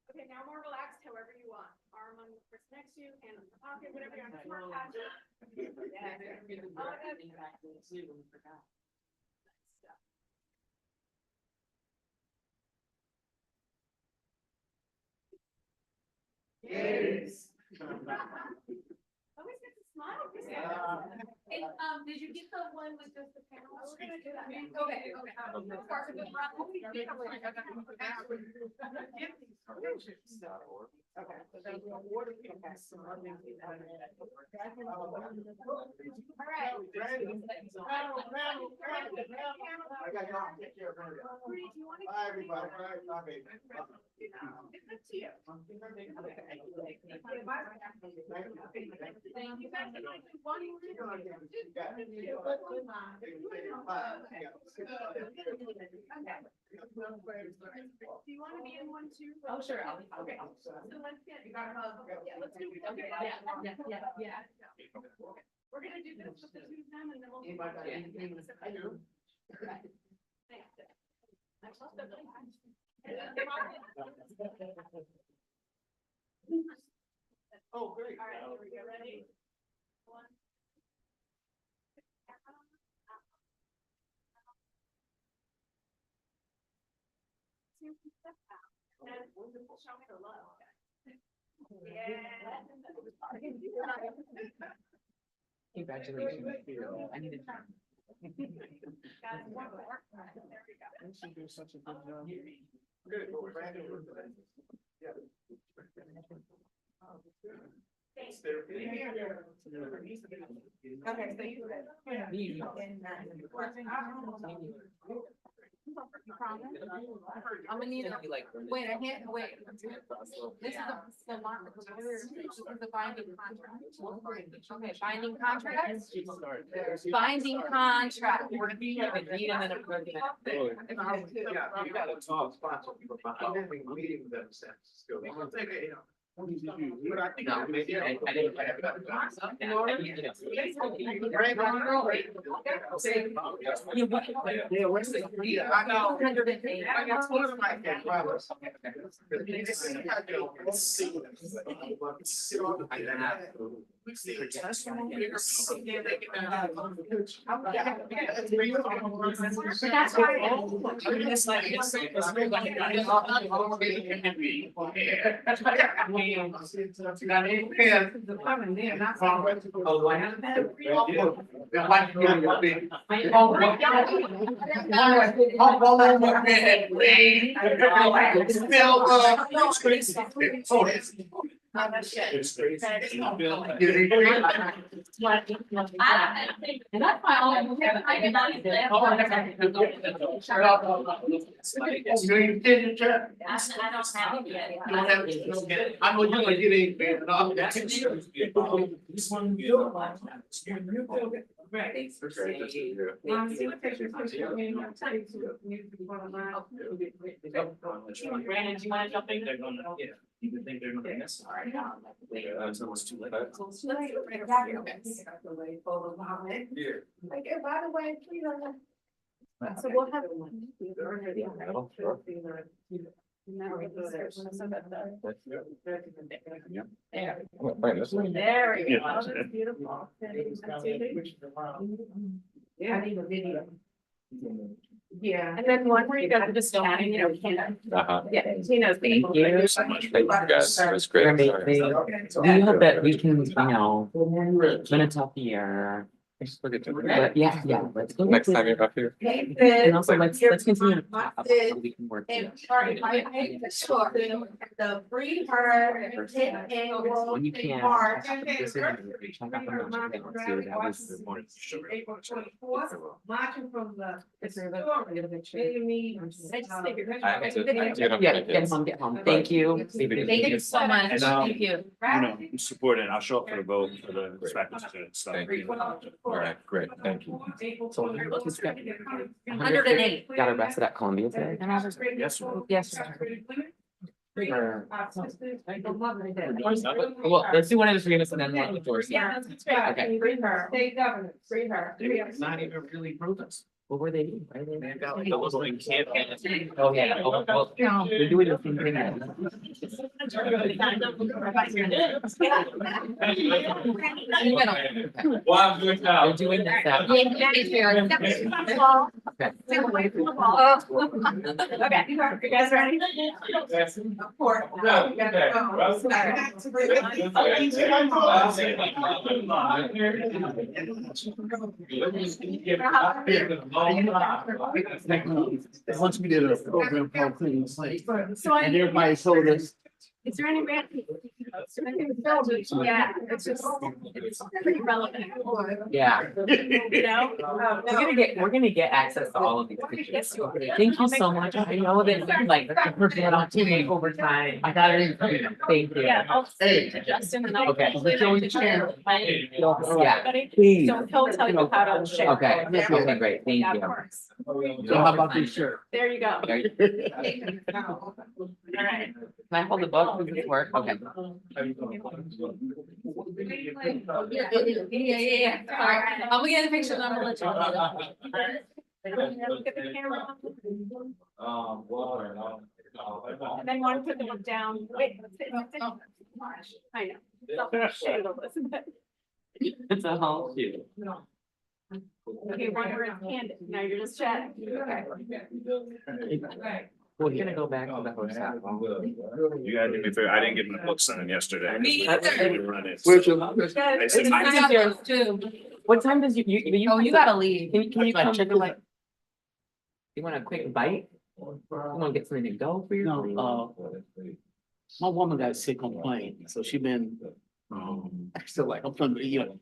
Okay, now more relaxed, however you want. Arm on the person next to you, hand on the pocket, whatever you want. Short pass. Yes. Always get to smile. Did you get the one with just the panel? Okay, Do you want to be in one too? Oh, sure. Okay. So let's get, yeah, let's do, okay, yeah. We're gonna do this with the two of them and then we'll. I do. Oh, great. All right, here we go, ready? One. And show me the love. Yeah. Congratulations. I need to. Guys, one more. There we go. She do such a good job. Good. Yeah. Okay, so you. I'm gonna need, wait, I can't, wait. This is the mark, this is the binding contract. Okay, binding contract. Binding contract. We're gonna be here with Reed and then a president. Yeah, you gotta talk sponsor people behind. I'm having a meeting with them, San Francisco. But I think. No, maybe I didn't. I know. 108. I got one of my problems. We see a testimony. That's why. It's like, It's crazy. And that's my only. I did not use that. You did it, Jeff? I don't have it yet. You don't have it, you don't get it. I know you're gonna get it, man. No, that's it. This one. Thanks for saying. Brandon, do you want to jump in? They're gonna, yeah. You think they're gonna miss? All right. So it's too late. Yeah. By the way, please. So we'll have. There we Yeah. go. That's beautiful. I need a video. Yeah. And then one where you guys are just chatting, Tina. Yeah, Tina's. Thank you. So much. Thank you guys. It was great. You're Sorry. amazing. We hope that we can, it's been a tough year. But yeah, let's go. Next time you're up here. And also let's continue to talk about how we can work. And together. the free her. When you can. March. This is- check out the motion. Let's do that was the morning. April 24th, marching from the. I just figured. I do not Yeah, think get it's- home. Thank you. Thank you so much. And, Thank you. You know, support it. I'll show up for the vote for the inspectors and stuff. Thank you. All right, great, thank you. So let's get. 108. Got arrested at Columbia today. Yes, sir. Yes. Well, let's do one of the three of us and then one of the doors. Yeah, that's great. Okay. Bring her. State governor, bring her. It's not even really protest. What were they doing? Why are they- They've got like a little encampment. Oh, yeah. Oh, well, they're doing the same thing. now. They're doing this out. Okay. You guys ready? Once we did a program called Clean Slate, So and everybody told us, Is there any random? Yeah, it's just, it's pretty relevant. Yeah. You know? We're gonna get access to all of these pictures. Yes, you are. Thank you so much. I know that like the person on TV over time. I got it. Thank you. Yeah, I'll say to Justin and I. Okay. Hopefully to share. Yeah. Everybody. Please. So he'll tell you how to share. Okay. Okay, great. Thank Yeah, you. of course. so how about this shirt? There you go. All right. Can I hold the book? Does this work? Okay. Yeah. All right. I'm gonna get a picture and I'm gonna let you. Look at the camera. And then want to put the book down. Wait. I know. Self-shadowed, isn't it? It's a whole shoot. Okay, one word handed. Now you're just chatting. Okay. We're gonna go back to the hotel. You gotta do me a favor. I didn't get my book signed yesterday. Me either. I had to run it. Where's your? I said, What time is yours? Too. What time does you? Oh, you gotta leave. Can you come to like? You want a quick bite? You wanna get something to go for your? No, my woman got sick on plane, so she been, still like, I'm from, you know.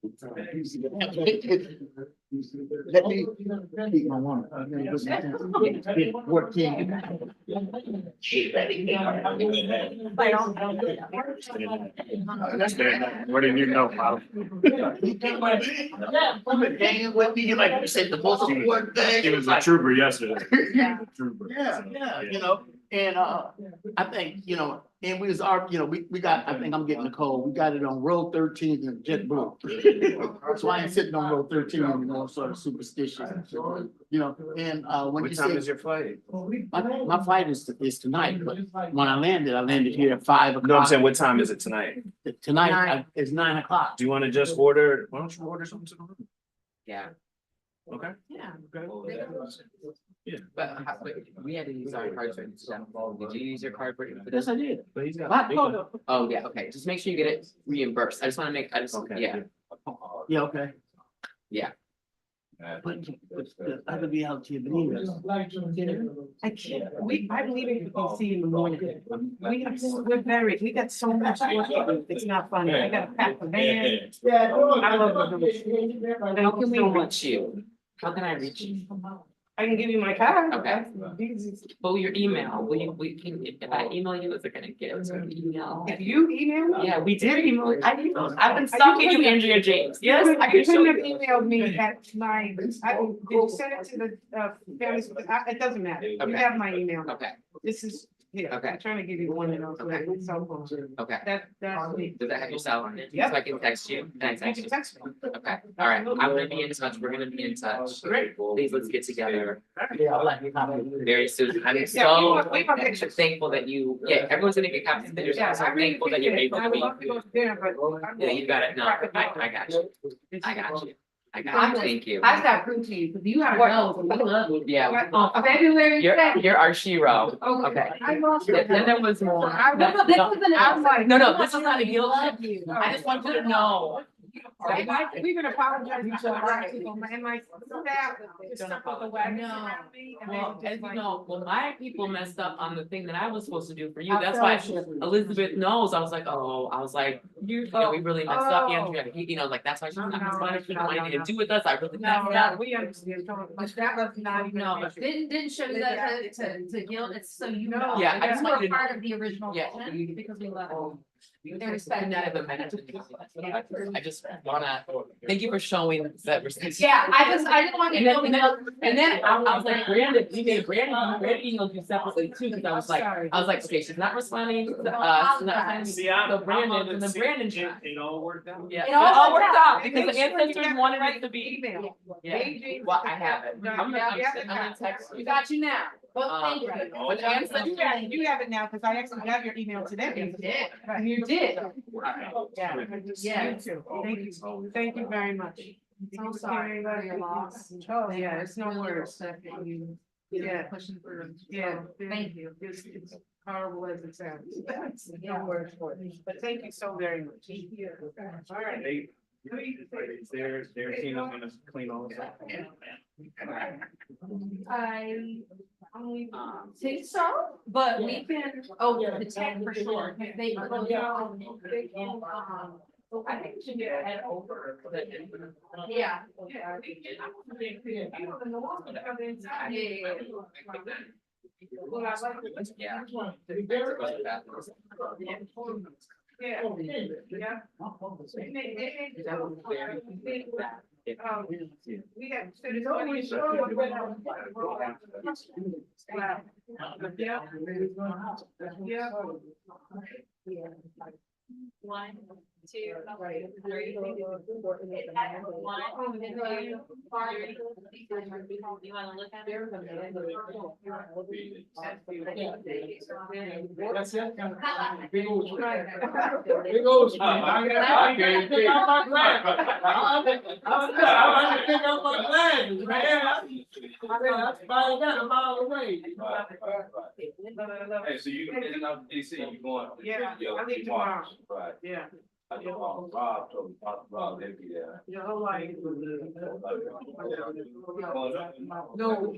Let me meet my woman. Working. That's good. What did you know, Bob? Hanging with me, like you said, the most important thing. He was a trooper yesterday. Yeah. Trooper. Yeah, you know, and I think, you know, and we was we got, I think I'm getting a call, we got it on road 13 in JetBlue. So I ain't sitting on road 13 anymore, sort of superstitious, you know, and when you What time say, is your flight? my flight is tonight, but when I landed here at 5 o'clock. No, I'm saying, what time is it tonight? Tonight is 9 o'clock. Do you wanna just order, why don't you order something to the room? Yeah. Okay. Yeah. But we had to use our cards for this. Did you use your card for this? Yes, I did. But he's got. I told her. Oh, yeah, okay. Just make sure you get it reimbursed. I just wanna make, Okay. yeah. Yeah, okay. Yeah. But the other reality of it is. I can't, I'm leaving for DC in the morning. We got so much work to do. It's not funny. I gotta pack the van. I love the village. How can we reach you? How can I reach you? I can give you my card. Okay. Easy. Well, your email, if I email you, is it gonna get to the email? If you email me. Yeah, we did email, I've been stalking you, Andrea James. Yes, I You can show couldn't have you. emailed me at my, did you send it to the, family, it doesn't matter. You Okay. have my email. Okay, This is, here, Okay. I'm trying to give you the one that I'll, Okay. cell phone. okay. That's me. Does that have your cell on it? Yeah. So I can text you? Can I You text can you? text me. Okay, all right. I'm gonna be in touch. We're gonna be in touch. Great. Please, let's get together Yeah, I'll let you know. very soon. I'm Yeah, so we want pictures. thankful that everyone's gonna get copies of the pictures. I'm so I really thankful that you're appreciate it. able I to would love to go to dinner, but. Yeah, you got it. No, I got you. I got you. I got you. Thank you. I got proof to you, because you have those, and we love you. Yeah. February You're our shero. Okay. I love you. Then there was more. No, this was an. I'm like, no, this is not a guilt. Love you. I just want you to know. We've been apologizing to our people, and my staff just circled the wagons No. around me. And they Well, were as just you like, know, well, my people messed up on the thing that I was supposed to do for you. I That's why fellowship. Elizabeth knows. I was like, you know, we really messed up, Andrea. You know, like, that's why she's not responding. She don't want anything to do with us. I really messed No, up. we understand, but That was not even, no, didn't show you that to guilt, it's so you know. Yeah, I that just you want were you to know. part of the original Yeah. vision, because we love you. They respect Not that. even mentioned. I just wanna, thank you for showing that respect. Yeah, I didn't want And to. then, I was like, Brandon, you made Brandon emailed you separately too, because I was like, okay, she's not responding to us, she's not responding See, to I'm Brandon, on the and then same- Brandon. It all worked out. Yeah, It it all all worked worked out. out, because the ancestors wanted it to be. Yeah, well, I have it. I'm gonna text We you. got you now. Well, thank you. But the ancestors. You have it now, because I actually got your email today. You did. Yeah. Yeah. You too. Thank you very much. So sorry for your loss. Oh, yeah, it's no worries. Yeah. Pushing through. Yeah. Thank you. It's horrible as it sounds. Yeah. No words for it, but thank you so very much. All right. Their team is gonna clean all this up. I think so, but we can, the tech for sure, they. I think we should get head over. Yeah. Well, I like it. Yeah. We got, so there's only show. Yeah. One, two, three. You wanna look at it? That's it. Big old. Big old. I can't pick up my glasses. I can't pick up my glasses, man. I find that a mile away. Hey, so you getting up DC, you going? Yeah, I leave tomorrow. Right. Yeah. Rob told me, Rob, they'd be there. Your whole life. No.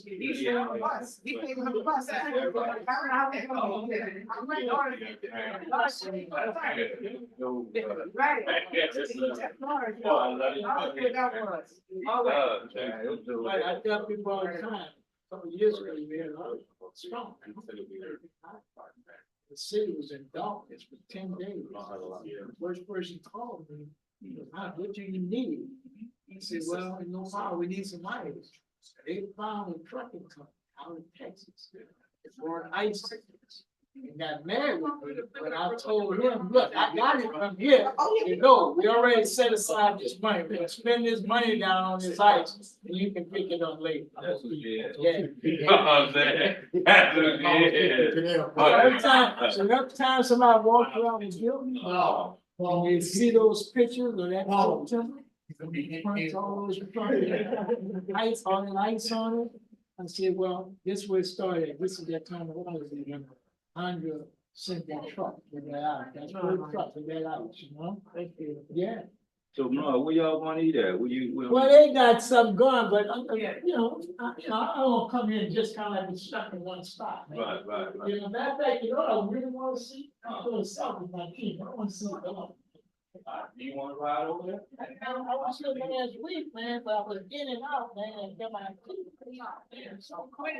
He's on the bus. He came on the bus. I don't know how they go. Right. Like I tell people all the time, a couple of years ago, man, I was strong. The city was in darkness for 10 days. The first person called me, what do you need? He said, well, no problem, we need some ice. They found a trucking company out in Texas for ice. And got mad with me, but I told him, look, I got it from here. You know, we already set aside this money. We're gonna spend this money down on this ice, and you can pick it up later. That's what it is. Yeah. You know what I'm saying? That's what it is. Every time somebody walks around and guilty, and you see those pictures of that September, all those ice on it, ice on it. I said, well, this is where it started. This is that time when I was in Andrea sent that truck with that out. That's good truck with that out, you know? Thank you. Yeah. So, no, where y'all wanna eat at? Well, they got some going, but you know, I don't come here and just kind of be stuck in one spot, man. Right. You know, matter of fact, you know, what I really want to see, I go to South with my team. I want to see it. You wanna ride over there? I was here last week, man, but I was in and out, man, and get my teeth. So quick.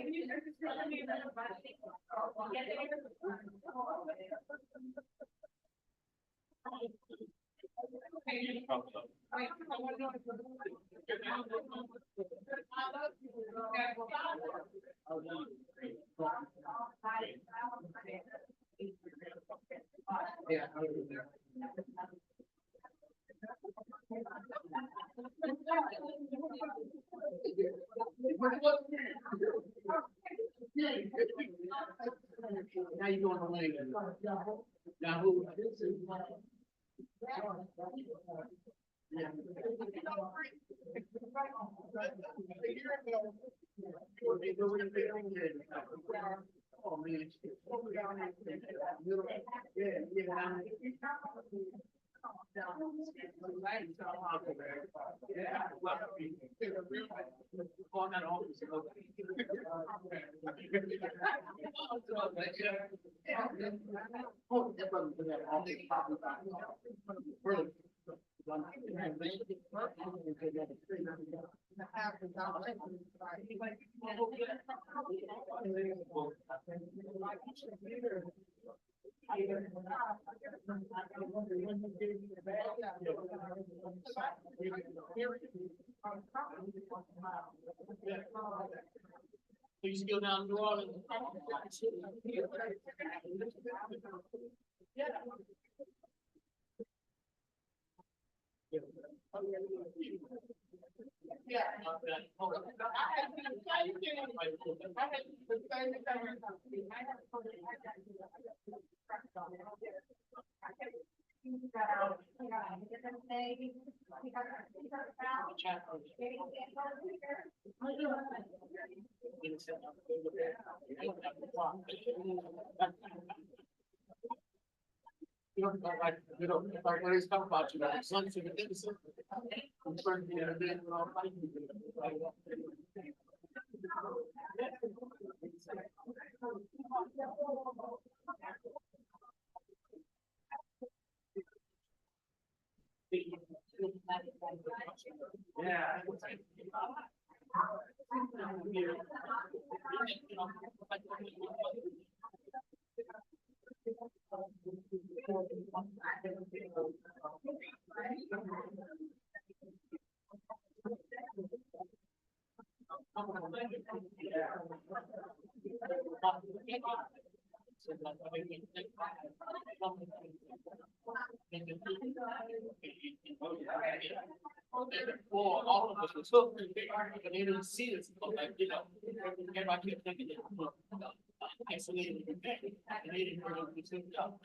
Now you going to lane. Now who? Oh, man. Please go down New Orleans. Like what he's talking about, you know, son, so you did this. I'm trying to get it in, but I'm fighting you. Yeah. Well, all of us were so big, but they didn't see this, like, you know, everybody kept thinking it was isolated, and they didn't really do the job.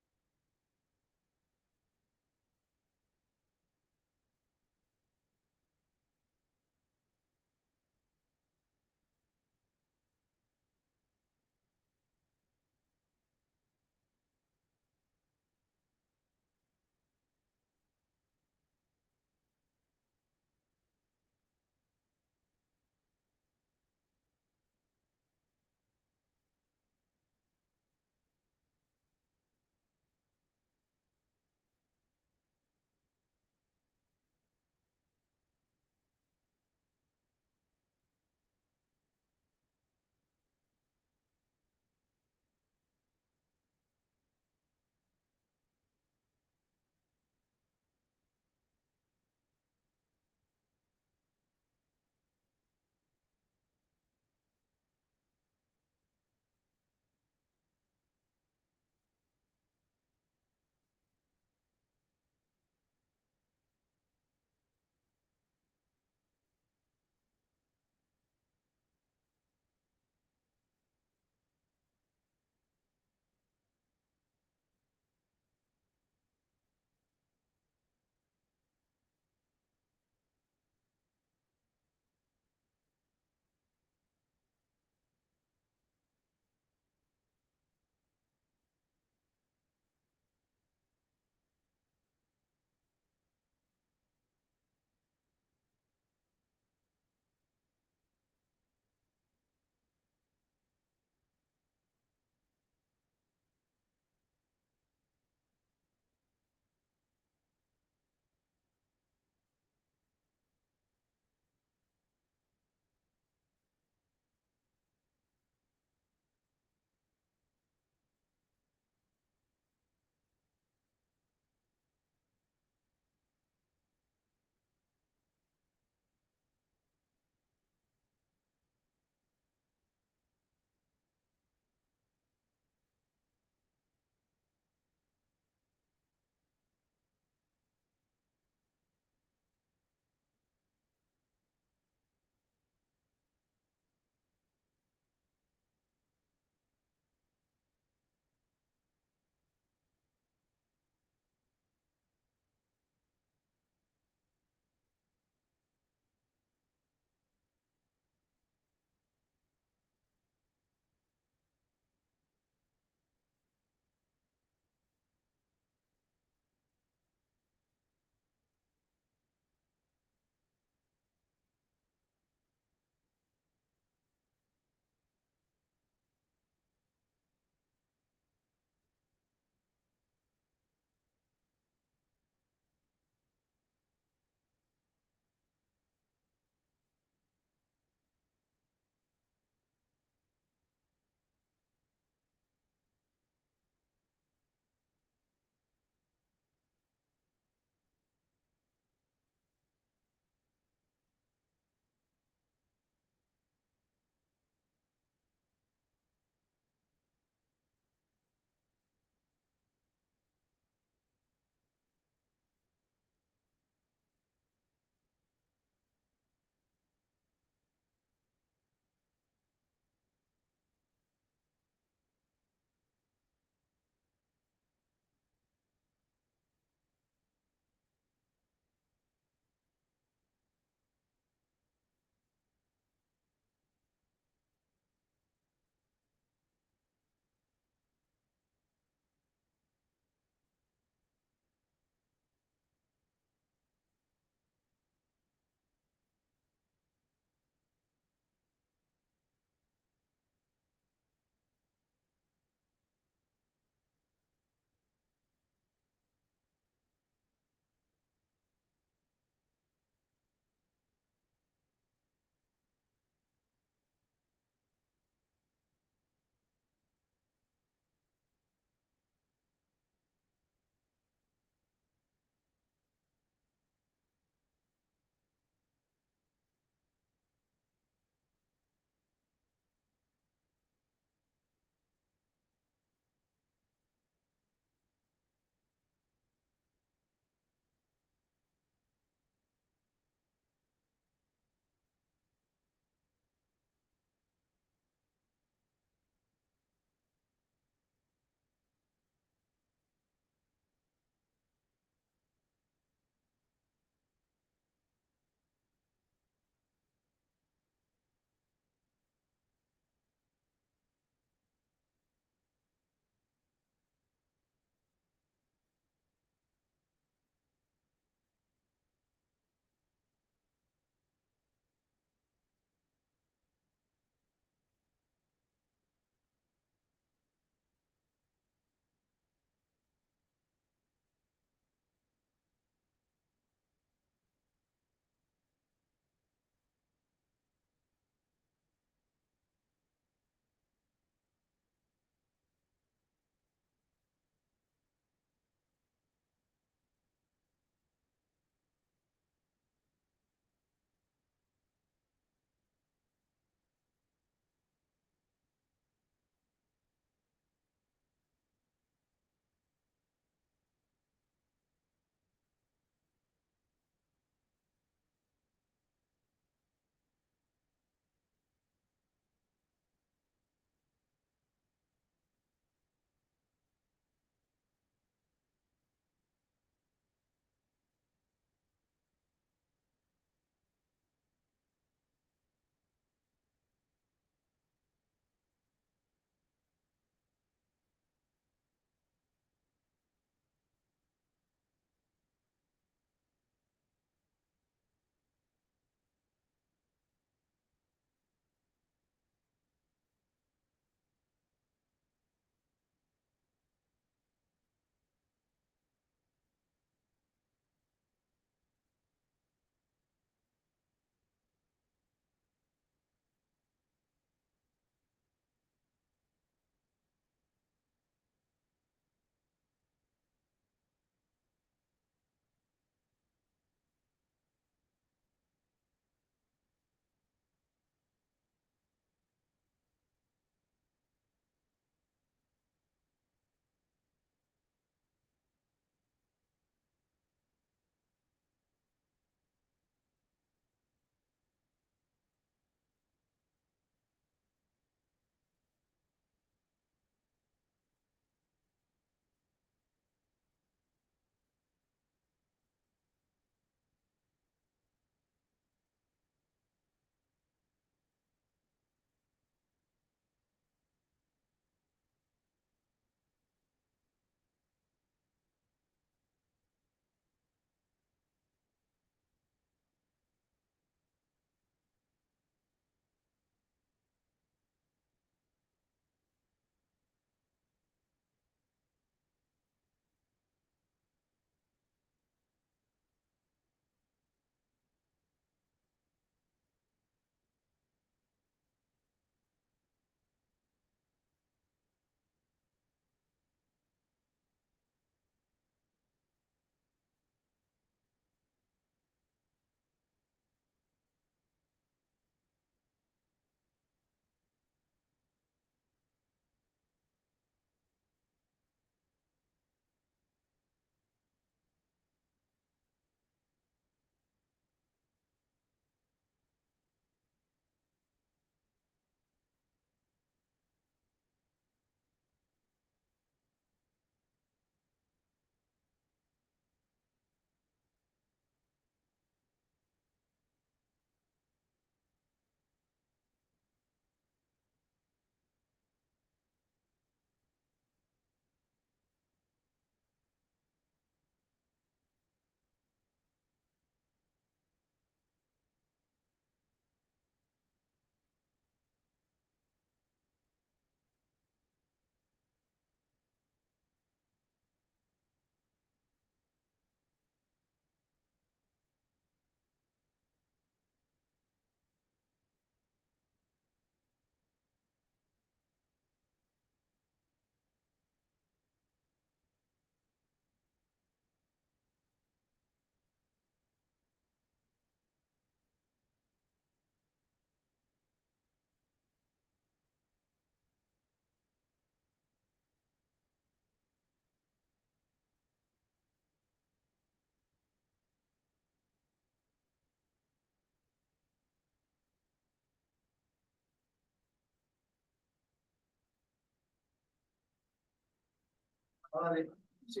Sí,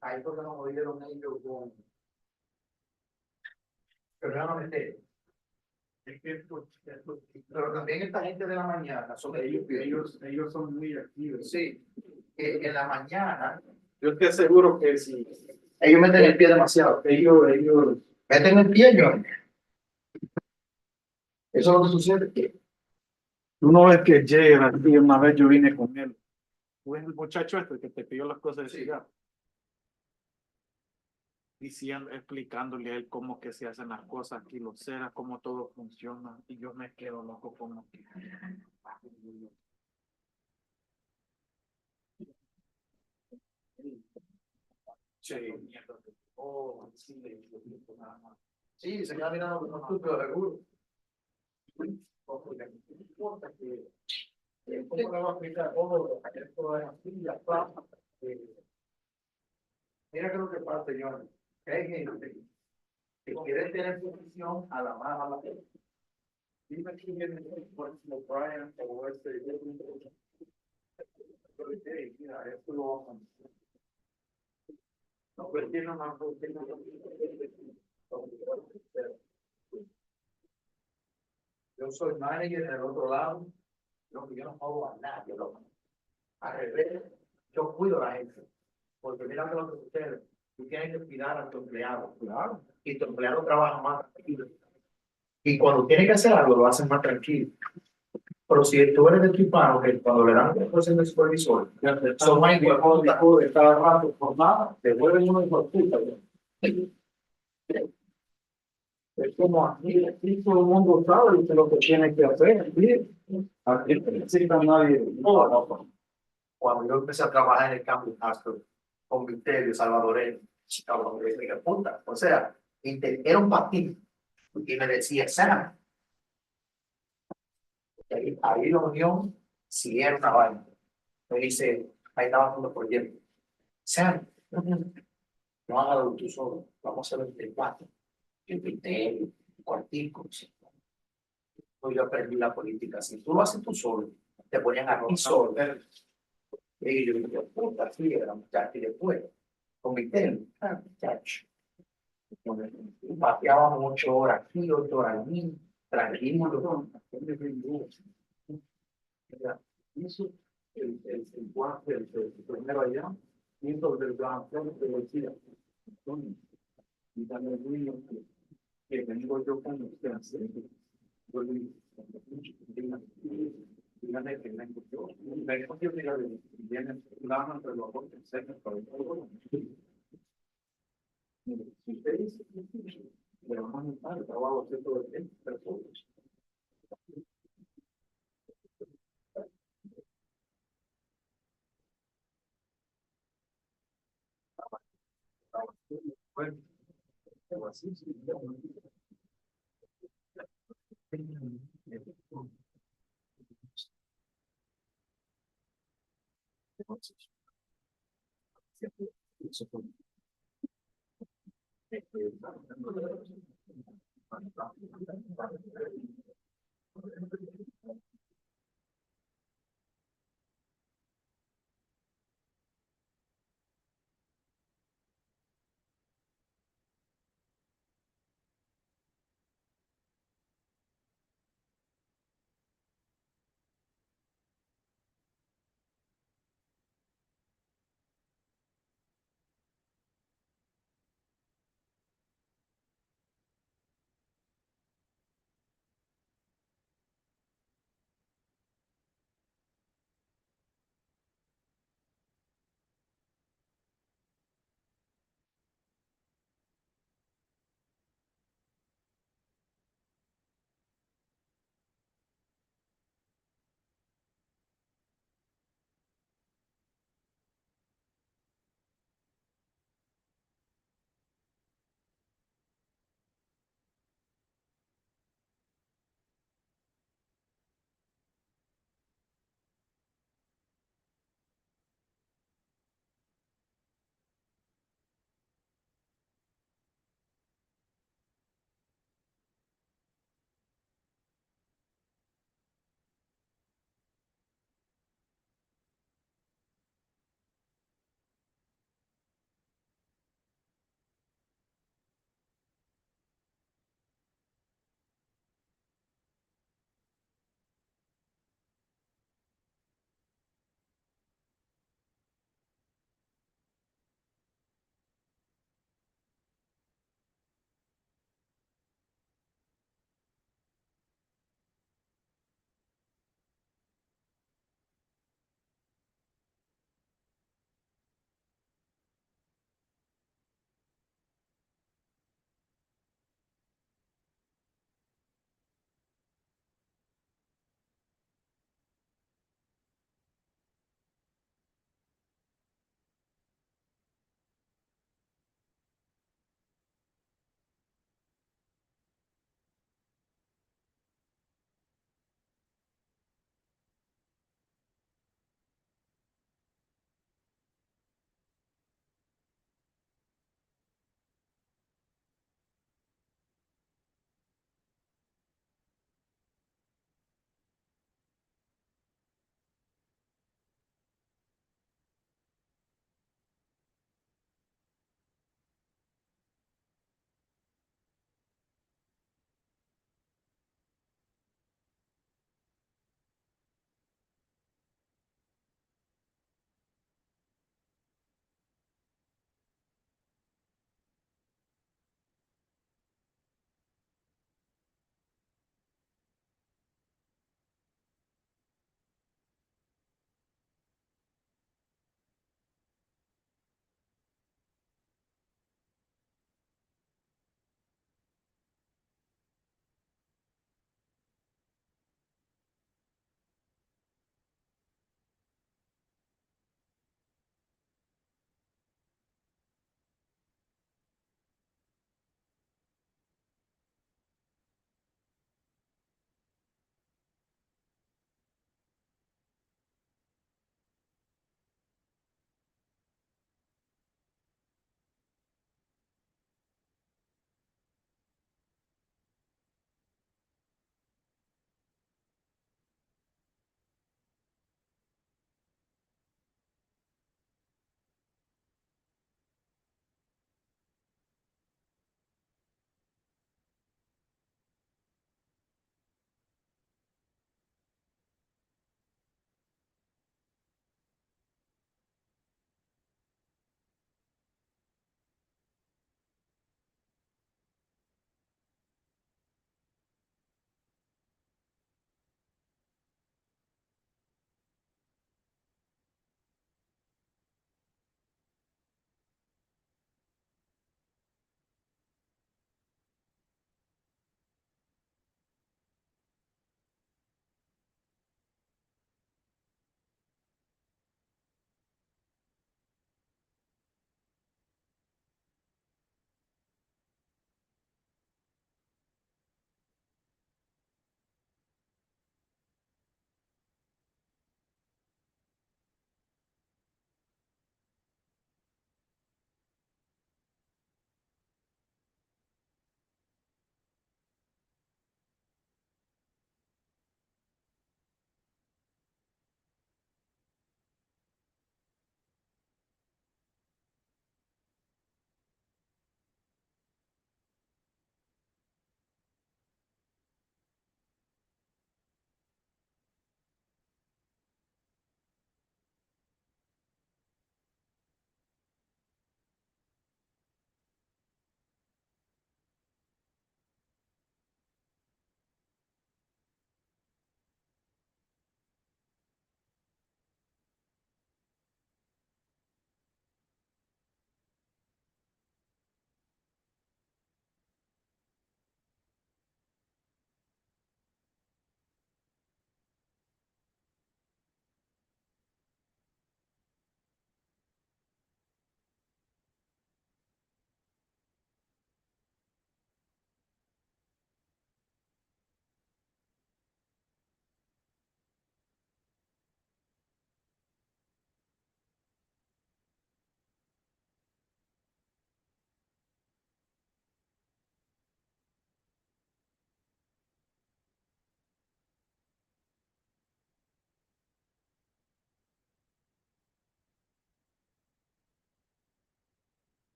ahí fue que nos movieron ellos con. Pero ya no me sé. Pero también esta gente de la mañana, son ellos son muy activos. Sí, en la mañana. Yo estoy seguro que sí. Ellos meten el pie demasiado. Ellos meten el pie, yo. Eso es lo que sucede. Que tú no ves que llega, y una vez yo vine con él. Tú ves el muchacho este que te pidió las cosas de cigarro. Diciendo, explicándole a él cómo que se hacen las cosas aquí, los ceras, cómo todo funciona, y yo me quedo loco como que. Sí, oh, sí, sí, se queda mirando como estúpido, seguro. ¿Cómo le voy a explicar? Oh, esto es así, ya está. Mira que lo que pasa, señor. Hay gente que quiere tener posición a la mano a la vez. Dime quién viene por ejemplo, Brian o mira, esto lo vamos a hacer. No, pero tiene una yo soy manager del otro lado, yo no jodo a nadie, loco. Al revés, yo cuido a la gente. Porque mira que lo que sucede, tú tienes que cuidar a tu empleado, claro. Y tu empleado trabaja más tranquilo. Y cuando tiene que hacer algo, lo hacen más tranquilo. Pero si tú eres del hispano, que cuando le dan la posición de supervisor, son más igual de cada rato por nada, te vuelven uno de por puta. Es como aquí todo el mundo sabe lo que tiene que hacer. Aquí no necesita nadie. No. Cuando yo empecé a trabajar en el campo con Viterio, salvadoreño, cabrón, yo dije, puta. O sea, era un partido. Y me decía, Sam, ahí la unión, si era una vaina. Me dice, ahí estaba haciendo proyecto. Sam, no hagas tú solo, vamos a hacer 24. El Viterio, cuartico. Pues yo aprendí la política. Si tú lo haces tú solo, te ponían a ti solo. Y yo digo, puta, sí, era muchacho. Y después, con mi tema, muchacho. Pateábamos 8 horas aquí, 8 horas allí, tranquilo. Hizo el cuarto, el primero allá, hizo el plan, que decía, y también el niño que vengo yo con ustedes. Dígame que me escuchó. Me dijo que viene la entre los dos consejos para el pueblo. Si ustedes le vamos a montar el trabajo de todo el tiempo, personas. Bueno, así, sí.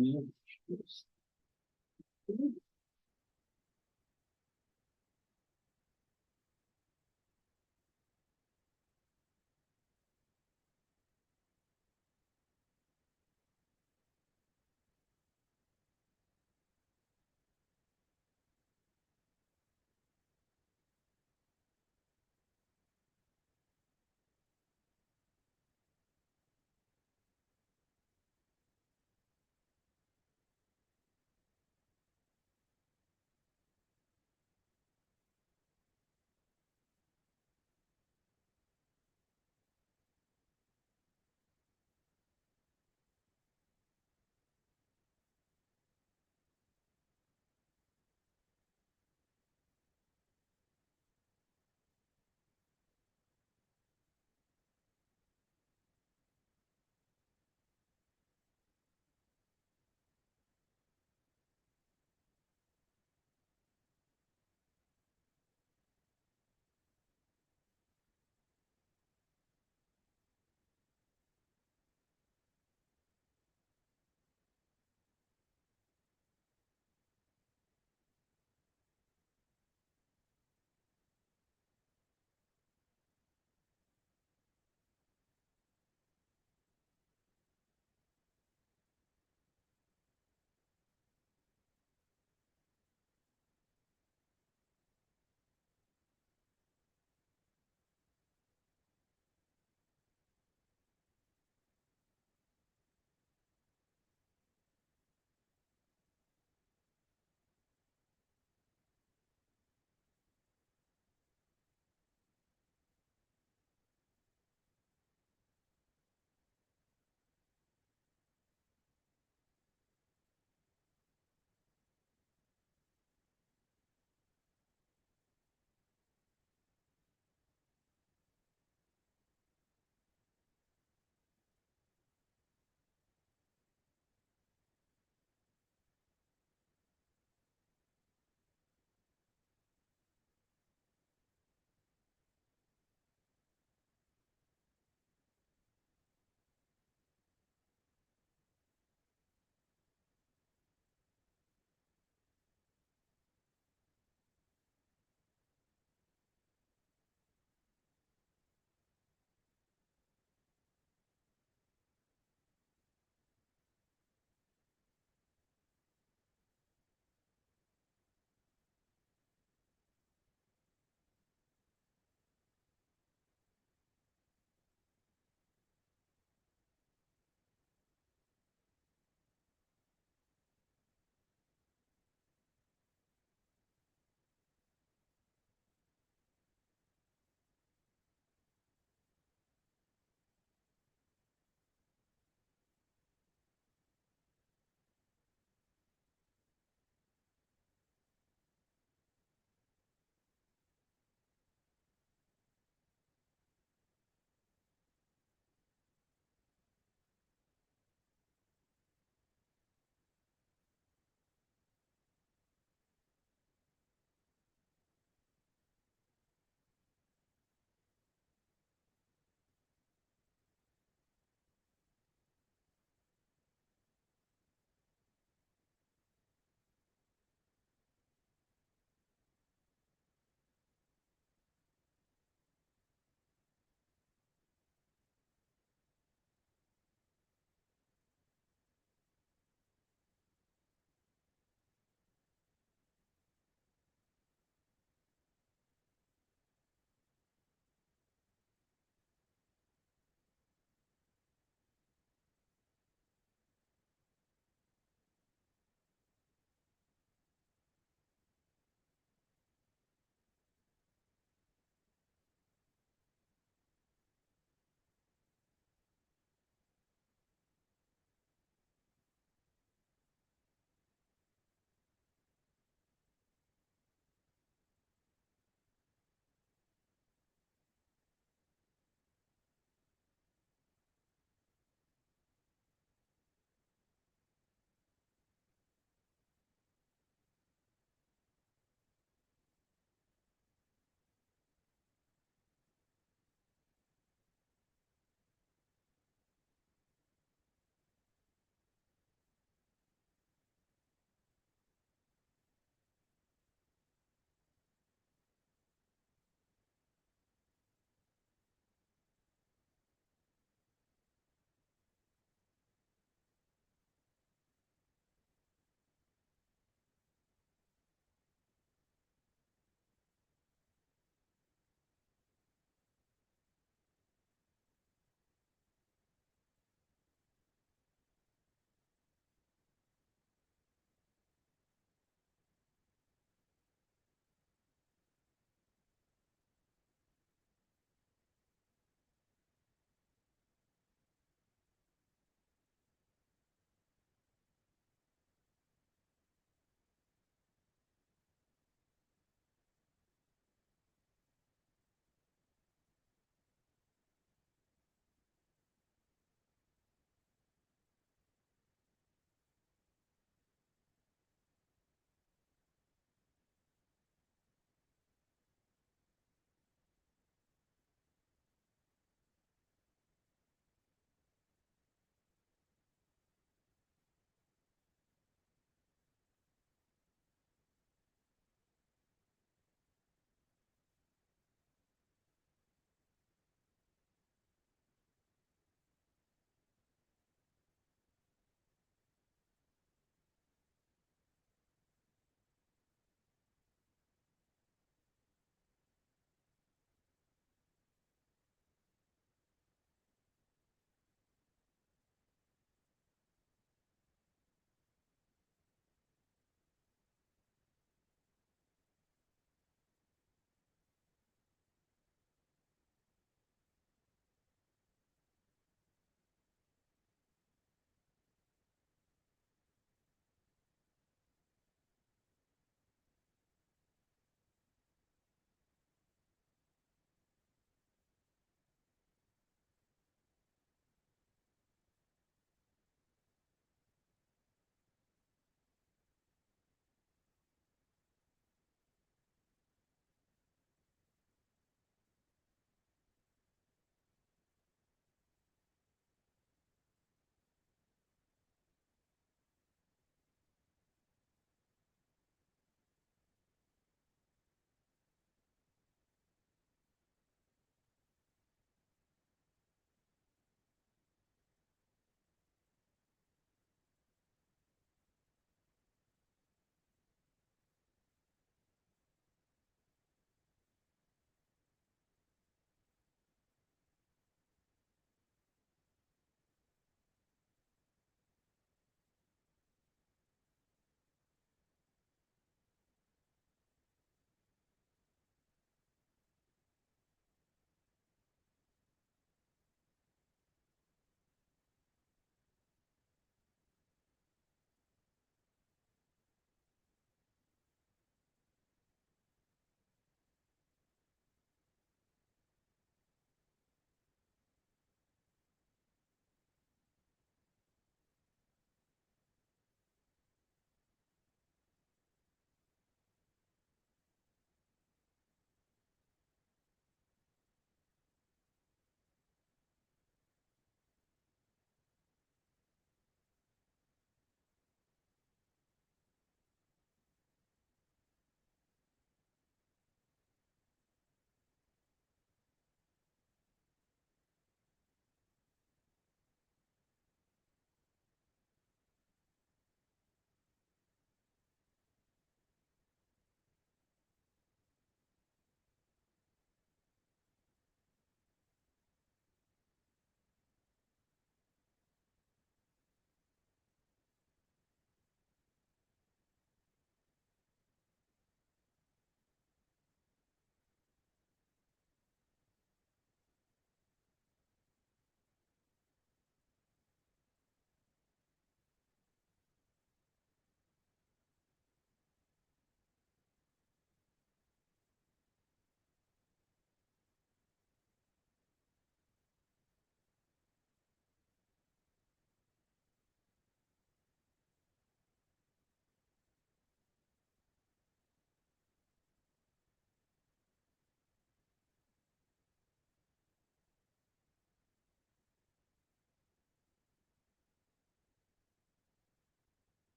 Yeah.